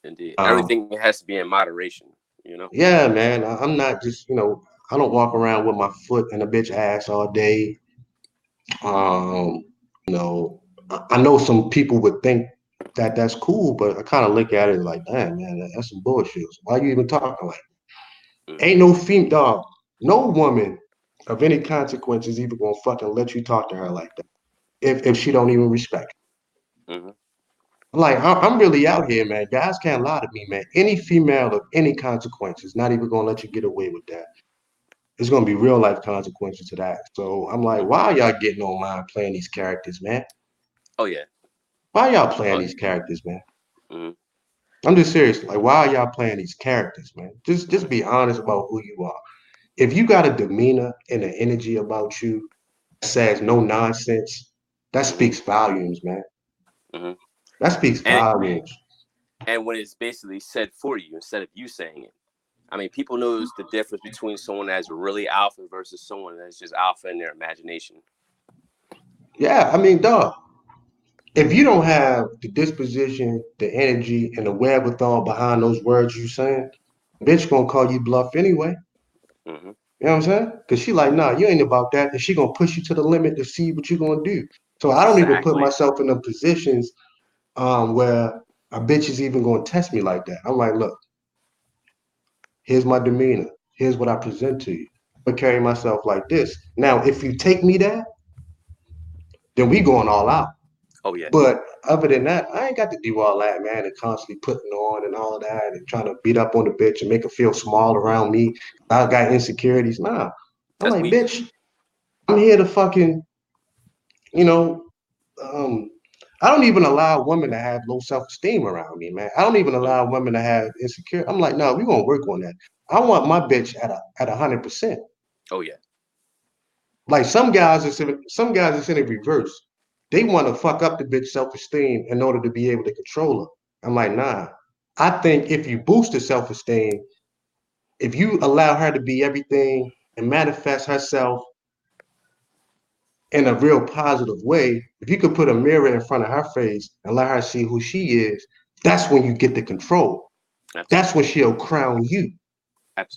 Indeed. Um, Everything has to be in moderation. You know. yeah, man. I'm not just, I don't walk around with my foot in a bitch ass all day. Um, I know some people would think that that's cool, but I kind of look at it like, damn, man, that's some bullshit. Why you even talking like? Mm-hmm. Ain't no female dog, no woman of any consequence is even gonna fucking let you talk to her like that if she don't even respect. Mm-hmm. Like I'm really out here, man. Guys can't lie to me, man. Any female of any consequence is not even gonna let you get away with that. It's gonna be real life consequences to that. So I'm like, Mm-hmm. why are y'all getting online playing these characters, man? Oh yeah. Why y'all playing Oh these characters, man? yeah. Mm-hmm. I'm just serious. Like, why are y'all playing these characters, man? Just Mm-hmm. be honest about who you are. if you got a demeanor and an energy about you that says no nonsense, that Mm-hmm. speaks volumes, man. Mm-hmm. That speaks And volumes. and when it's basically said for you instead of you saying it. I mean, people knows the difference between someone that's really alpha versus someone that's just alpha in their imagination. Yeah, I mean, dog, if you don't have the disposition, the energy, and the wherewithal behind those words you saying, bitch gonna call you bluff anyway. Mm-hmm. You know what I'm saying? Because she like, nah, you ain't about that. And she gonna push you to the limit to see what you gonna do. So I don't even put Exactly. myself in the positions where a bitch is even gonna test me like that. I'm like, look, here's my demeanor. Here's what I present to you. But carry myself like this. Now, if you take me there, then we going all out. Oh yeah. But other than that, I ain't got to do all that, man, and constantly putting on and all that and trying to beat up on the bitch and make her feel small around me. I got insecurities. Nah. I'm That's like, weak. bitch, I'm here to fucking, you know, um, I don't even allow women to have low self-esteem around me, man. I don't even Mm-hmm. allow women to have insecure. I'm like, no, we're gonna work on that. I want my bitch at 100%. Oh yeah. Like some guys it's in the reverse. They want to fuck up the bitch self-esteem in order to be able to control her. I'm like, nah. I think if you boost the self-esteem, if you allow her to be everything and manifest herself in a real positive way, if you could put a mirror in front of her face and let her see who she is, that's when you get the control. That's when Absolutely. she'll crown you.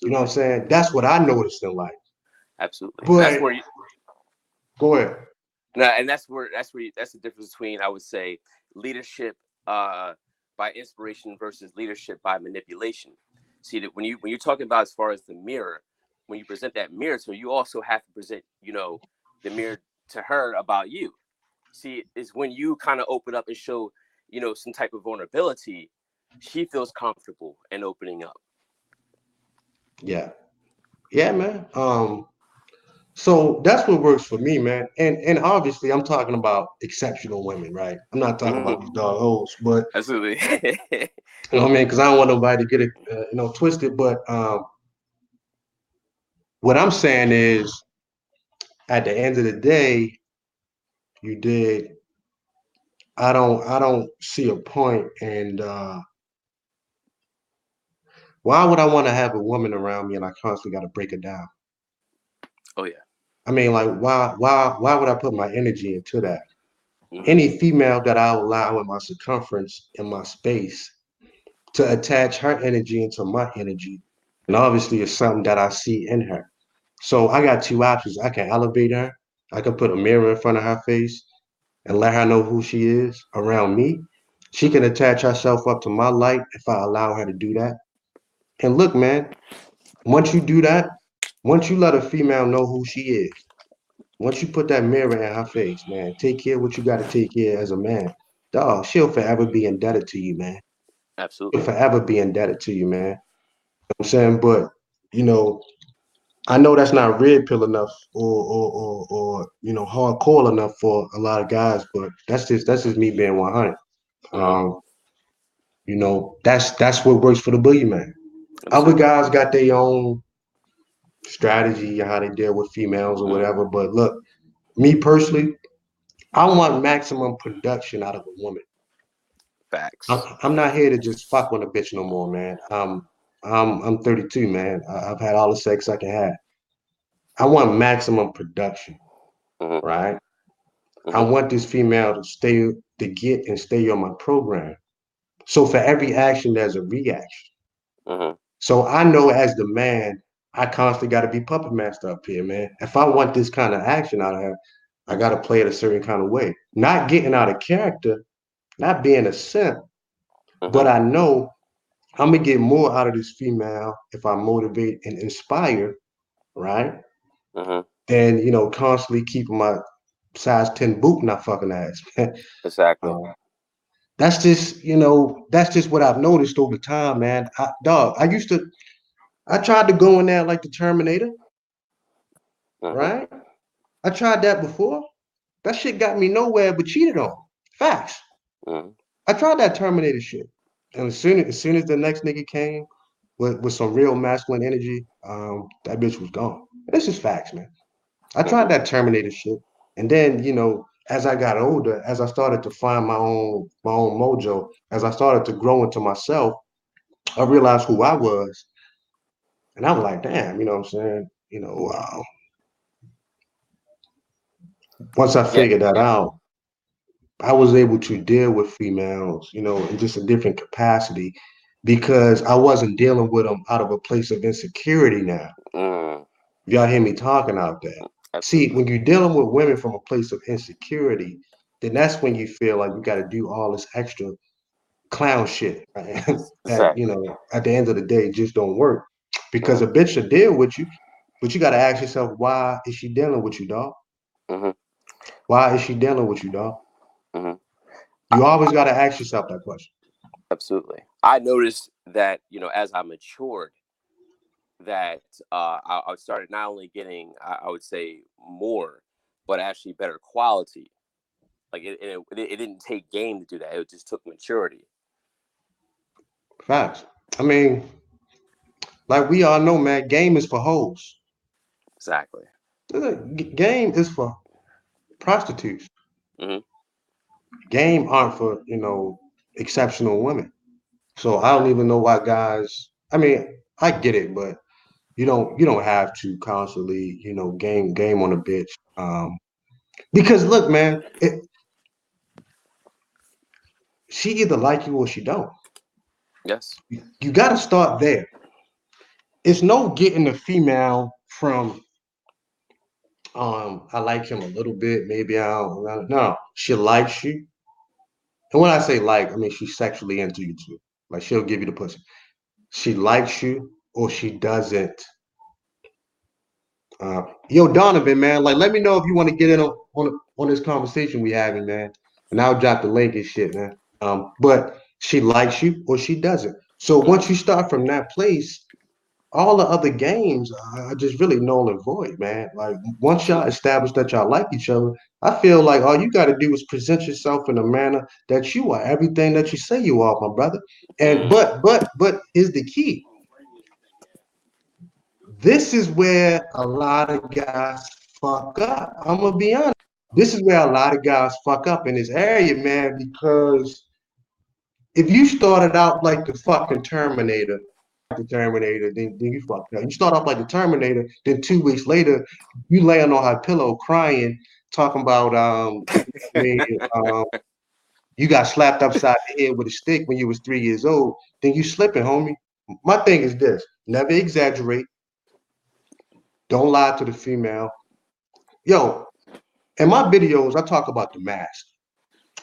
You know what I'm Absolutely. saying? That's what I noticed in life. Absolutely. And that's But where you, go ahead. no, and that's the difference between, I would say, leadership uh by inspiration versus leadership by manipulation. See that when you're talking about as far as the mirror, when you present that mirror to her, you also have to present, the mirror to her about you. See, is when you kind of open up and show, some type of vulnerability, she feels comfortable in opening up. Yeah. Yeah, man. So that's what works for me, man. And obviously I'm talking about exceptional women, right? I'm not talking Mm-hmm. about these dog hoes, but Absolutely. you know what I mean? Because I don't want nobody to get it, twisted. But what I'm saying is, at the end of the day, you did. I don't see a point, and why would I want to have a woman around me and I constantly got to break it down? Oh yeah. I mean, like, why would I put my energy into that? Mm-hmm. Any female that I allow in my circumference, in my space, to attach her energy into my energy, and obviously it's something that I see in her. So I got two options. I can elevate her. I can put a mirror in front of her face and let her know who she is around me. She Mm-hmm. can attach herself up to my light if I allow her to do that. And look, man, once you do that, once you let a female know who she is, once you put that mirror in her face, man, take care of what you got to take care of as a man. Dog, she'll forever be indebted to you, man. She'll Absolutely. forever be indebted to you, man. I'm saying, but you know, I know that's not red pill enough or hardcore enough for a lot of guys, but that's just me being 100. Mm-hmm. Um, that's what works for the boogeyman. Other Absolutely. guys got their own strategy how they deal with females or Mm-hmm. whatever. But look, me personally, I want maximum production out of a woman. Facts. I'm not here to just fuck with a bitch no more, man. I'm 32, man. I've had all the sex I can have. I want maximum production, Mm-hmm. right? I Mm-hmm. want this female to get and stay on my program. So for every action, there's a reaction. Mm-hmm. So I know as the man, I constantly got to be puppet master up here, man. If I want this kind of action out of her, I got to play it a certain kind of way. Not getting out of character, not being a simp, Mm-hmm. but I know I'm gonna get more out of this female if I motivate and inspire, right? Mm-hmm. Than constantly keeping my size 10 boot not fucking ass. Exactly. Um, that's just what I've noticed over time, man. I tried to go in there like the Terminator, Mm-hmm. right? I tried that before. That shit got me nowhere but cheated on. Facts. Mm-hmm. I tried that Terminator shit. And as soon as the next nigga came with some real masculine energy, that bitch was gone. This is facts, man. I tried Mm-hmm. that Terminator shit, and then as I got older, as I started to find my own mojo, as I started to grow into myself, I realized who I was, and I was like, damn, you know what I'm saying? Once I Yeah. figured that out, I was able to deal with females, in just a different capacity because I wasn't dealing with them out of a place of insecurity now. Mm, Y'all hear me talking out there. See, absolutely. when you're dealing with women from a place of insecurity, then that's when you feel like you got to do all this extra clown shit, right? that, Exactly. at the end of the day, just don't work. Because Mm-hmm. a bitch will deal with you, but you got to ask yourself, why is she dealing with you, dog? Mm-hmm. Why is she dealing with you, dog? Mm-hmm. You always got to ask yourself that question. Absolutely. I noticed that, as I matured, that I started not only getting, I would say, more, but actually better quality. Like it didn't take game to do that. It just took maturity. Facts. I mean, like we all know, man, game is for hoes. Exactly. Game is for prostitutes. Mm-hmm. Game aren't for, exceptional women. So I don't even know why guys. I mean, I get it, but you don't have to constantly, game on a bitch. Because look, man, she either like you or she don't. Yes. You got to start there. It's no getting a female from I like him a little bit, maybe I don't. No, she likes you, and when I say like, I mean she's sexually into you too. Like she'll give you the pussy. She likes you or she doesn't. Yo, Donovan, man, like let me know if you want to get in on this conversation we having, man. And I'll drop the link and shit, man. But she likes you or she doesn't. So Mm-hmm. once you start from that place, all the other games are just really null and void, man. Like once y'all Absolutely. establish that y'all like each other, I feel like all you got to do is present yourself in a manner that you are everything that you say you are, my brother. And Mm. but here's the key. This is where a lot of guys fuck up. I'm gonna be honest. This is where a lot of guys fuck up in this area, man, because if you started out like the fucking Terminator, then you fucked up. You start off like the Terminator, then 2 weeks later, you laying on her pillow crying, talking about I mean, um, you got slapped upside the head with a stick when you was 3 years old, then you slipping, homie. My thing is this: never exaggerate. Don't lie to the female. Yo, in my videos, I talk about the mask.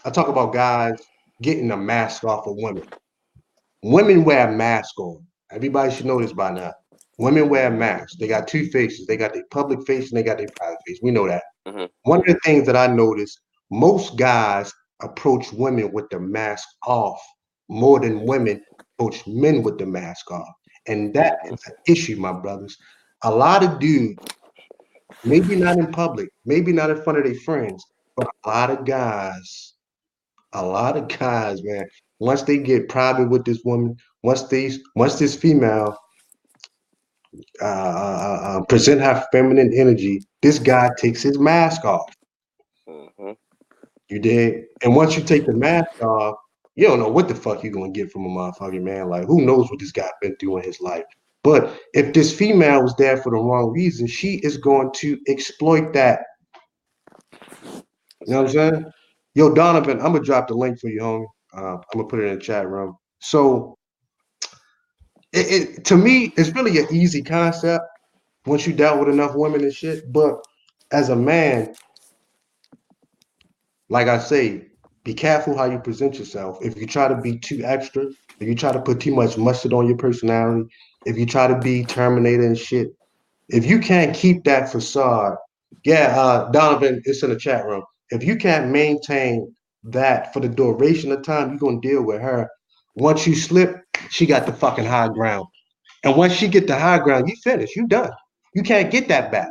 I talk about guys getting the mask off of women. Women wear a mask on. Everybody should know this by now. Women wear masks. They got two faces. They got their public face and they got their private face. We know that. Mm-hmm. One of the things that I noticed, most guys approach women with the mask off more than women approach men with the mask off. And that Mm-hmm. is an issue, my brothers. A lot of dudes, maybe not in public, maybe not in front of their friends, but a lot of guys, man, once they get private with this woman, once this female present her feminine energy, this guy takes his mask off. Mm-hmm. You did, and once you take the mask off, you don't know what the fuck you're gonna get from a motherfucking man. Like, who knows what this guy been through in his life? But if this female was there for the wrong reason, she is going to exploit that. You know what I'm Exactly. saying? Yo, Donovan, I'm gonna drop the link for you, homie. I'm gonna put it in the chat room. So to me, it's really an easy concept once you dealt with enough women and shit. But as a man, like I say, be careful how you present yourself. If you try to be too extra, if you try to put too much mustard on your personality, if you try to be Terminator and shit, if you can't keep that facade, yeah, Donovan, it's in the chat room. If you can't maintain that for the duration of time, you're gonna deal with her. Once you slip, she got the fucking high ground. And once she get the high ground, you finish. You done. You can't get that back.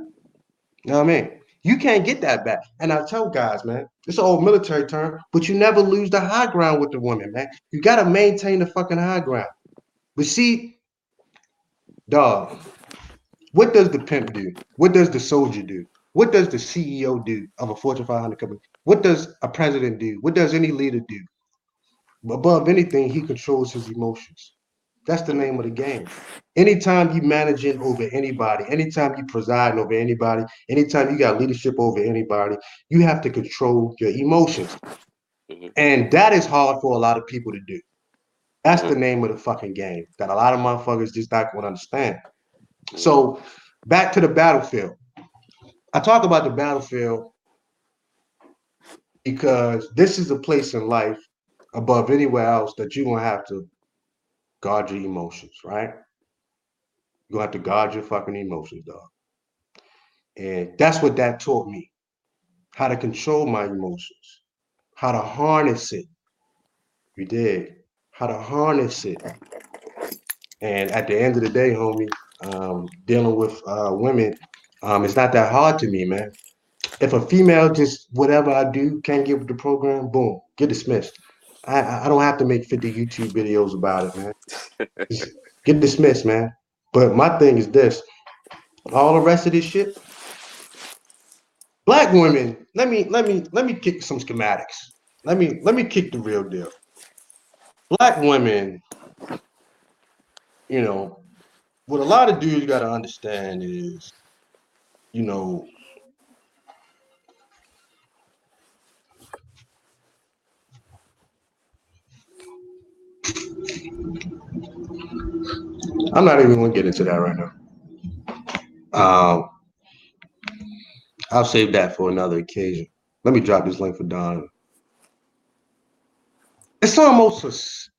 You know what I mean? You can't get that back. And I tell guys, man, it's an old military term, but you never lose the high ground with the woman, man. You got to maintain the fucking high ground. But see, dog, What does the pimp do? What does the soldier do? What does the CEO do of a Fortune 500 company? What does a president do? What does any leader do? Above anything, he controls his emotions. That's the name of the game. Anytime you managing over anybody, anytime you presiding over anybody, anytime you got leadership over anybody, you have to control your emotions. Mhm. And that is hard for a lot of people to do. That's the Mhm. name of the fucking game that a lot of motherfuckers just not going to understand. Mhm. So back to the battlefield. I talk about the battlefield because this is a place in life above anywhere else that you're going to have to guard your emotions, right? You're going to have to guard your fucking emotions, dog. And that's what that taught me, how to control my emotions, how to harness it. You did. How to harness it. And at the end of the day, homie, dealing with women, it's not that hard to me, man. If a female just whatever I do can't get with the program, boom, get dismissed. I don't have to make 50 YouTube videos about it, man. Just get dismissed, man. But my thing is this: all the rest of this shit, black women. Let me kick some schematics. Let me kick the real deal. Black women, you know, what a lot of dudes got to understand is, you know, I'm not even gonna get into that right now. Um, I'll save that for another occasion. Let me drop this link for Don. It's almost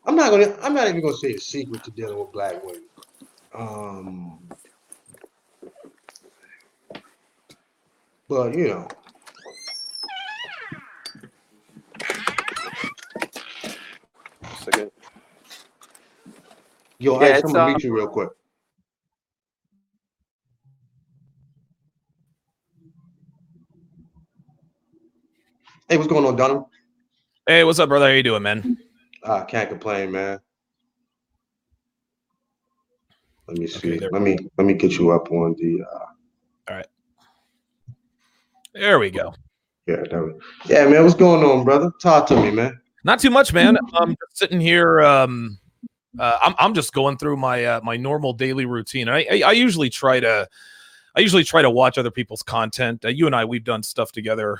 I'm not even gonna say a secret to dealing with black women. Um, but you know, Second. yo, Yeah, Ice, I'm it's gonna meet you real quick. Hey, what's going on, Donald? Hey, what's up, brother? How you doing, man? Can't complain, man. Let me Okay, see. there. Let me get you up on the. All right, there we go. Yeah, yeah, man. What's going on, brother? Talk to me, man. Not too much, man. Just sitting here. I'm just going through my my normal daily routine. I usually try to watch other people's content. You and I, we've done stuff together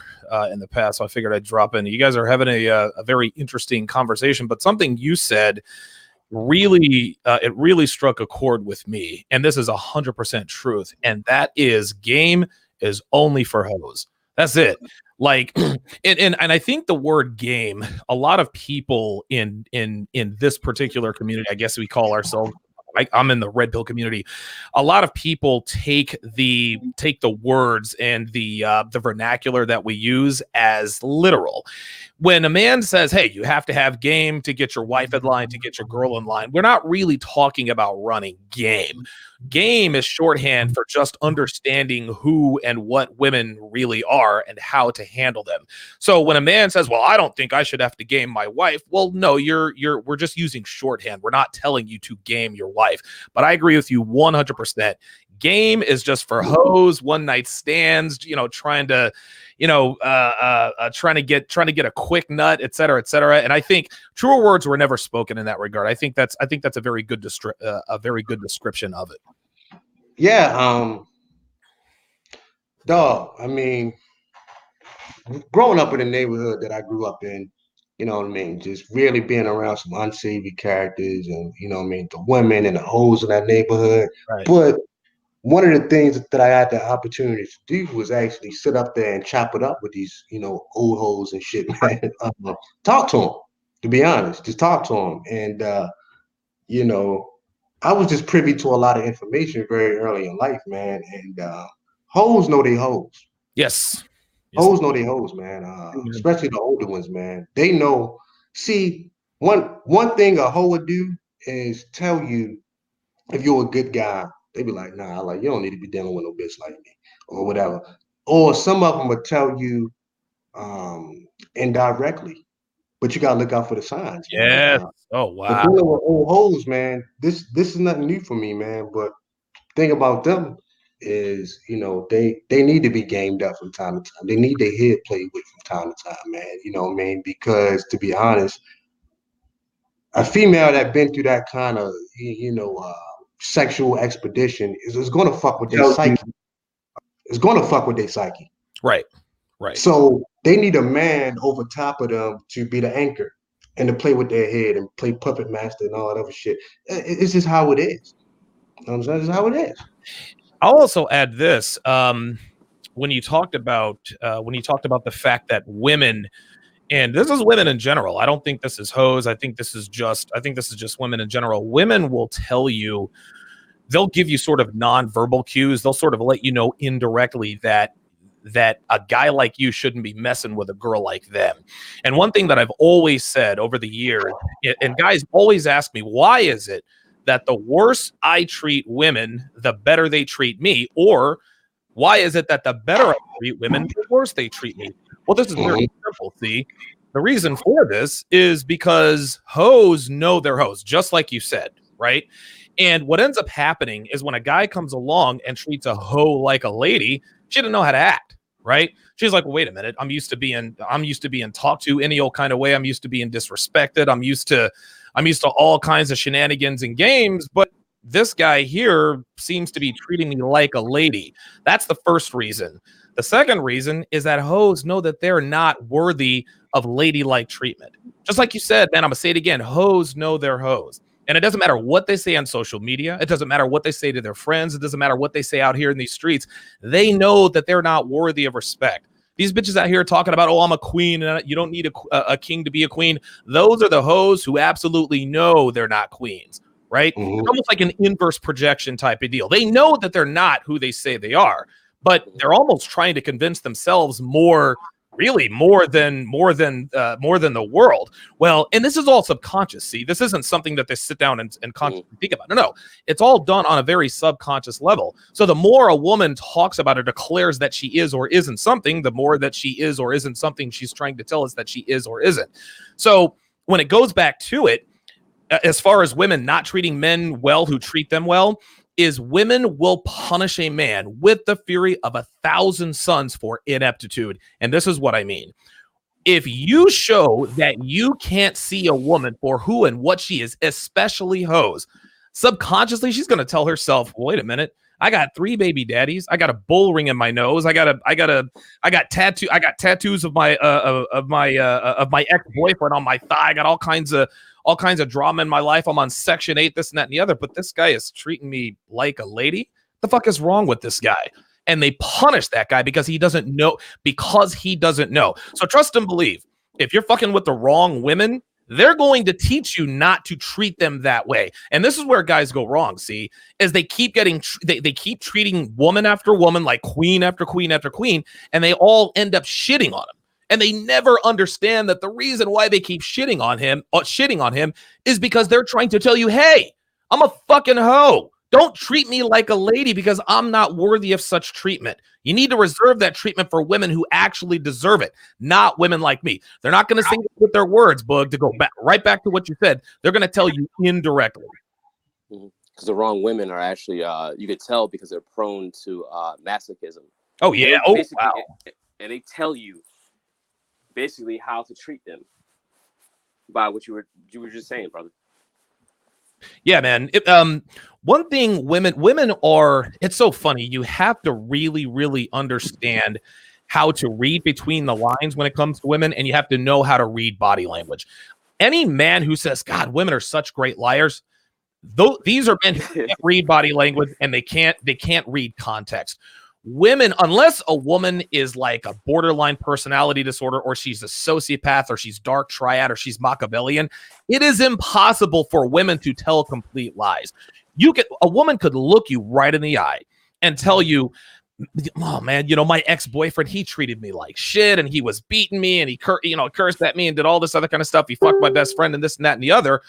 in the past, so I figured I'd drop in. You guys are having a very interesting conversation, but something you said really it really struck a chord with me, and this is 100% truth, and that is game is only for hoes. That's it. Like and I think the word game, a lot of people in this particular community, I guess we call ourselves, I'm in the red pill community. A lot of people take the words and the vernacular that we use as literal. When a man says, hey, you have to have game to get your wife in line, to get your girl in line, we're not really talking about running game. Game is shorthand for just understanding who and what women really are and how to handle them. So when a man says, well, I don't think I should have to game my wife, well, no, we're just using shorthand. We're not telling you to game your wife. But I agree with you 100%. Game is just for hoes, one night stands, trying to trying to get a quick nut, et cetera, et cetera. And I think truer words were never spoken in that regard. I think that's a very good description of it. Yeah, dog. I mean, growing up in the neighborhood that I grew up in, you know what I mean, just really being around some unsavory characters and you know what I mean, the women and the hoes in that neighborhood. Right. But one of the things that I had the opportunity to do was actually sit up there and chop it up with these, old hoes and shit, man. Talk to them, to be honest, just talk to them. And, you know, I was just privy to a lot of information very early in life, man. And hoes know they hoes. Yes. Hoes know they hoes, man. Especially the older ones, man. They know. See, one thing a hoe would do is tell you if you're a good guy, they be like, nah, like you don't need to be dealing with no bitch like me or whatever. Or some of them will tell you indirectly, but you gotta look out for the signs, man. Yes. Oh But wow. dealing with old hoes, man, this is nothing new for me, man. But thing about them is, they need to be gamed up from time to time. They need their head played with from time to time, man. You know what I mean? Because to be honest, a female that been through that kind of, sexual expedition is going to fuck with their psyche. It's going to fuck with their psyche. Right. Right. So they need a man over top of them to be the anchor and to play with their head and play puppet master and all that other shit. It's just how it is. You know what I'm saying? It's how it is. I'll also add this. When you talked about the fact that women, and this is women in general, I don't think this is hoes. I think this is just women in general. Women will tell you, they'll give you sort of nonverbal cues. They'll sort of let you know indirectly that a guy like you shouldn't be messing with a girl like them. And one thing that I've always said over the years, and guys always ask me, why is it that the worse I treat women, the better they treat me? Or why is it that the better I treat women, the worse they treat me? Well, this is very simple, see? The reason for this is because hoes know they're hoes, just like you said, right? And what ends up happening is when a guy comes along and treats a hoe like a lady, she doesn't know how to act, right? She's like, well, wait a minute. I'm used to being talked to any old kind of way. I'm used to being disrespected. I'm used to all kinds of shenanigans and games, but this guy here seems to be treating me like a lady. That's the first reason. The second reason is that hoes know that they're not worthy of ladylike treatment. Just like you said, man, I'm gonna say it again. Hoes know they're hoes. And it doesn't matter what they say on social media. It doesn't matter what they say to their friends. It doesn't matter what they say out here in these streets. They know that they're not worthy of respect. These bitches out here talking about, oh, I'm a queen and you don't need a king to be a queen. Those are the hoes who absolutely know they're not queens, right? Mhm. It's almost like an inverse projection type of deal. They know that they're not who they say they are, but they're almost trying to convince themselves more than the world. Well, and this is all subconscious. See, this isn't something that they sit down and consciously think about. No, it's all done on a very subconscious level. So the more a woman talks about or declares that she is or isn't something, the more that she is or isn't something she's trying to tell us that she is or isn't. So when it goes back to it, as far as women not treating men well who treat them well, is women will punish a man with the fury of 1,000 sons for ineptitude. And this is what I mean. If you show that you can't see a woman for who and what she is, especially hoes, subconsciously she's going to tell herself, wait a minute, I got 3 baby daddies. I got a bull ring in my nose. I got tattoos of my ex-boyfriend on my thigh. I got all kinds of drama in my life. I'm on Section 8, this and that and the other, but this guy is treating me like a lady. The fuck is wrong with this guy? And they punish that guy because he doesn't know. So trust and believe. If you're fucking with the wrong women, they're going to teach you not to treat them that way. And this is where guys go wrong, see, is they keep keep treating woman after woman like queen after queen after queen, and they all end up shitting on him. And they never understand that the reason why they keep shitting on him is because they're trying to tell you, hey, I'm a fucking hoe. Don't treat me like a lady because I'm not worthy of such treatment. You need to reserve that treatment for women who actually deserve it, not women like me. They're not going to say it with their words, Bug, to go right back to what you said. They're going to tell you indirectly. Because the wrong women are actually, you could tell because they're prone to masochism. Oh, yeah. Oh, wow. And they tell you basically how to treat them by what you were just saying, brother. Yeah, man. One thing women are, it's so funny. You have to really, really understand how to read between the lines when it comes to women, and you have to know how to read body language. Any man who says, God, women are such great liars, these are men who can't read body language and they can't read context. Women, unless a woman is like a borderline personality disorder, or she's a sociopath, or she's dark triad, or she's Machiavellian, it is impossible for women to tell complete lies. A woman could look you right in the eye and tell you, oh man, my ex-boyfriend, he treated me like shit, and he was beating me, and he cursed at me and did all this other kind of stuff. He fucked my best friend and this and that and the other.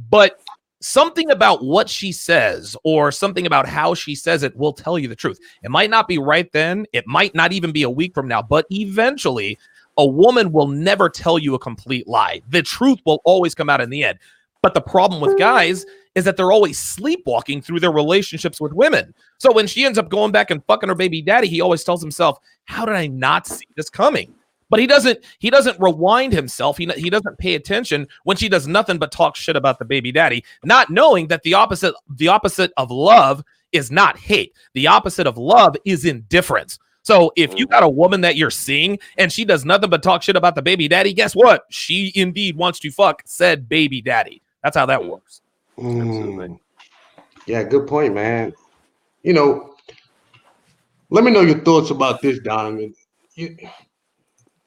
But something about what she says or something about how she says it will tell you the truth. It might not be right then. It might not even be a week from now, but eventually a woman will never tell you a complete lie. The truth will always come out in the end. But the problem with guys is that they're always sleepwalking through their relationships with women. So when she ends up going back and fucking her baby daddy, he always tells himself, how did I not see this coming? But he doesn't rewind himself. He doesn't pay attention when she does nothing but talk shit about the baby daddy, not knowing that the opposite of love is not hate. The opposite of love is indifference. So if you got a woman that you're seeing and she does nothing but talk shit about the baby daddy, guess what? She indeed wants to fuck said baby daddy. That's how that works. Yeah, good point, man. You know, let me know your thoughts about this, Donovan.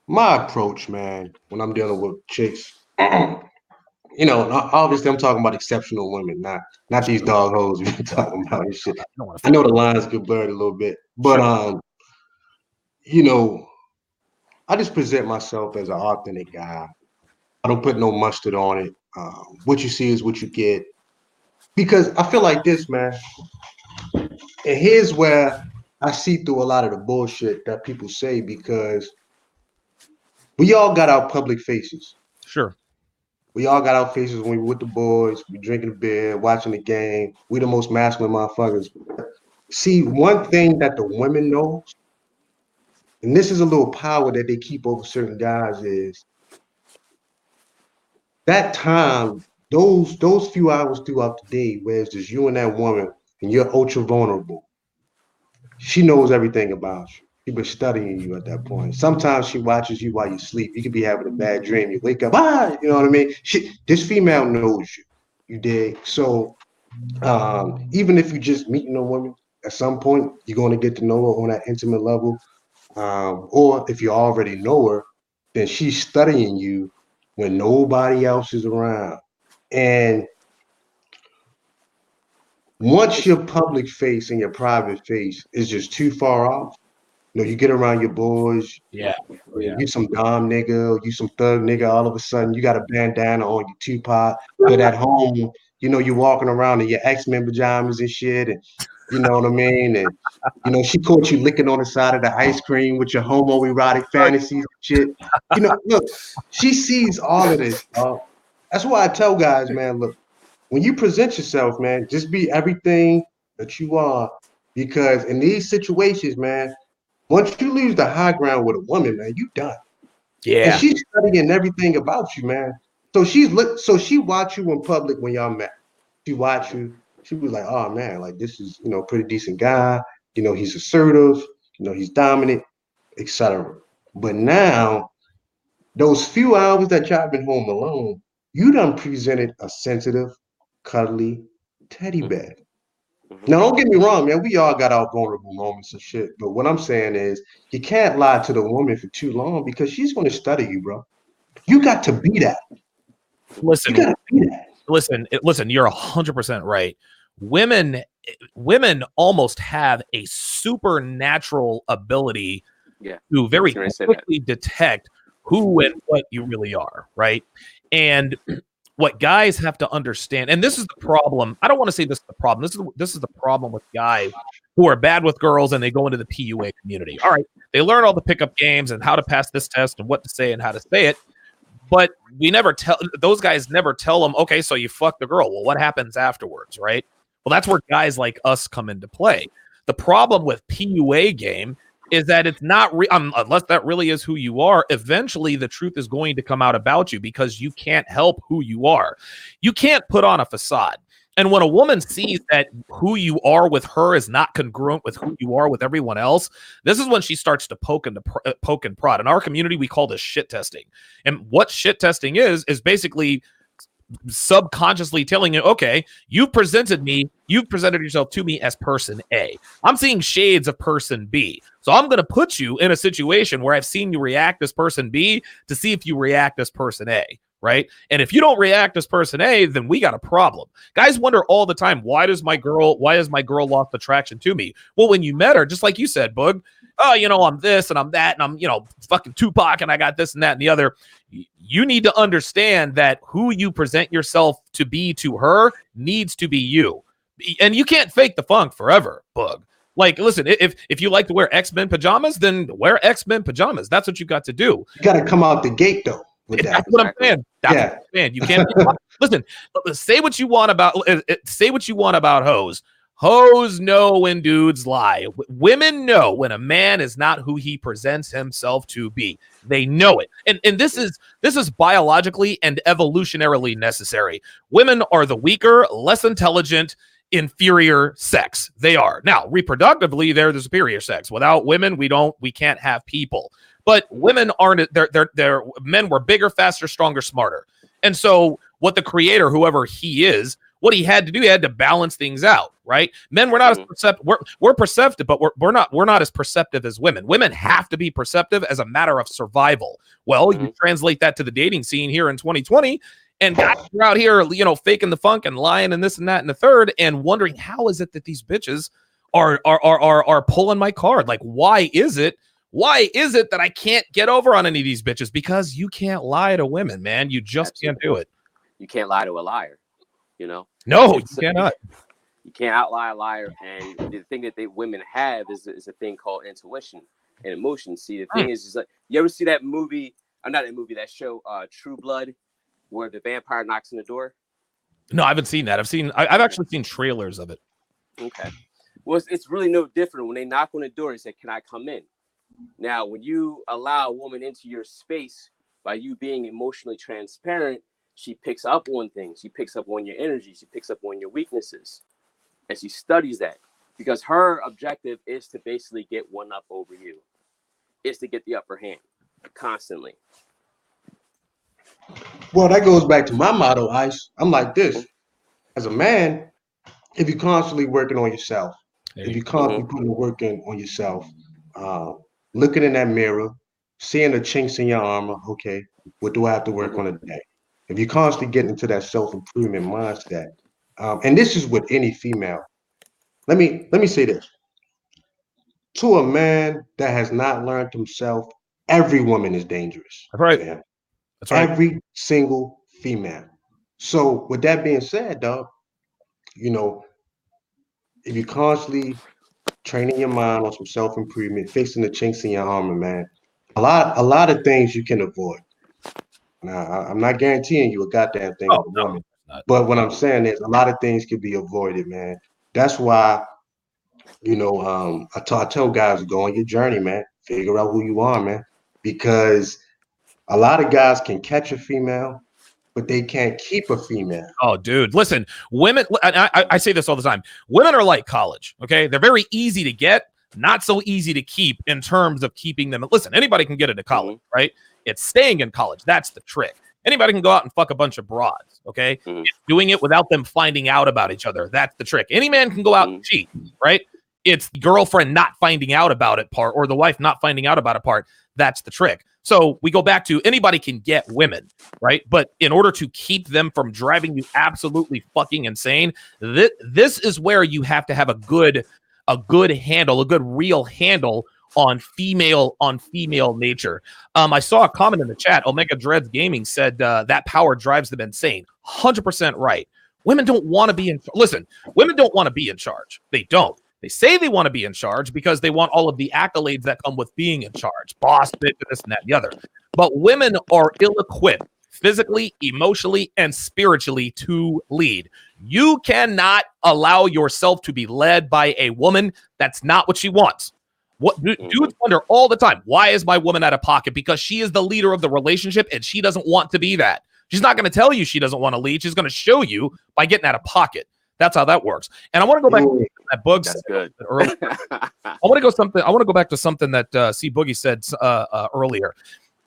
My approach, man, when I'm dealing with chicks, you know, obviously I'm talking about exceptional women, not these dog hoes we're talking about and shit. I know the lines get blurred a little bit, but you know, I just present myself as an authentic guy. I don't put no mustard on it. What you see is what you get. Because I feel like this, man. And here's where I see through a lot of the bullshit that people say, because we all got our public faces. Sure. We all got our faces when we're with the boys, we drinking a beer, watching the game. We the most masculine motherfuckers. See, one thing that the women know, and this is a little power that they keep over certain guys, is that time, those few hours throughout the day, where it's just you and that woman, and you're ultra vulnerable. She knows everything about you. She's been studying you at that point. Sometimes she watches you while you sleep. You could be having a bad dream. You wake up, you know what I mean? This female knows you. You dig? So even if you just meeting a woman, at some point, you're going to get to know her on that intimate level. Or if you already know her, then she's studying you when nobody else is around. And once your public face and your private face is just too far off, you know, you get around your boys, you some dom nigga, you some thug nigga, all of a sudden you got a bandana on your Tupac, but at home, you know, you're walking around in your X-Men pajamas and shit, and you know what I mean? And you know, she caught you licking on the side of the ice cream with your homoerotic fantasies and shit. You know, look, she sees all of this, dog. That's why I tell guys, man, look, when you present yourself, man, just be everything that you are. Because in these situations, man, once you lose the high ground with a woman, man, you done. Yeah. And she's studying everything about you, man. So she watched you in public when y'all met. She watched you. She was like, oh man, like this is, you know, pretty decent guy. You know, he's assertive, you know, he's dominant, etc. But now, those few hours that y'all been home alone, you done presented a sensitive, cuddly teddy bear. Now, don't get me wrong, man. We all got our vulnerable moments and shit. But what I'm saying is, you can't lie to the woman for too long, because she's going to study you, bro. You got to be that. Listen, you got to be that. Listen, you're 100% right. Women almost have a supernatural ability to very quickly detect who and what you really are, right? And what guys have to understand, and this is the problem. I don't want to say this is the problem. This is the problem with guys who are bad with girls and they go into the PUA community. All right, they learn all the pickup games and how to pass this test and what to say and how to say it. But those guys never tell them, okay, so you fucked the girl. Well, what happens afterwards, right? Well, that's where guys like us come into play. The problem with PUA game is that it's not unless that really is who you are. Eventually, the truth is going to come out about you, because you can't help who you are. You can't put on a facade. And when a woman sees that who you are with her is not congruent with who you are with everyone else, this is when she starts to poke and prod. In our community, we call this shit testing. And what shit testing is basically subconsciously telling you, okay, you've presented yourself to me as person A. I'm seeing shades of person B. So I'm going to put you in a situation where I've seen you react as person B to see if you react as person A, right? And if you don't react as person A, then we got a problem. Guys wonder all the time, why has my girl lost attraction to me? Well, when you met her, just like you said, Boog, oh, you know, I'm this and I'm that, and I'm, you know, fucking Tupac, and I got this and that and the other. You need to understand that who you present yourself to be to her needs to be you. And you can't fake the funk forever, Boog. Like, listen, if you like to wear X-Men pajamas, then wear X-Men pajamas. That's what you got to do. You got to come out the gate, though. with that. That's what I'm saying. That's Yeah. what I'm saying. You can't listen. Say what you want about hoes. Hoes know when dudes lie. Women know when a man is not who he presents himself to be. They know it, and this is biologically and evolutionarily necessary. Women are the weaker, less intelligent, inferior sex. They are. Now, reproductively, they're the superior sex. Without women, we can't have people. But women aren't. They're men were bigger, faster, stronger, smarter. And so, what the creator, whoever he is, what he had to do, he had to balance things out, right? Men, we're not as perceptive. We're perceptive, but we're not as perceptive as women. Women have to be perceptive as a matter of survival. Well, you translate that to the dating scene here in 2020, and guys are out here, faking the funk and lying and this and that and the third, and wondering how is it that these bitches are pulling my card? Like, why is it? Why is it that I can't get over on any of these bitches? Because you can't lie to women, man. You just can't do it. You can't lie to a liar, No, you cannot. You can't outlie a liar. And the thing that women have is a thing called intuition and emotion. See, the thing is like, you ever see that movie? Not that movie, that show, True Blood, where the vampire knocks on the door? No, I haven't seen that. I've actually seen trailers of it. Okay. Well, it's really no different. When they knock on the door and say, "Can I come in?" Now, when you allow a woman into your space by you being emotionally transparent, she picks up on things. She picks up on your energy. She picks up on your weaknesses. And she studies that because her objective is to basically get one up over you. It's to get the upper hand constantly. Well, that goes back to my motto, Ice. I'm like this. As a man, if you're constantly working on yourself, if you're constantly putting the work in on yourself, looking in that mirror, seeing the chinks in your armor, okay, what do I have to work on today? If you're constantly getting into that self-improvement mindset, and this is with any female, let me say this. To a man that has not learned himself, every woman is dangerous. That's right. Man. That's right. Every single female. So with that being said, dog, if you're constantly training your mind on some self-improvement, fixing the chinks in your armor, man, a lot of things you can avoid. Now, I'm not guaranteeing you a goddamn thing with a woman, but what I'm saying is a lot of things can be avoided, man. That's why, I tell guys, go on your journey, man. Figure out who you are, man, because a lot of guys can catch a female, but they can't keep a female. Oh, dude, listen, women, and I say this all the time. Women are like college, okay? They're very easy to get, not so easy to keep in terms of keeping them. Listen, anybody can get into college, right? It's staying in college. That's the trick. Anybody can go out and fuck a bunch of broads, okay? It's doing it without them finding out about each other. That's the trick. Any man can go out and cheat, right? It's the girlfriend not finding out about it part or the wife not finding out about it part. That's the trick. So we go back to anybody can get women, right? But in order to keep them from driving you absolutely fucking insane, this is where you have to have a good handle, a good real handle on female nature. I saw a comment in the chat. Omega Dreads Gaming said that power drives them insane. 100% right. Women don't want to be in. Listen, women don't want to be in charge. They don't. They say they want to be in charge because they want all of the accolades that come with being in charge. Boss, this and that and the other. But women are ill-equipped physically, emotionally, and spiritually to lead. You cannot allow yourself to be led by a woman. That's not what she wants. What dudes wonder all the time, why is my woman out of pocket? Because she is the leader of the relationship and she doesn't want to be that. She's not going to tell you she doesn't want to lead. She's going to show you by getting out of pocket. That's how that works. And I want to go back to that Boogie said earlier. I want to go back to something that C Boogie said earlier.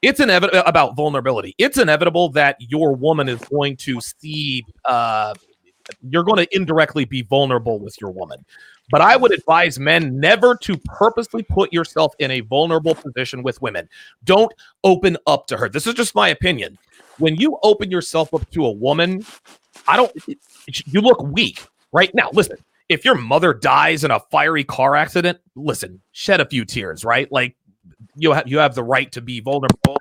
It's inevitable about vulnerability. It's inevitable that your woman is going to see. You're going to indirectly be vulnerable with your woman. But I would advise men never to purposely put yourself in a vulnerable position with women. Don't open up to her. This is just my opinion. When you open yourself up to a woman, you look weak. Right now, listen, if your mother dies in a fiery car accident, listen, shed a few tears, right? Like you have the right to be vulnerable.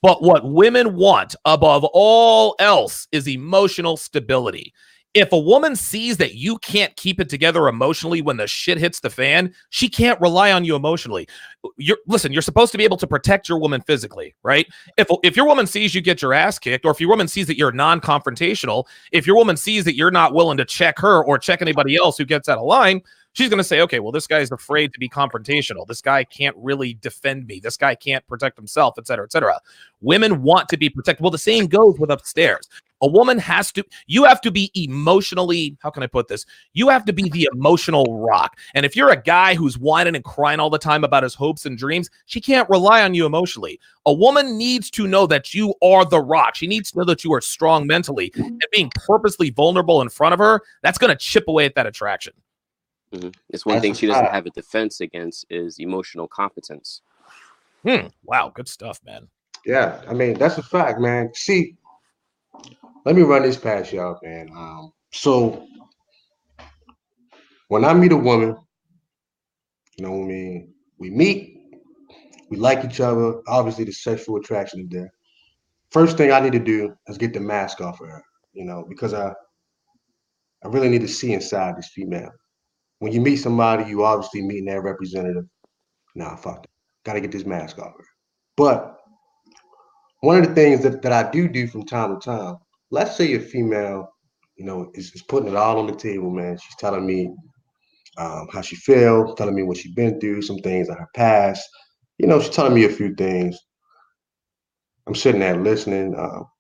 But what women want above all else is emotional stability. If a woman sees that you can't keep it together emotionally when the shit hits the fan, she can't rely on you emotionally. You're supposed to be able to protect your woman physically, right? If your woman sees you get your ass kicked, or if your woman sees that you're non-confrontational, if your woman sees that you're not willing to check her or check anybody else who gets out of line, she's going to say, okay, well, this guy's afraid to be confrontational. This guy can't really defend me. This guy can't protect himself, et cetera, et cetera. Women want to be protected. Well, the same goes with upstairs. A woman you have to be emotionally, how can I put this? You have to be the emotional rock. And if you're a guy who's whining and crying all the time about his hopes and dreams, she can't rely on you emotionally. A woman needs to know that you are the rock. She needs to know that you are strong mentally. And being purposely vulnerable in front of her, that's going to chip away at that attraction. It's one thing she doesn't have a defense against is emotional competence. Wow, good stuff, man. Yeah, I mean, that's a fact, man. See, let me run this past y'all, man. So when I meet a woman, you know what I mean, we meet, we like each other. Obviously, the sexual attraction is there. First thing I need to do is get the mask off of her, you know, because I really need to see inside this female. When you meet somebody, you obviously meeting their representative. Nah, fuck that. Gotta get this mask off her. But one of the things that I do from time to time, let's say a female, you know, is putting it all on the table, man. She's telling me how she feels, telling me what she's been through, some things in her past. You know, she's telling me a few things. I'm sitting there listening.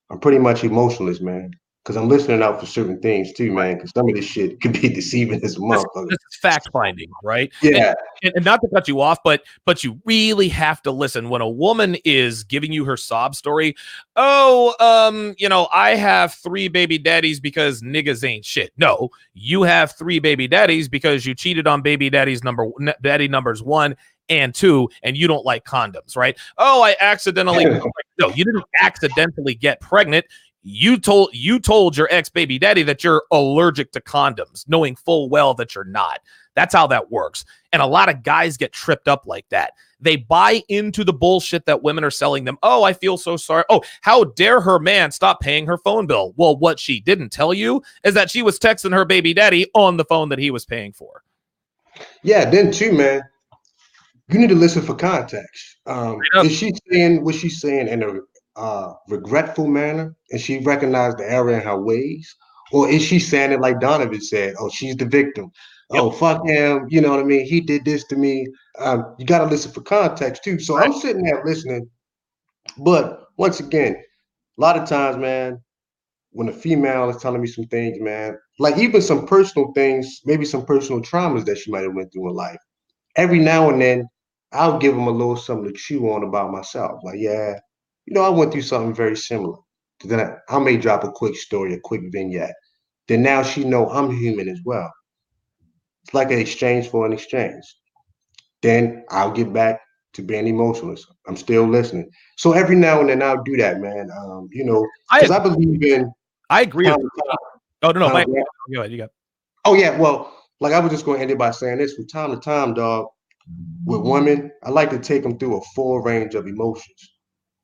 I'm pretty much emotionless, man, because I'm listening out for certain things too, man. Because some of this shit could be deceiving as a motherfucker. This is fact finding, right? Yeah. And not to cut you off, but you really have to listen when a woman is giving you her sob story. Oh, you know, I have 3 baby daddies because niggas ain't shit. No, you have 3 baby daddies because you cheated on baby daddy numbers 1 and 2, and you don't like condoms, right? Oh, I accidentally. No, you didn't accidentally get pregnant. You told your ex baby daddy that you're allergic to condoms, knowing full well that you're not. That's how that works. And a lot of guys get tripped up like that. They buy into the bullshit that women are selling them. Oh, I feel so sorry. Oh, how dare her man stop paying her phone bill? Well, what she didn't tell you is that she was texting her baby daddy on the phone that he was paying for. Yeah, then too, man, you need to listen for context. Is she saying what she's saying in a regretful manner, and she recognized the error in her ways, or is she saying it like Donovan said? Oh, she's the victim. Yep. Oh, fuck him. You know what I mean? He did this to me. You got to listen for context too. So I'm sitting there listening, but once again, a lot of times, man, when a female is telling me some things, man, like even some personal things, maybe some personal traumas that she might have went through in life. Every now and then, I'll give them a little something to chew on about myself. Like, yeah, you know, I went through something very similar. Then I may drop a quick story, a quick vignette. Then now she know I'm human as well. It's like an exchange for an exchange. Then I'll get back to being emotionless. I'm still listening. So every now and then I'll do that, man. You know, because I believe in. I agree. Oh no, go ahead. You got. Oh yeah, well, like I was just going to end it by saying this: from time to time, dog, with women, I like to take them through a full range of emotions.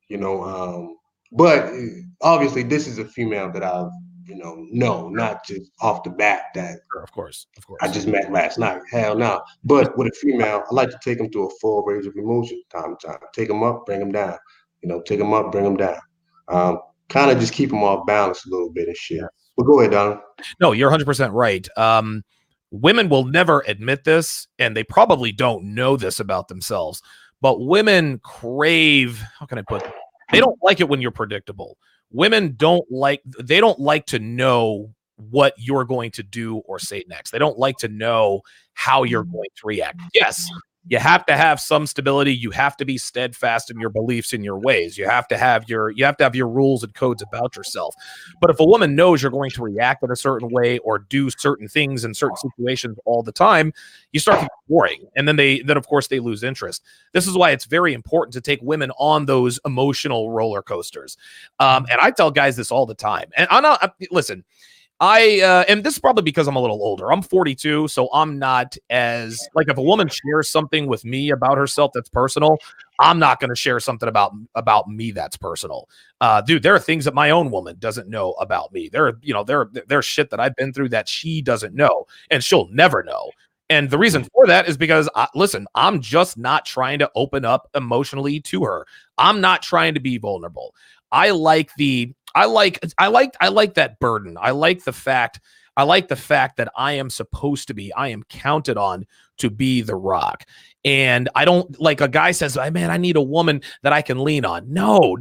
You know, but obviously, this is a female that I've, you know, not just off the bat that. Sure, of course. I just met last night. Hell no. But with a female, I like to take them through a full range of emotions, time to time. Take them up, bring them down. You know, take them up, bring them down. Kind of just keep them off balance a little bit and shit. But go ahead, Don. No, you're 100% right. Women will never admit this, and they probably don't know this about themselves. But women crave, how can I put it? They don't like it when you're predictable. Women don't like to know what you're going to do or say next. They don't like to know how you're going to react. Yes, you have to have some stability. You have to be steadfast in your beliefs and your ways. You have to have your rules and codes about yourself. But if a woman knows you're going to react in a certain way or do certain things in certain situations all the time, you start to get boring. And then of course they lose interest. This is why it's very important to take women on those emotional roller coasters. And I tell guys this all the time. And listen, And this is probably because I'm a little older. I'm 42, so I'm not as like, if a woman shares something with me about herself that's personal, I'm not going to share something about me that's personal. Dude, there are things that my own woman doesn't know about me. There's shit that I've been through that she doesn't know, and she'll never know. And the reason for that is because, listen, I'm just not trying to open up emotionally to her. I'm not trying to be vulnerable. I like that burden. I like the fact that I am counted on to be the rock. And I don't, like, a guy says, man, I need a woman that I can lean on. No.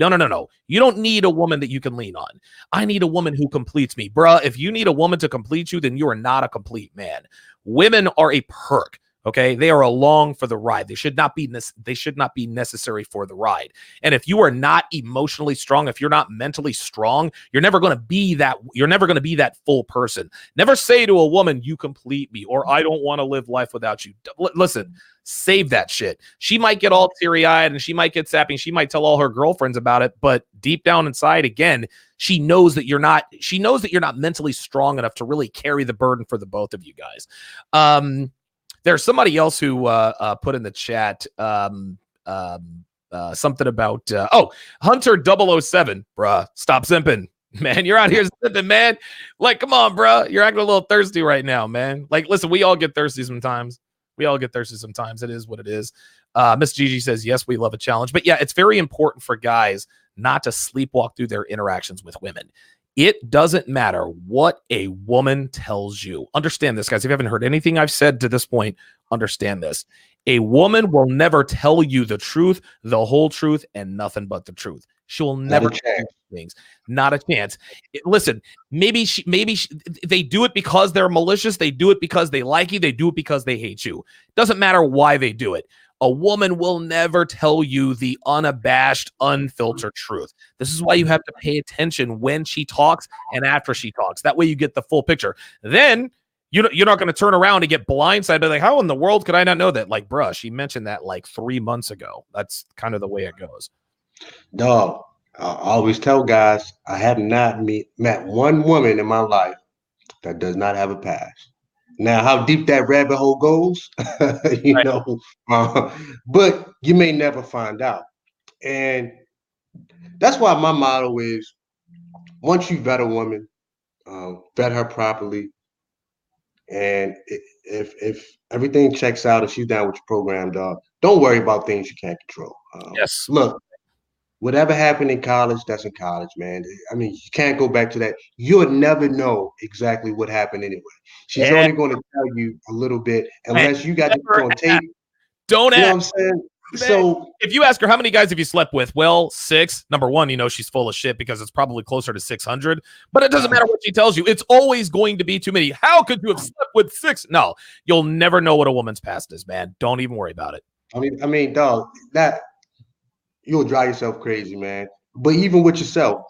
You don't need a woman that you can lean on. I need a woman who completes me. Bruh, if you need a woman to complete you, then you are not a complete man. Women are a perk. Okay, they are along for the ride. They should not be necessary for the ride. And if you are not emotionally strong, if you're not mentally strong, you're never going to be that full person. Never say to a woman, "You complete me," or "I don't want to live life without you." Listen, save that shit. She might get all teary-eyed and she might get sappy. She might tell all her girlfriends about it, but deep down inside, again, she knows that you're not mentally strong enough to really carry the burden for the both of you guys. There's somebody else who put in the chat something about Hunter 007, bruh, stop simping. Man, you're out here simping, man. Like, come on, bruh. You're acting a little thirsty right now, man. Like, listen, we all get thirsty sometimes. It is what it is. Miss Gigi says, yes, we love a challenge. But yeah, it's very important for guys not to sleepwalk through their interactions with women. It doesn't matter what a woman tells you. Understand this, guys. If you haven't heard anything I've said to this point, understand this. A woman will never tell you the truth, the whole truth, and nothing but the truth. She will never tell you things. Not a chance. Listen, maybe they do it because they're malicious. They do it because they like you. They do it because they hate you. Doesn't matter why they do it. A woman will never tell you the unabashed, unfiltered truth. This is why you have to pay attention when she talks and after she talks. That way you get the full picture. Then you're not going to turn around and get blindsided. Be like, how in the world could I not know that? Like, bruh, she mentioned that like 3 months ago. That's kind of the way it goes. Dog, I always tell guys, I have not met one woman in my life that does not have a past. Now, how deep that rabbit hole goes, but you may never find out. And that's why my motto is, once you vet a woman, vet her properly, and if everything checks out and she's down with your program, dog, don't worry about things you can't control. Yes. Look, whatever happened in college, that's in college, man. I mean, you can't go back to that. You'll never know exactly what happened anyway. She's only going to tell you a little bit, unless you got this on tape. Don't you know ask. what I'm saying? Man, so if you ask her, how many guys have you slept with? Well, 6. Number one, she's full of shit because it's probably closer to 600. But it doesn't matter what she tells you. It's always going to be too many. How could you have slept with 6? No, you'll never know what a woman's past is, man. Don't even worry about it. I mean, dog, that you'll drive yourself crazy, man. But even with yourself,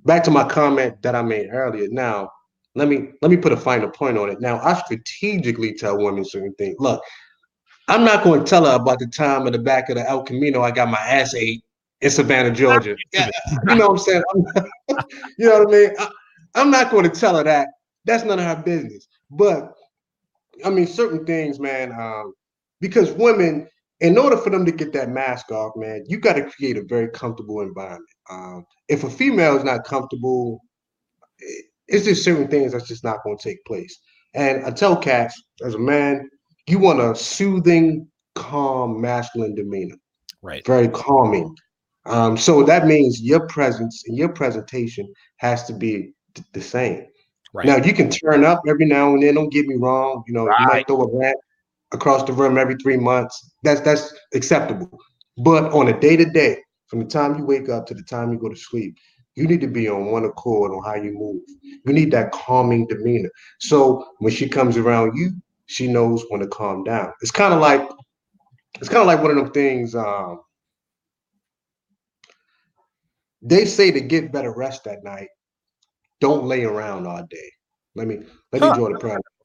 back to my comment that I made earlier. Now, let me put a final point on it. Now, I strategically tell women certain things. Look, I'm not going to tell her about the time in the back of the El Camino I got my ass ate in Savannah, Georgia. Yeah, you know what I'm saying? You know what I mean? I'm not going to tell her that. That's none of her business. But I mean, certain things, man, because women, in order for them to get that mask off, man, you got to create a very comfortable environment. If a female is not comfortable, it's just certain things that's just not going to take place. And I tell cats, as a man, you want a soothing, calm, masculine demeanor. Right. Very calming. So that means your presence and your presentation has to be the same. Right. Now, you can turn up every now and then. Don't get me wrong. You might throw a rant across the room every 3 months. That's acceptable. But on a day-to-day, from the time you wake up to the time you go to sleep, you need to be on one accord on how you move. You need that calming demeanor. So when she comes around you, she knows when to calm down. It's kind of like one of them things. They say to get better rest at night, don't lay around all day. Let me draw the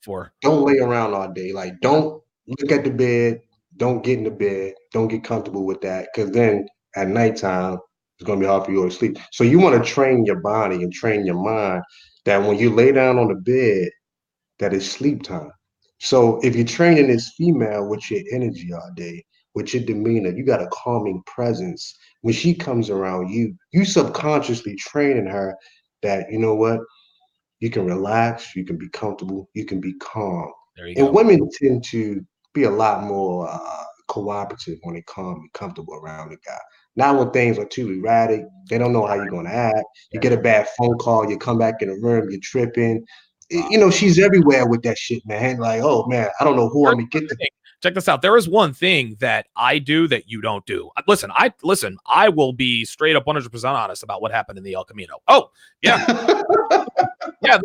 parallel. Don't lay around all day. Like, don't look at the bed. Don't get in the bed. Don't get comfortable with that. Because then at nighttime, It's going to be hard for you to go to sleep. So you want to train your body and train your mind that when you lay down on the bed, that it's sleep time. So if you're training this female with your energy all day, with your demeanor, you got a calming presence. When she comes around you, you subconsciously training her that, you know what, you can relax, you can be comfortable, you can be calm. There you And go. women tend to be a lot more cooperative when they calm and comfortable around the guy. Now when things are too erratic, they don't know how you're gonna act. You get a bad phone call, you come back in the room, you're tripping. You know, she's everywhere with that shit, man. Like, oh man, I don't know who I'm gonna get to. Check this out. There is one thing that I do that you don't do. Listen, I will be straight up 100% honest about what happened in the El Camino. Oh, yeah. Yeah,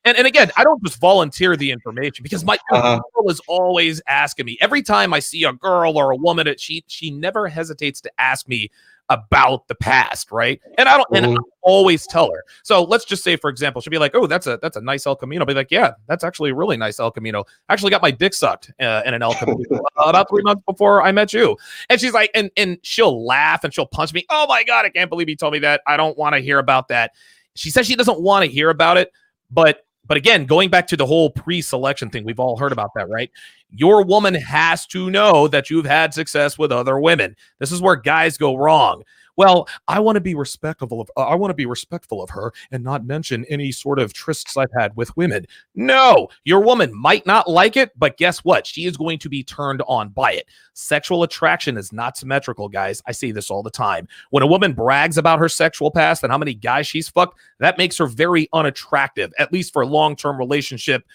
and again, I don't just volunteer the information because my girl is always asking me every time I see a girl or a woman that she never hesitates to ask me about the past, right? And I don't, and I always tell her. So let's just say, for example, she'll be like, "Oh, that's a nice El Camino." I'll be like, "Yeah, that's actually a really nice El Camino. I actually got my dick sucked in an El Camino about 3 months before I met you." And she's like, and she'll laugh and she'll punch me. "Oh my god, I can't believe you told me that. I don't want to hear about that." She says she doesn't want to hear about it, but again, going back to the whole pre-selection thing, we've all heard about that, right? Your woman has to know that you've had success with other women. This is where guys go wrong. Well, I want to be respectful of her and not mention any sort of trysts I've had with women. No, your woman might not like it, but guess what? She is going to be turned on by it. Sexual attraction is not symmetrical, guys. I see this all the time. When a woman brags about her sexual past and how many guys she's fucked, that makes her very unattractive, at least for a long-term relationship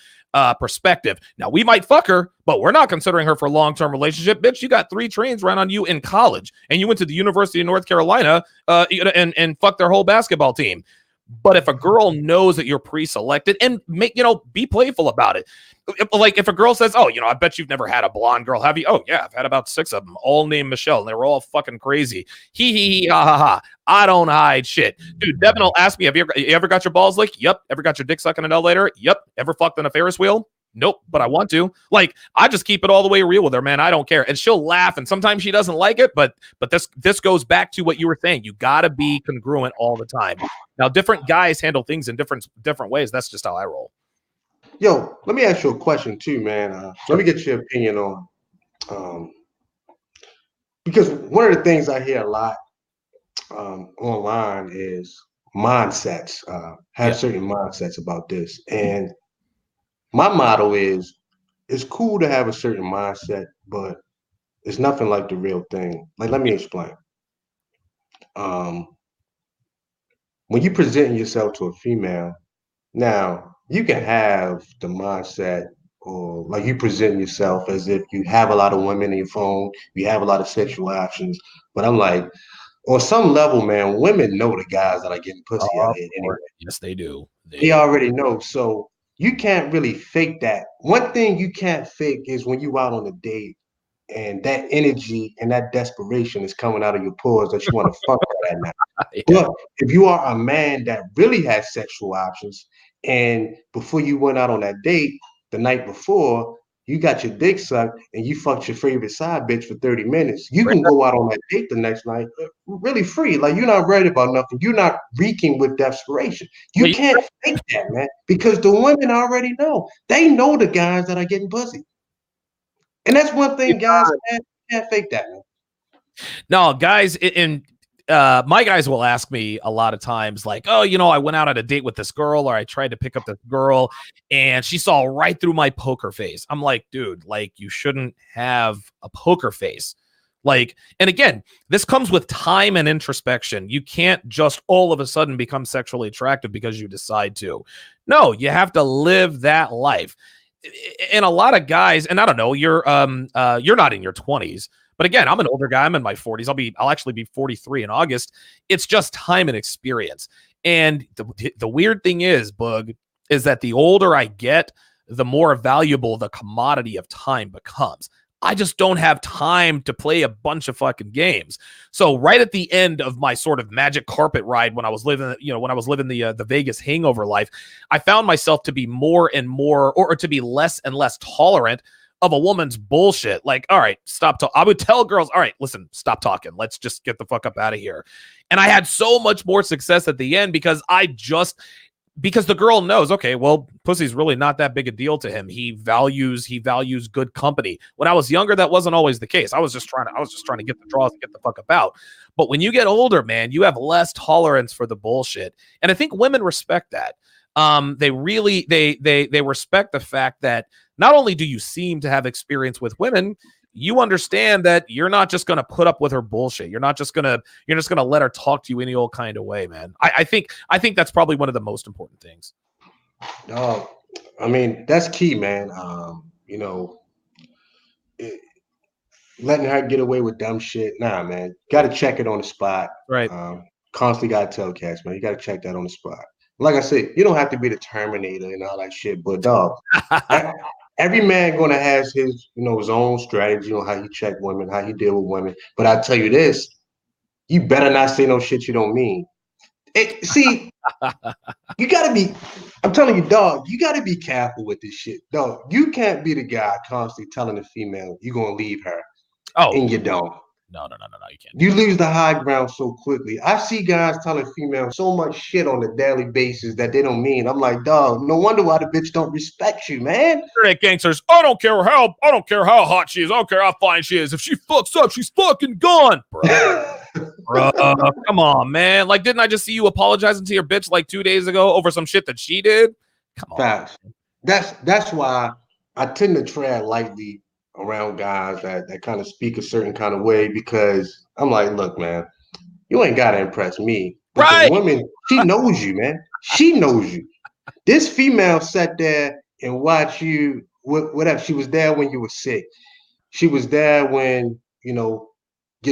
perspective. Now, we might fuck her, but we're not considering her for a long-term relationship. Bitch, you got 3 trains ran on you in college, and you went to the University of North Carolina and fucked their whole basketball team. But if a girl knows that you're pre-selected and be playful about it. Like if a girl says, "Oh, I bet you've never had a blonde girl, have you?" "Oh, yeah, I've had about 6 of them, all named Michelle, and they were all fucking crazy. Hee hee hee, ha ha ha. I don't hide shit." Dude, Devin will ask me, you ever got your balls licked? Yep. Ever got your dick sucked in an elevator? Yep. Ever fucked on a Ferris wheel? Nope, but I want to. Like, I just keep it all the way real with her, man. I don't care. And she'll laugh, and sometimes she doesn't like it, but this goes back to what you were saying. You got to be congruent all the time. Now, different guys handle things in different ways. That's just how I roll. Yo, let me ask you a question too, man. Let me get your opinion on because one of the things I hear a lot online is mindsets. Have certain mindsets about this, and my motto is: it's cool to have a certain mindset, but it's nothing like the real thing. Like, let me explain. When you present yourself to a female, now you can have the mindset or like you present yourself as if you have a lot of women in your phone, you have a lot of sexual options. But I'm like, on some level, man, women know the guys that are getting pussy out here anyway. Yes, they do. They already know. So you can't really fake that. One thing you can't fake is when you out on a date and that energy and that desperation is coming out of your pores that you want to fuck her that night. But if you are a man that really has sexual options, and before you went out on that date the night before, you got your dick sucked and you fucked your favorite side bitch for 30 minutes, you can go out on that date the next night really free. Like, you're not worried about nothing. You're not reeking with desperation. You can't fake that, man, because the women already know. They know the guys that are getting pussy. And that's one thing, guys, can't fake that, man. No, guys, my guys will ask me a lot of times, like, "Oh, I went out on a date with this girl, or I tried to pick up this girl, and she saw right through my poker face." I'm like, dude, like, you shouldn't have a poker face. Like, and again, this comes with time and introspection. You can't just all of a sudden become sexually attractive because you decide to. No, you have to live that life. And a lot of guys, and I don't know, you're not in your 20s. But again, I'm an older guy. I'm in my 40s. I'll actually be 43 in August. It's just time and experience. And the weird thing is, Boog, is that the older I get, the more valuable the commodity of time becomes. I just don't have time to play a bunch of fucking games. So right at the end of my sort of magic carpet ride, when I was living the Vegas hangover life, I found myself to be more and more, or to be less and less tolerant of a woman's bullshit. Like, all right, stop talking. I would tell girls, all right, listen, stop talking. Let's just get the fuck up out of here. And I had so much more success at the end because because the girl knows, okay, well, pussy's really not that big a deal to him. He values good company. When I was younger, that wasn't always the case. I was just trying to get the draws and get the fuck up out. But when you get older, man, you have less tolerance for the bullshit. And I think women respect that. They really they respect the fact that not only do you seem to have experience with women, you understand that you're not just going to put up with her bullshit. You're just going to let her talk to you any old kind of way, man. I think that's probably one of the most important things. I mean, that's key, man. Letting her get away with dumb shit. Nah, man. Got to check it on the spot. Right. Constantly got to tell cats, man. You got to check that on the spot. Like I said, you don't have to be the Terminator and all that shit, but dog, every man gonna have his, his own strategy on how he check women, how he deal with women. But I tell you this, you better not say no shit you don't mean. You gotta be. I'm telling you, dog, you gotta be careful with this shit, dog. You can't be the guy constantly telling the female you're gonna leave her, and you don't. No, you can't. You lose the high ground so quickly. I see guys telling females so much shit on a daily basis that they don't mean. I'm like, dog, no wonder why the bitch don't respect you, man. Internet gangsters, I don't care how hot she is. I don't care how fine she is. If she fucks up, she's fucking gone, bro. Bro, come on, man. Like, didn't I just see you apologizing to your bitch like 2 days ago over some shit that she did? Come on. Facts. That's why I tend to tread lightly around guys that kind of speak a certain kind of way, because I'm like, look, man, you ain't gotta impress me. But right. The woman, she knows you, man. She knows you. This female sat there and watched you, whatever. She was there when you were sick. She was there when, your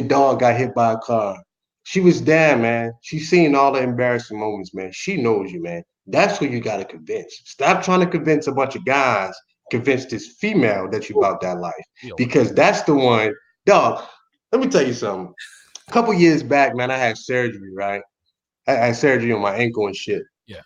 dog got hit by a car. She was there, man. She's seen all the embarrassing moments, man. She knows you, man. That's who you gotta convince. Stop trying to convince a bunch of guys. Convince this female that you about that life, because that's the one, dog. Let me tell you something. A couple years back, man, I had surgery, right? I had surgery on my ankle and shit. Yeah.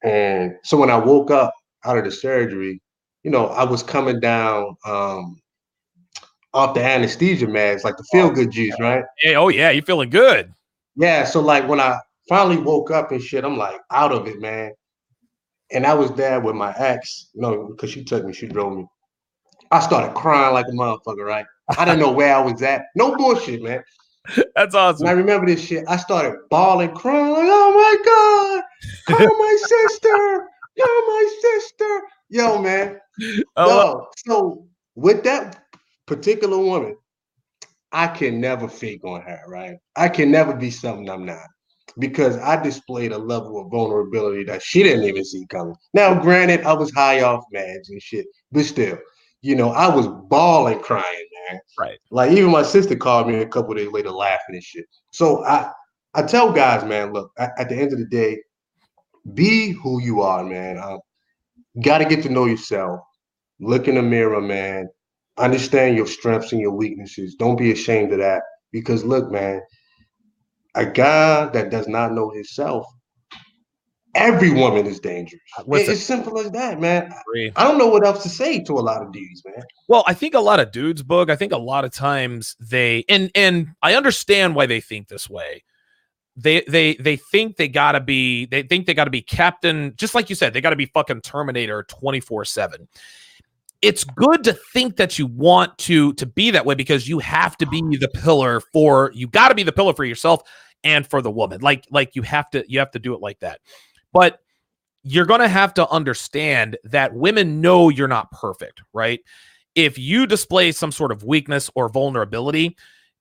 And so when I woke up out of the surgery, I was coming down off the anesthesia meds, like the feel-good juice, right? Hey, oh yeah, you feeling good? Yeah. So like when I finally woke up and shit, I'm like out of it, man. And I was there with my ex, because she took me, she drove me. I started crying like a motherfucker, right? I didn't know where I was at. No bullshit, man. That's awesome. And I remember this shit. I started bawling, crying, like, oh my God, oh my sister, my sister. Yo, man. So with that particular woman, I can never fake on her, right? I can never be something I'm not. Because I displayed a level of vulnerability that she didn't even see coming. Now, granted, I was high off meds and shit, but still, I was bawling, crying, man. Right. Like even my sister called me a couple of days later, laughing and shit. So I tell guys, man, look, at the end of the day, be who you are, man. Got to get to know yourself. Look in the mirror, man. Understand your strengths and your weaknesses. Don't be ashamed of that. Because look, man. A guy that does not know himself, every woman is dangerous. It's as simple as that, man. I don't know what else to say to a lot of dudes, man. Well, I think a lot of dudes, Boog, I think a lot of times they and I understand why they think this way. They think they gotta be Captain, just like you said, they gotta be fucking Terminator 24/7. It's good to think that you want to be that way, because you have to be the pillar you got to be the pillar for yourself and for the woman. Like you have to do it like that. But you're going to have to understand that women know you're not perfect, right? If you display some sort of weakness or vulnerability,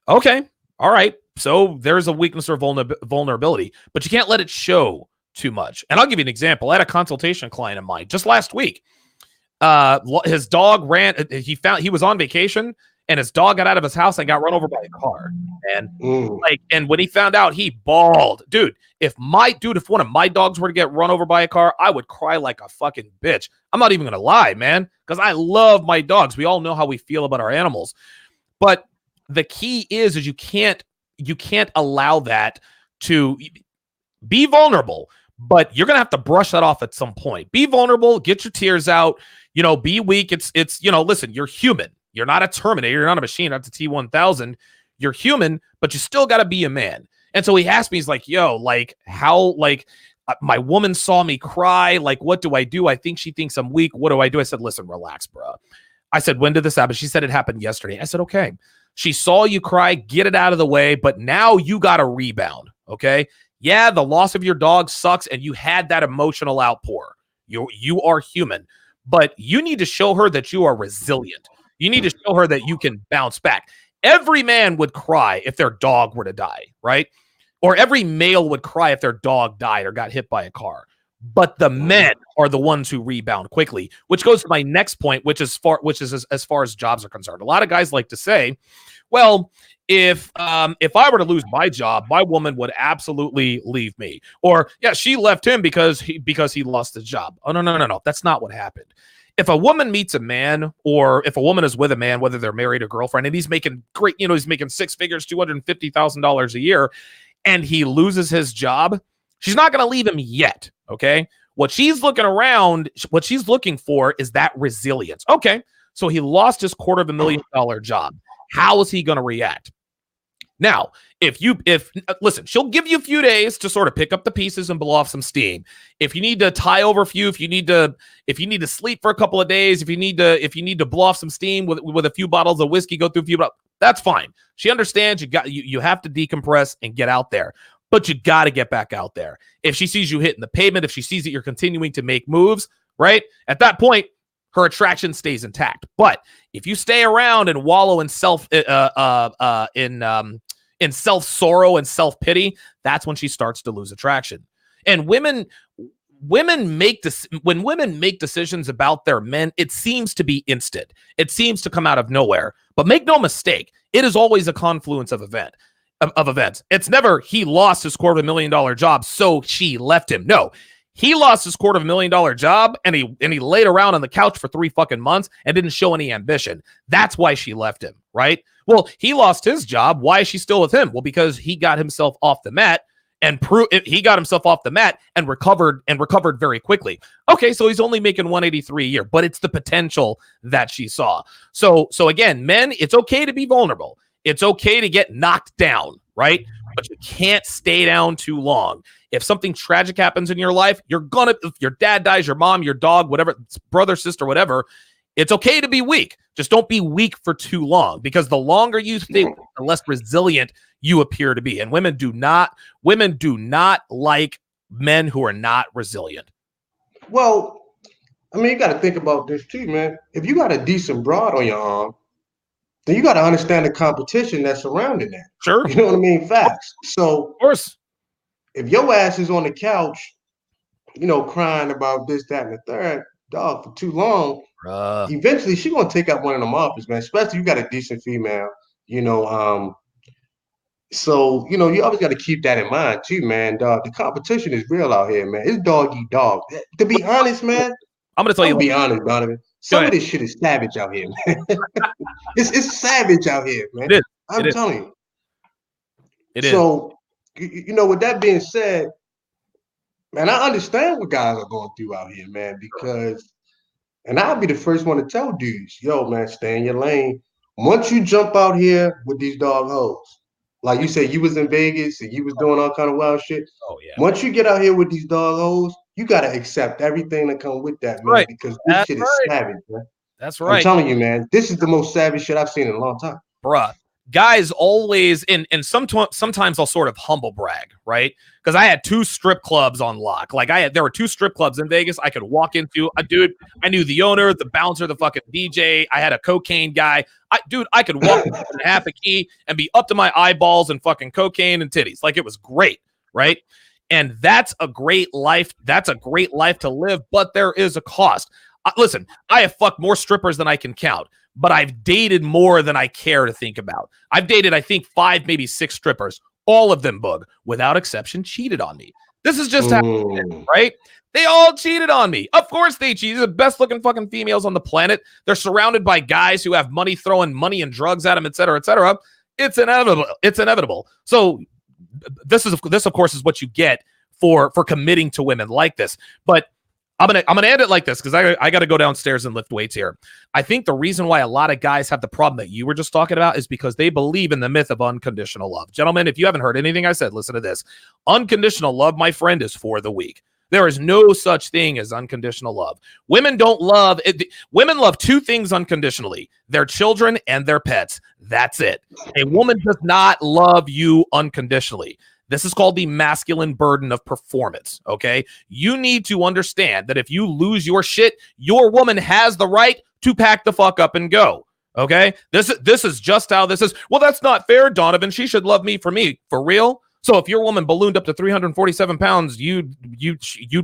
okay, all right. So there's a weakness or vulnerability, but you can't let it show too much. And I'll give you an example. I had a consultation client of mine just last week. His dog he was on vacation, and his dog got out of his house and got run over by a car. And and when he found out, he bawled. Dude, if one of my dogs were to get run over by a car, I would cry like a fucking bitch. I'm not even gonna lie, man, because I love my dogs. We all know how we feel about our animals. But the key is you can't allow that to be vulnerable. But you're going to have to brush that off at some point. Be vulnerable, get your tears out, You know, be weak. It's, you know, listen, you're human. You're not a Terminator. You're not a machine. Not the T-1000. You're human, but you still got to be a man. And so he asked me, he's like, yo, like, how, like, my woman saw me cry. Like, what do I do? I think she thinks I'm weak. What do I do? I said, listen, relax, bro. I said, when did this happen? She said it happened yesterday. I said, okay. She saw you cry, get it out of the way, but now you got to rebound, okay? Yeah, the loss of your dog sucks, and you had that emotional outpour. You are human, but you need to show her that you are resilient. You need to show her that you can bounce back. Every man would cry if their dog were to die, right? Or every male would cry if their dog died or got hit by a car. But the men are the ones who rebound quickly, which goes to my next point, which is as far as jobs are concerned. A lot of guys like to say, well, if I were to lose my job, my woman would absolutely leave me. Or, yeah, she left him because he lost his job. Oh, no. That's not what happened. If a woman meets a man, or if a woman is with a man, whether they're married or girlfriend, and he's making great, you know, he's making six figures, $250,000 a year, and he loses his job, she's not going to leave him yet, okay? What she's looking for is that resilience. Okay, so he lost his $250,000 job. How is he going to react? Now, listen, she'll give you a few days to sort of pick up the pieces and blow off some steam. If you need to tie over a few, if you need to sleep for a couple of days, if you need to blow off some steam with a few bottles of whiskey, go through a few, that's fine. She understands you have to decompress and get out there. But you got to get back out there. If she sees you hitting the pavement, if she sees that you're continuing to make moves, right? At that point, her attraction stays intact. But if you stay around and wallow in self sorrow and self pity, that's when she starts to lose attraction. And when women make decisions about their men, it seems to be instant. It seems to come out of nowhere. But make no mistake, it is always a confluence of events. It's never he lost his $250,000 job, so she left him. No, he lost his $250,000 job, and he laid around on the couch for 3 fucking months and didn't show any ambition. That's why she left him, right? Well, he lost his job. Why is she still with him? Well, because he got himself off the mat and recovered very quickly. Okay, so he's only making $183 a year, but it's the potential that she saw. So again, men, it's okay to be vulnerable. It's okay to get knocked down, right? But you can't stay down too long. If something tragic happens in your life, if your dad dies, your mom, your dog, whatever, brother, sister, whatever, it's okay to be weak. Just don't be weak for too long, because the longer you stay, the less resilient you appear to be. And women do not like men who are not resilient. Well, I mean, you got to think about this too, man. If you got a decent broad on your arm, then you got to understand the competition that's surrounding that. Sure. You know what I mean? Facts. So, of course, if your ass is on the couch, you know, crying about this, that, and the third, dog, for too long, eventually she's going to take up one of them offers, man, especially you got a decent female, you know. So, you know, you always got to keep that in mind too, man, dog. The competition is real out here, man. It's dog eat dog. To be honest, man, I'm going to tell you. Be honest, Donovan. Some of this shit is savage out here, man. It's savage out here, man. I'm telling you. It is. So, you know, with that being said, man, I understand what guys are going through out here, man, because, and I'll be the first one to tell dudes, yo, man, stay in your lane. Once you jump out here with these dog hoes, like you said, you was in Vegas and you was doing all kind of wild shit. Oh, yeah. Once you get out here with these dog hoes, you got to accept everything that comes with that, man, because this shit is savage, man. That's right. I'm telling you, man, this is the most savage shit I've seen in a long time. Bruh. Guys always, and sometimes I'll sort of humble brag, right? Because I had 2 strip clubs on lock. Like there were 2 strip clubs in Vegas I could walk into. Dude, I knew the owner, the bouncer, the fucking DJ. I had a cocaine guy. I could walk in half a key and be up to my eyeballs in fucking cocaine and titties. Like, it was great, right? And that's a great life. That's a great life to live, but there is a cost. Listen, I have fucked more strippers than I can count, but I've dated more than I care to think about. I've dated, I think, 5, maybe 6 strippers. All of them, Boog, without exception, cheated on me. This is just how it is, right? They all cheated on me. Of course they cheated. They're the best looking fucking females on the planet. They're surrounded by guys who have money, throwing money and drugs at them, et cetera, et cetera. It's inevitable. It's inevitable. So this of course is what you get for committing to women like this. But I'm gonna end it like this because I got to go downstairs and lift weights here. I think the reason why a lot of guys have the problem that you were just talking about is because they believe in the myth of unconditional love. Gentlemen, if you haven't heard anything I said, listen to this. Unconditional love, my friend, is for the weak. There is no such thing as unconditional love. Women don't love it. Women love two things unconditionally: their children and their pets. That's it. A woman does not love you unconditionally. This is called the masculine burden of performance, okay? You need to understand that if you lose your shit, your woman has the right to pack the fuck up and go, okay? This is just how this is. Well, that's not fair, Donovan. She should love me for me. For real? So if your woman ballooned up to 347 pounds, you'd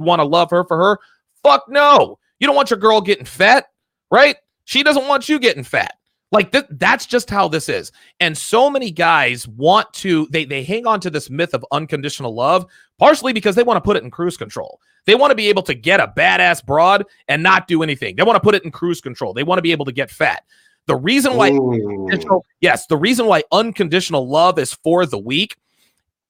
want to love her for her? Fuck no. You don't want your girl getting fat, right? She doesn't want you getting fat. Like that's just how this is. And so many guys want to, they hang on to this myth of unconditional love, partially because they want to put it in cruise control. They want to be able to get a badass broad and not do anything. They want to put it in cruise control. They want to be able to get fat. The reason why, the reason why unconditional love is for the weak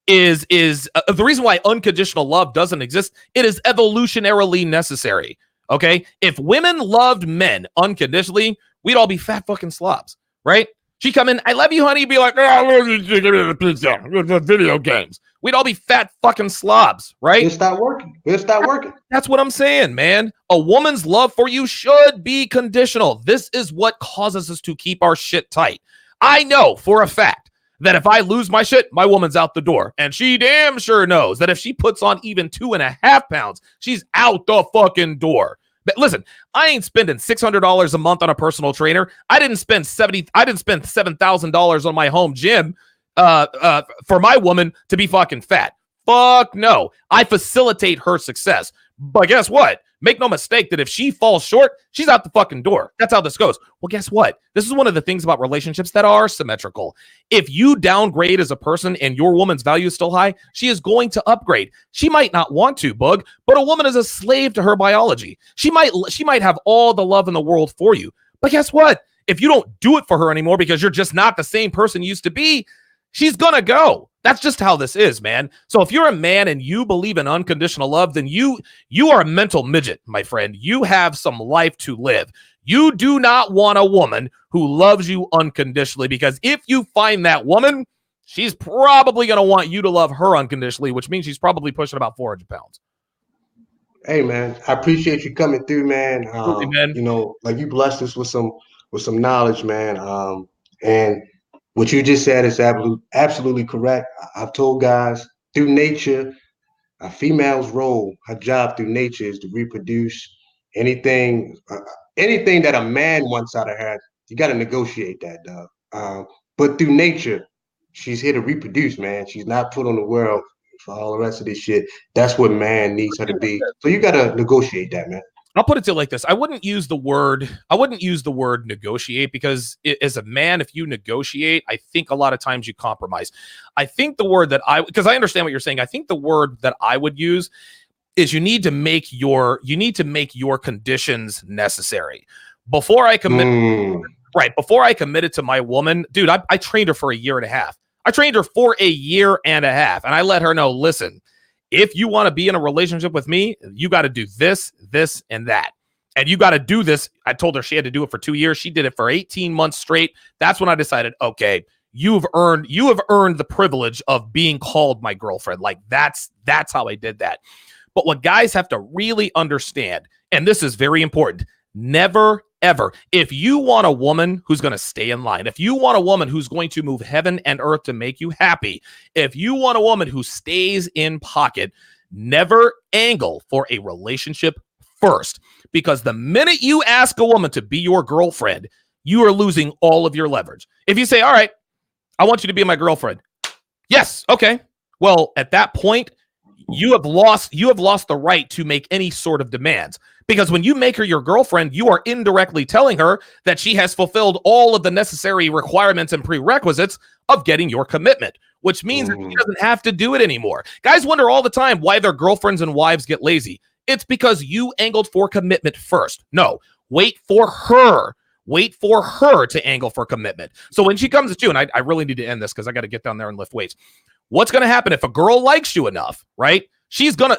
is the reason why unconditional love doesn't exist. It is evolutionarily necessary. Okay. If women loved men unconditionally, we'd all be fat fucking slobs, right? She'd come in, I love you, honey. Be like, oh, I love you, pizza, video games. We'd all be fat fucking slobs, right? It'll stop working. It'll stop working. That's what I'm saying, man. A woman's love for you should be conditional. This is what causes us to keep our shit tight. I know for a fact that if I lose my shit, my woman's out the door. And she damn sure knows that if she puts on even 2.5 pounds, she's out the fucking door. But listen, I ain't spending $600 a month on a personal trainer. I didn't spend $7,000 on my home gym for my woman to be fucking fat. Fuck no. I facilitate her success. But guess what? Make no mistake that if she falls short, she's out the fucking door. That's how this goes. Well, guess what? This is one of the things about relationships that are symmetrical. If you downgrade as a person and your woman's value is still high, she is going to upgrade. She might not want to, Bug, but a woman is a slave to her biology. She might have all the love in the world for you. But guess what? If you don't do it for her anymore because you're just not the same person you used to be, she's gonna go. That's just how this is, man. So if you're a man and you believe in unconditional love, then you are a mental midget, my friend. You have some life to live. You do not want a woman who loves you unconditionally, because if you find that woman, she's probably going to want you to love her unconditionally, which means she's probably pushing about 400 pounds. Hey, man, I appreciate you coming through, man. Man. You know, like, you blessed us with some knowledge, man. And what you just said is absolutely correct. I've told guys, through nature, a female's role, her job through nature is to reproduce. Anything that a man wants out of her, you got to negotiate that, dog. But through nature, she's here to reproduce, man. She's not put on the world for all the rest of this shit. That's what man needs her to be. So you got to negotiate that, man. I'll put it to you like this. I wouldn't use the word negotiate, because as a man, if you negotiate, I think a lot of times you compromise. I think the word that because I understand what you're saying. I think the word that I would use is you need to make your conditions necessary. Before I commit, right, before I committed to my woman, dude, I trained her for 1.5 years. I trained her for 1.5 years, and I let her know, listen, if you want to be in a relationship with me, you got to do this, this, and that. And you got to do this. I told her she had to do it for 2 years. She did it for 18 months straight. That's when I decided, okay, you have earned the privilege of being called my girlfriend. Like, that's how I did that. But what guys have to really understand, and this is very important, never, ever, if you want a woman who's going to stay in line, if you want a woman who's going to move heaven and earth to make you happy, if you want a woman who stays in pocket, never angle for a relationship first. Because the minute you ask a woman to be your girlfriend, you are losing all of your leverage. If you say, all right, I want you to be my girlfriend. Yes. Okay. Well, at that point, you have lost the right to make any sort of demands. Because when you make her your girlfriend, you are indirectly telling her that she has fulfilled all of the necessary requirements and prerequisites of getting your commitment, which means that she doesn't have to do it anymore. Guys wonder all the time why their girlfriends and wives get lazy. It's because you angled for commitment first. No, wait for her. Wait for her to angle for commitment. So when she comes at you, and I really need to end this because I got to get down there and lift weights. What's going to happen if a girl likes you enough, right? She's gonna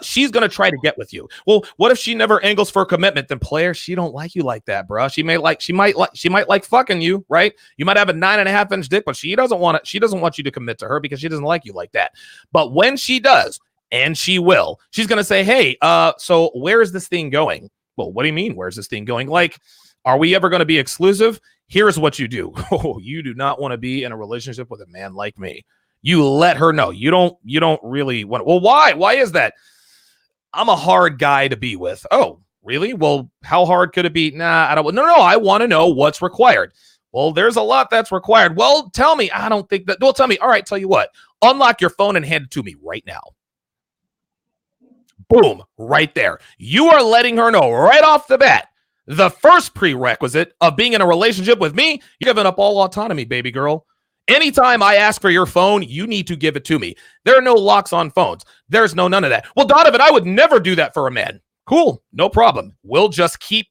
try to get with you. Well, what if she never angles for a commitment? Then player, she don't like you like that, bro. She might like fucking you, right? You might have a 9.5-inch dick, but she doesn't want it. She doesn't want you to commit to her because she doesn't like you like that. But when she does, and she will, she's gonna say, hey, so where is this thing going? Well, what do you mean? Where's this thing going? Like, are we ever going to be exclusive? Here's what you do. Oh, you do not want to be in a relationship with a man like me. You let her know. You don't really want. Well, why? Why is that? I'm a hard guy to be with. Oh, really? Well, how hard could it be? Nah, I don't. No. I want to know what's required. Well, there's a lot that's required. Well, tell me. I don't think that. Well, tell me. All right, tell you what. Unlock your phone and hand it to me right now. Boom, right there. You are letting her know right off the bat. The first prerequisite of being in a relationship with me, you're giving up all autonomy, baby girl. Anytime I ask for your phone, you need to give it to me. There are no locks on phones. There's none of that. Well, Donovan, I would never do that for a man. Cool, no problem. We'll just keep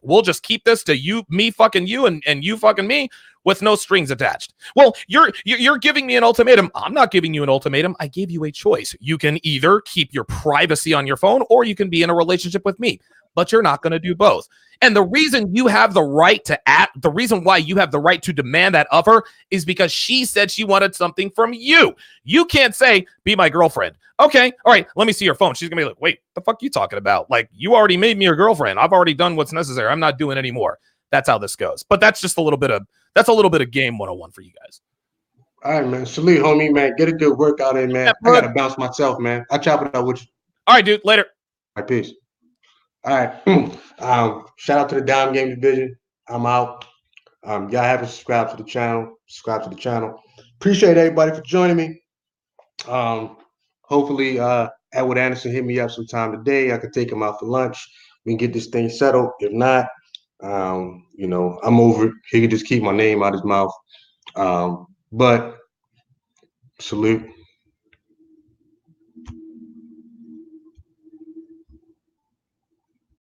this to you, me fucking you, and you fucking me with no strings attached. Well, you're giving me an ultimatum. I'm not giving you an ultimatum. I gave you a choice. You can either keep your privacy on your phone or you can be in a relationship with me, but you're not going to do both. And the reason you have the right to the reason why you have the right to demand that of her is because she said she wanted something from you. You can't say, be my girlfriend. Okay, all right, let me see your phone. She's gonna be like, wait, the fuck you talking about? Like, you already made me your girlfriend. I've already done what's necessary. I'm not doing any more. That's how this goes. But that's just a little bit of game 101 for you guys. All right, man. Salute, homie, man. Get a good workout in, man. I gotta bounce myself, man. I'll chop it up with you. All right, dude. Later. All right, peace. All right. Shout out to the Dime Game Division. I'm out. Y'all haven't subscribed to the channel. Subscribe to the channel. Appreciate everybody for joining me. Hopefully, Edward Anderson hit me up sometime today. I could take him out for lunch. We can get this thing settled. If not, I'm over it. He can just keep my name out his mouth. But salute.